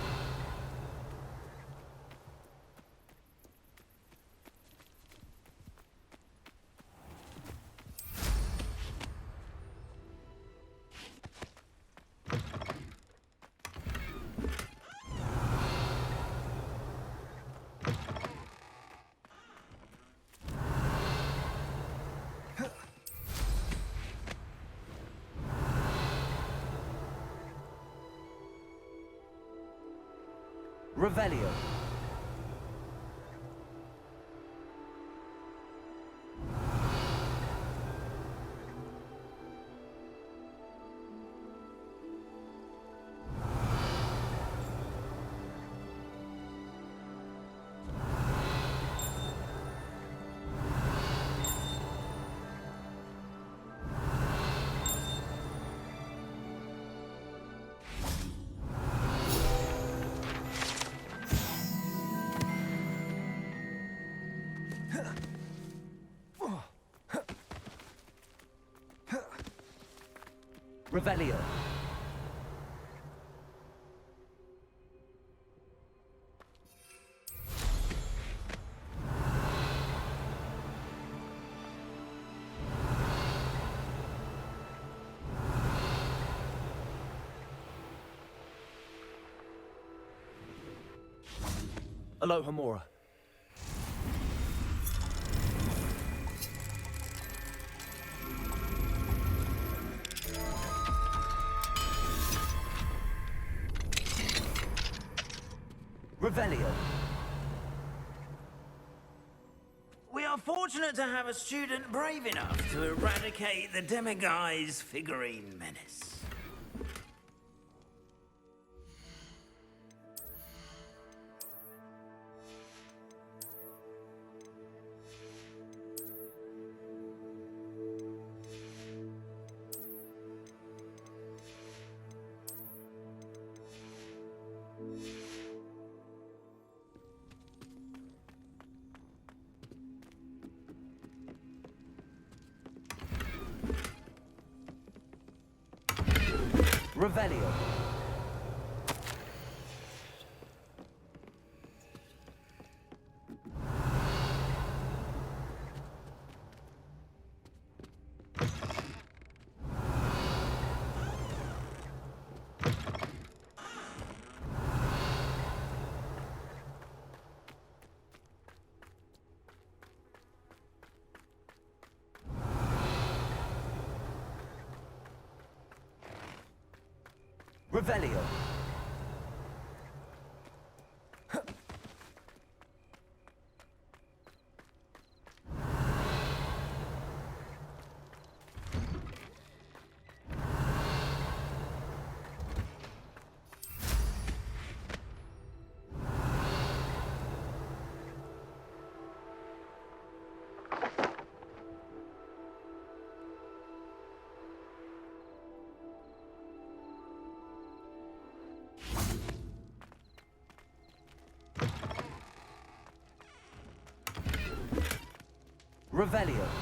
Speaker 15: Revelio. Revelio.
Speaker 17: Aloha Mora.
Speaker 15: Revelio.
Speaker 22: We are fortunate to have a student brave enough to eradicate the Demiguise figurine menace.
Speaker 15: Revelio. Revelio. Revelio.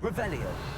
Speaker 15: Revelio.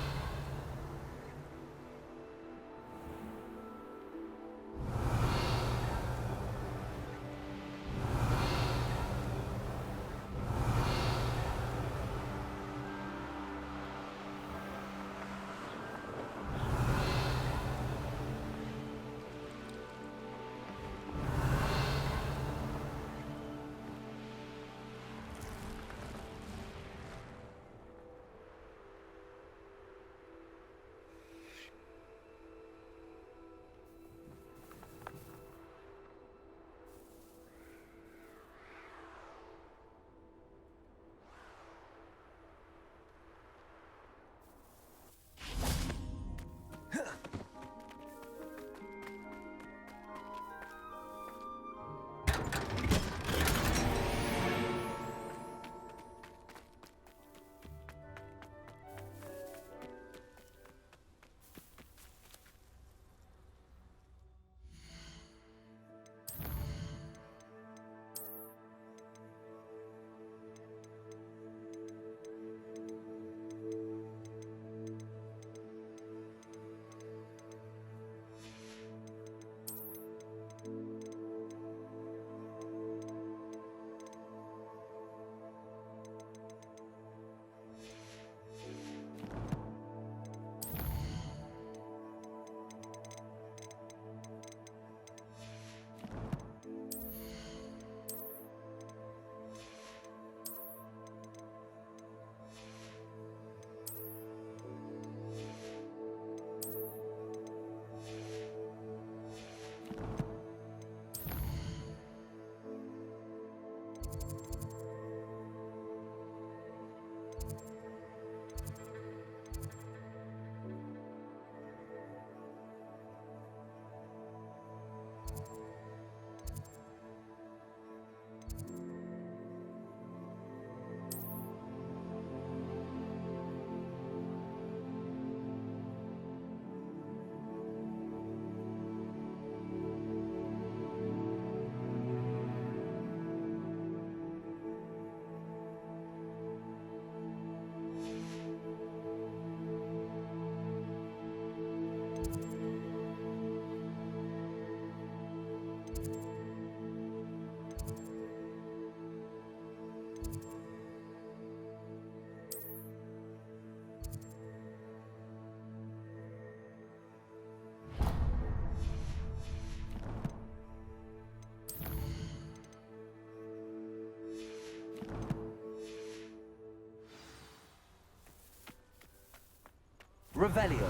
Speaker 15: Revelio.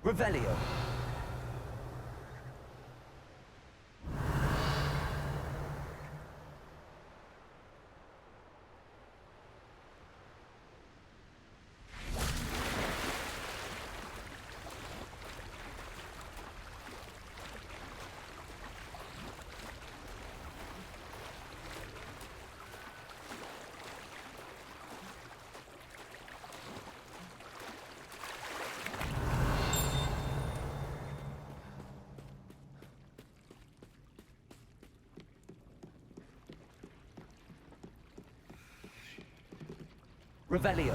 Speaker 15: Revelio. Revelio.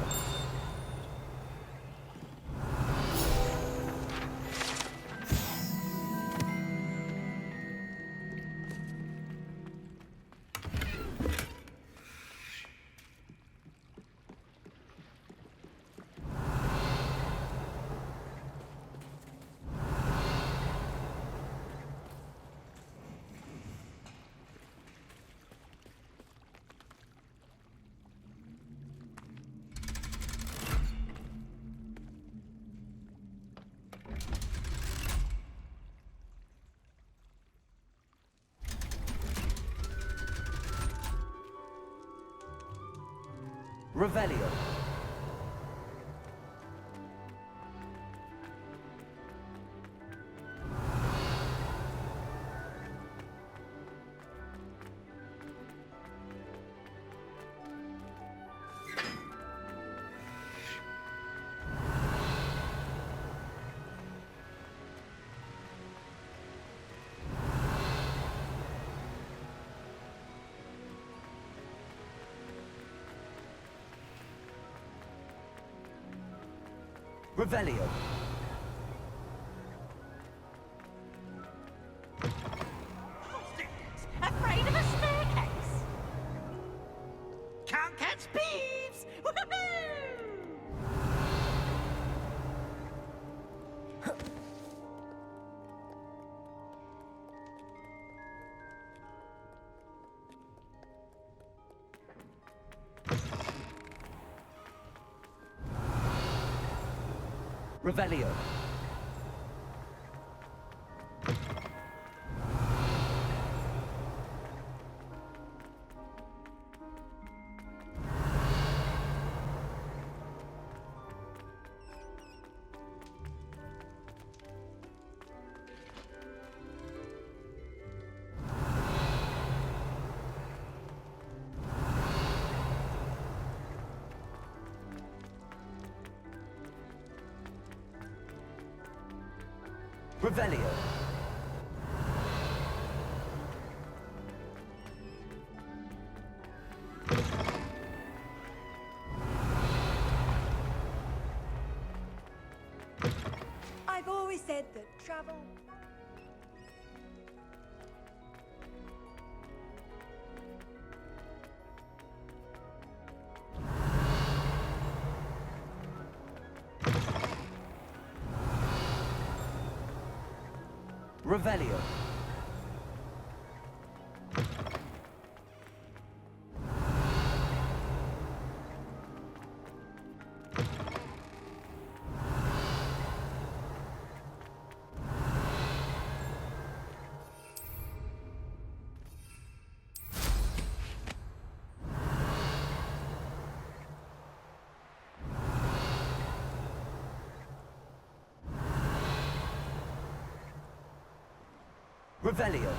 Speaker 15: Revelio. Revelio.
Speaker 4: Afraid of a staircase? Can't catch thieves! Woohoo!
Speaker 15: Revelio. Revelio.
Speaker 5: I've always said that travel...
Speaker 15: Revelio. Revelio.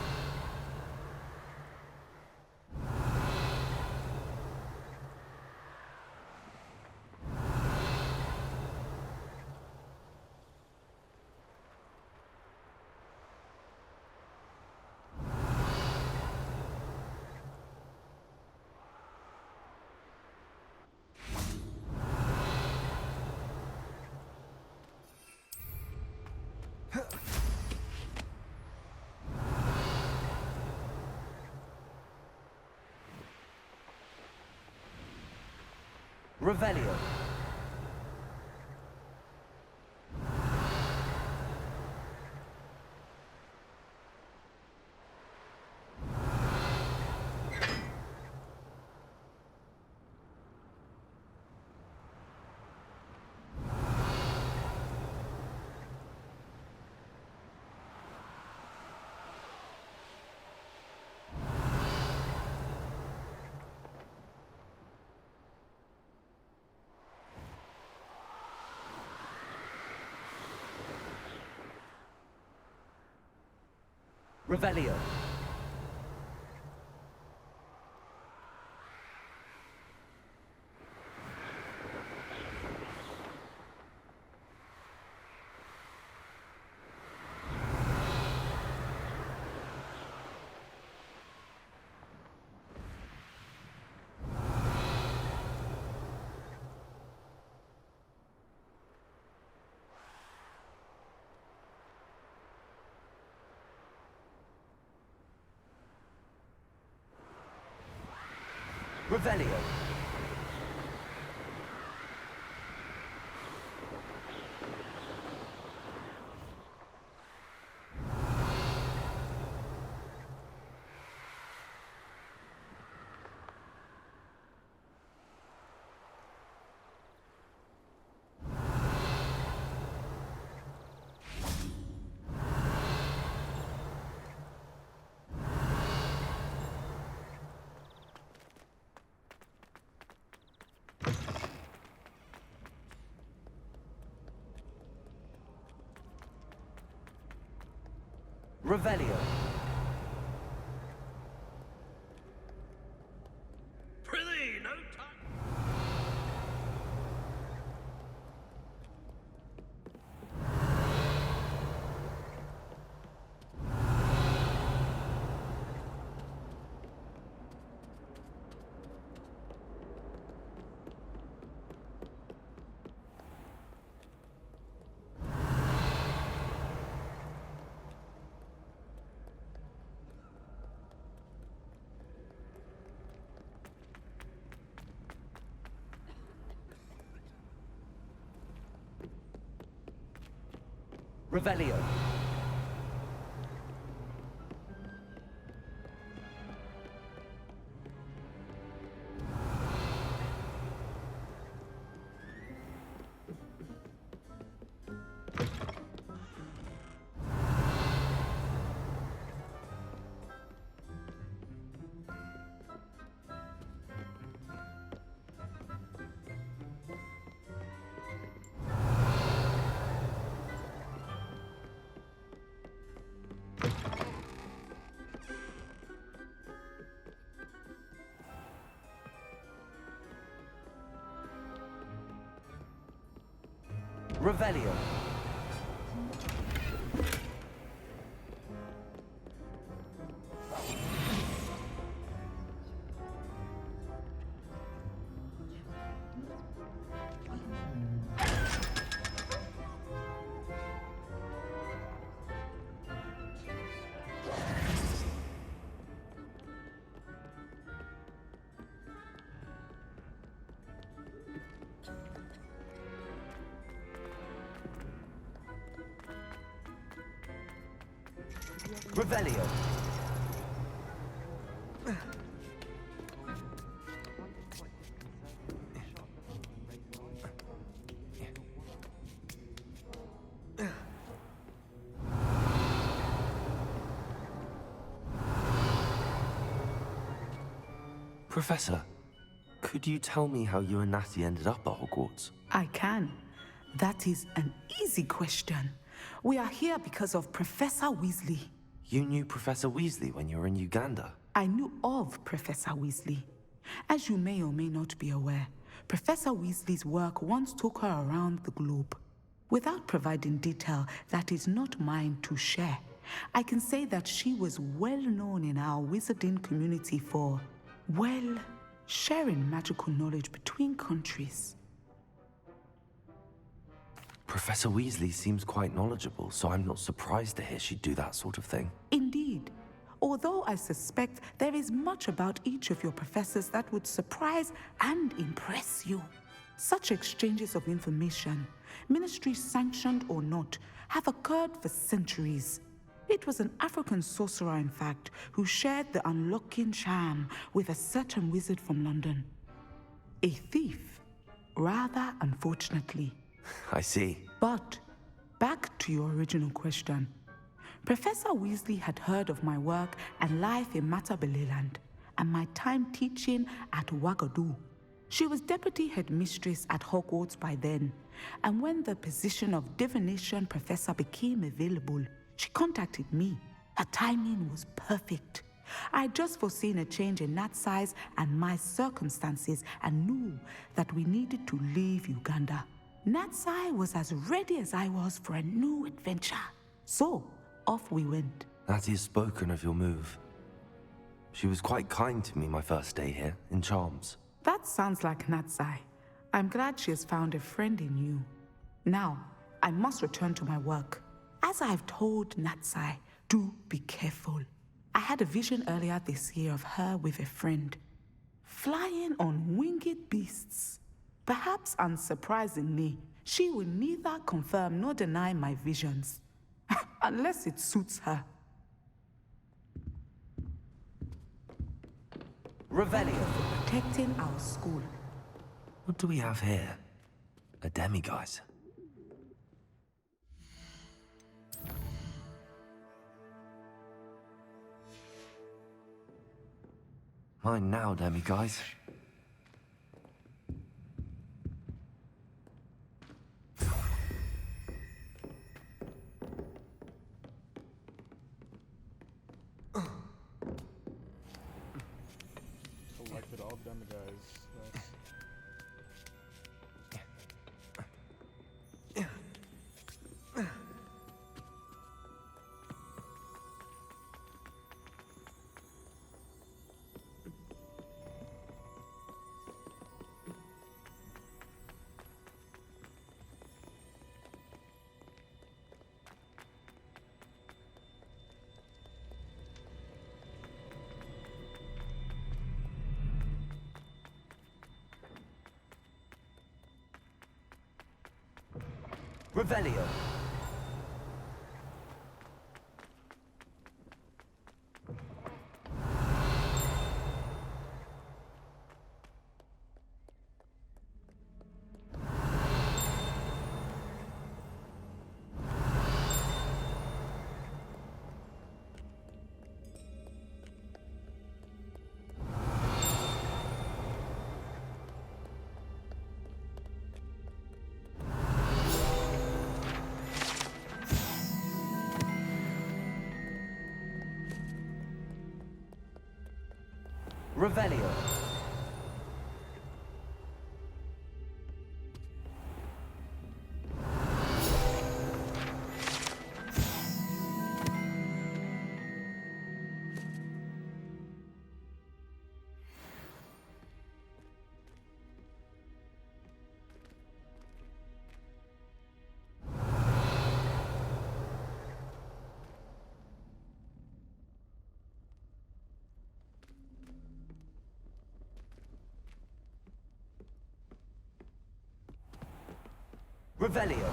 Speaker 15: Revelio. Revelio. Revelio. Revelio.
Speaker 22: Prithee, no time.
Speaker 15: Revelio. Revelio. Revelio.
Speaker 1: Professor, could you tell me how you and Natty ended up at Hogwarts?
Speaker 9: I can. That is an easy question. We are here because of Professor Weasley.
Speaker 1: You knew Professor Weasley when you were in Uganda?
Speaker 9: I knew of Professor Weasley. As you may or may not be aware, Professor Weasley's work once took her around the globe. Without providing detail that is not mine to share, I can say that she was well known in our wizarding community for, well, sharing magical knowledge between countries.
Speaker 1: Professor Weasley seems quite knowledgeable, so I'm not surprised to hear she'd do that sort of thing.
Speaker 9: Indeed. Although I suspect there is much about each of your professors that would surprise and impress you. Such exchanges of information, ministry sanctioned or not, have occurred for centuries. It was an African sorcerer, in fact, who shared the unlocking charm with a certain wizard from London. A thief, rather unfortunately.
Speaker 1: I see.
Speaker 9: But back to your original question. Professor Weasley had heard of my work and life in Matabeleland and my time teaching at Wagadu. She was deputy headmistress at Hogwarts by then, and when the position of divination professor became available, she contacted me. Her timing was perfect. I'd just foreseen a change in Nat's size and my circumstances and knew that we needed to leave Uganda. Natsai was as ready as I was for a new adventure. So, off we went.
Speaker 1: Natty has spoken of your move. She was quite kind to me my first day here, in Charms.
Speaker 9: That sounds like Natsai. I'm glad she has found a friend in you. Now, I must return to my work. As I've told Natsai, do be careful. I had a vision earlier this year of her with a friend, flying on winged beasts. Perhaps unsurprisingly, she will neither confirm nor deny my visions, unless it suits her.
Speaker 15: Revelio.
Speaker 9: Thank you for protecting our school.
Speaker 1: What do we have here? A demiguise. Mine now, demiguise.
Speaker 10: Collected all demiguise. Nice.
Speaker 15: Revelio. Revelio. Revelio.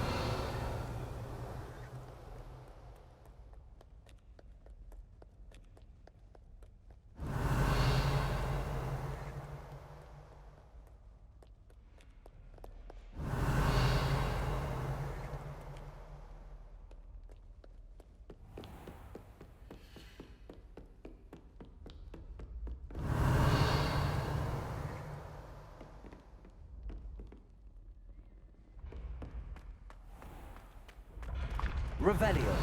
Speaker 15: Revelio.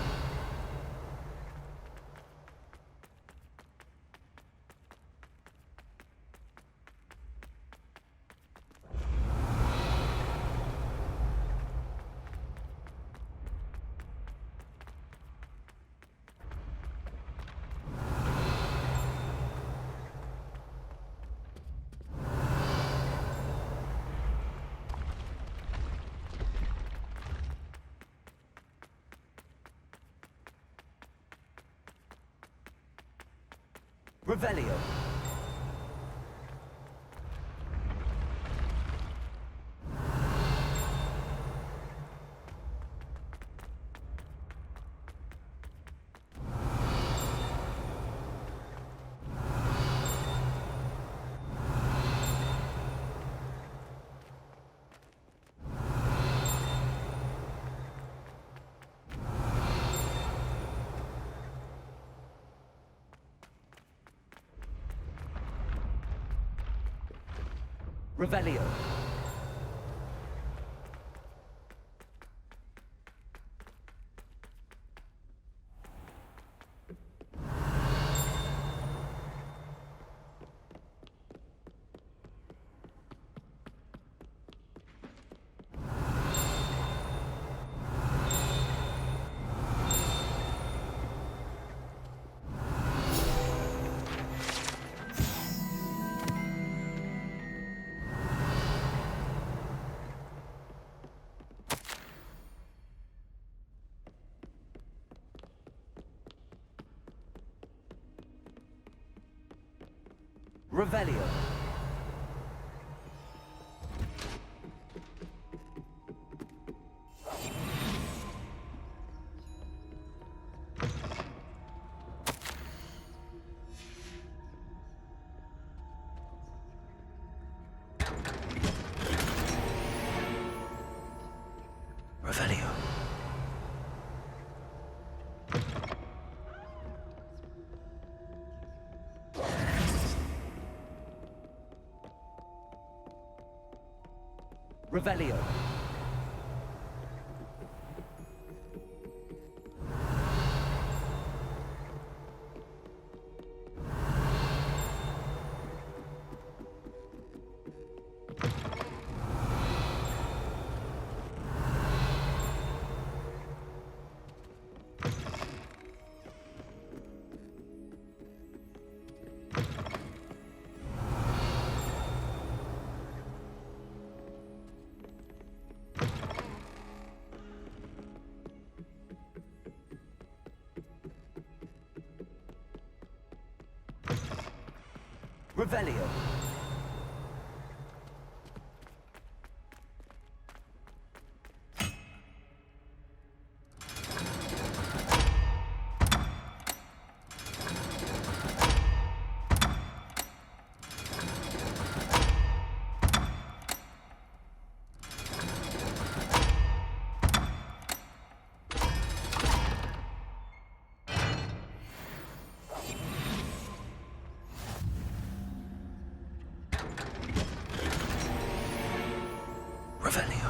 Speaker 15: Revelio. Revelio. Revelio.
Speaker 1: Revelio.
Speaker 15: Revelio. Revelio.
Speaker 1: Revelio.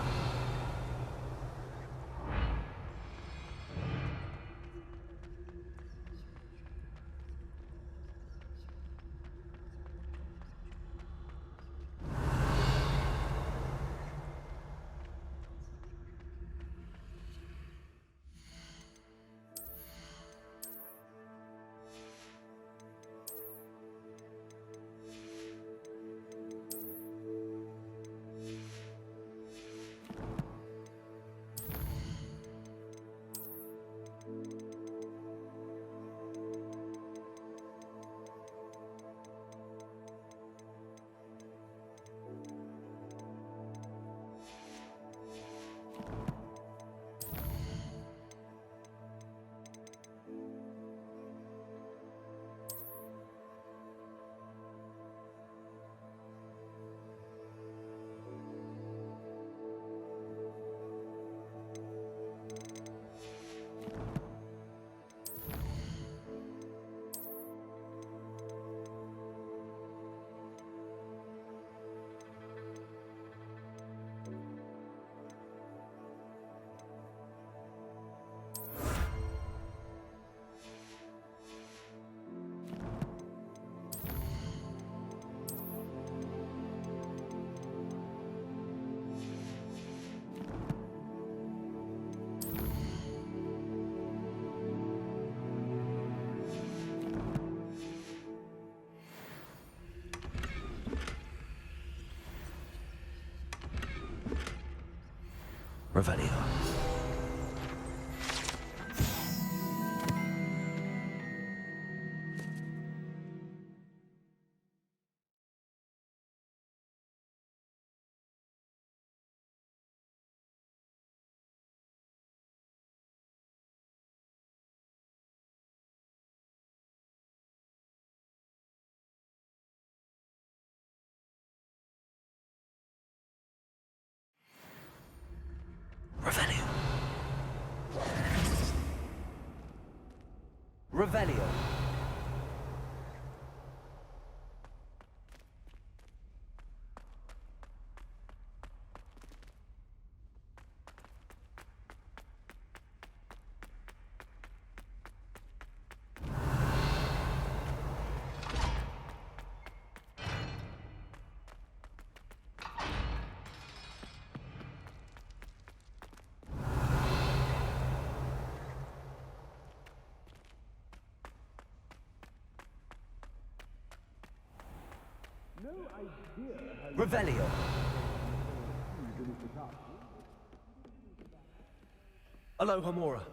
Speaker 1: Revelio. Revelio.
Speaker 15: Revelio. Revelio.
Speaker 17: Alohomora.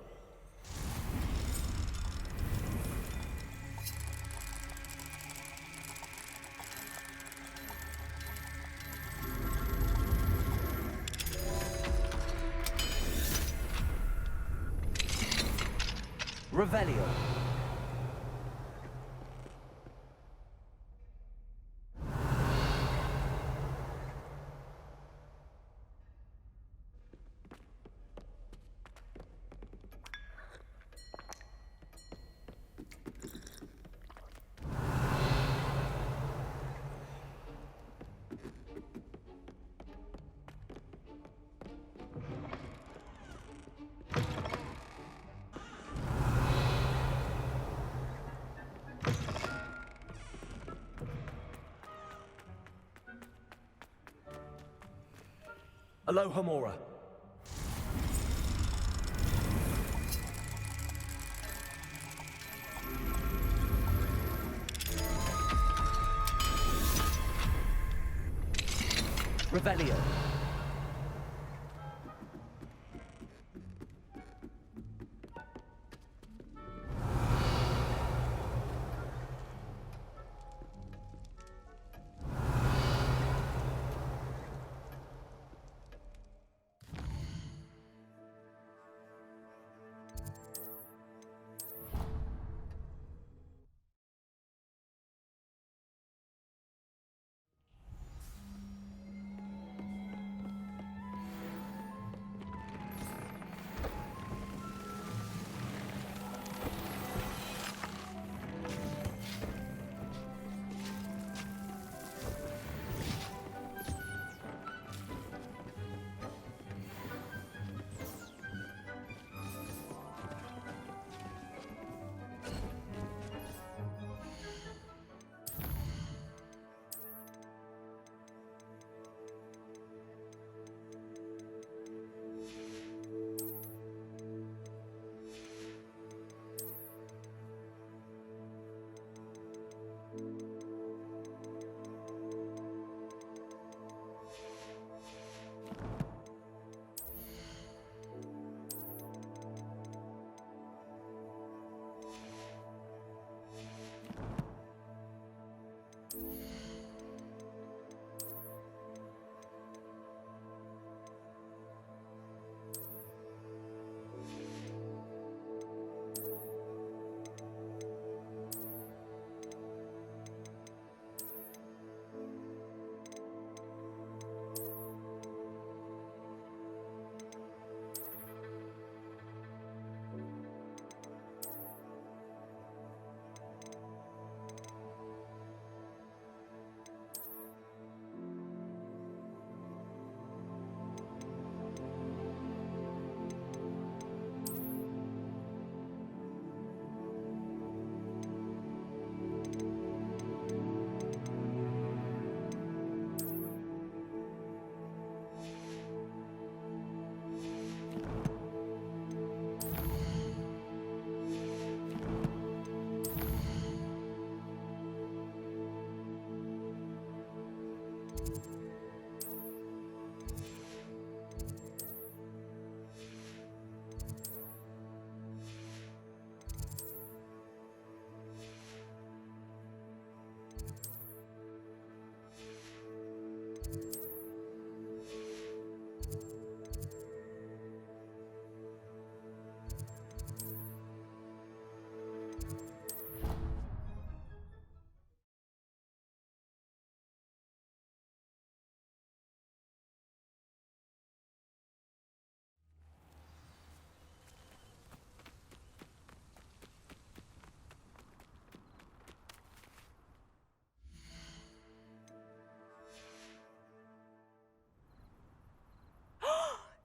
Speaker 15: Revelio.
Speaker 17: Aloha Mora.
Speaker 15: Revelio.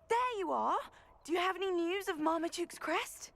Speaker 16: There you are! Do you have any news of Marmaduke's crest?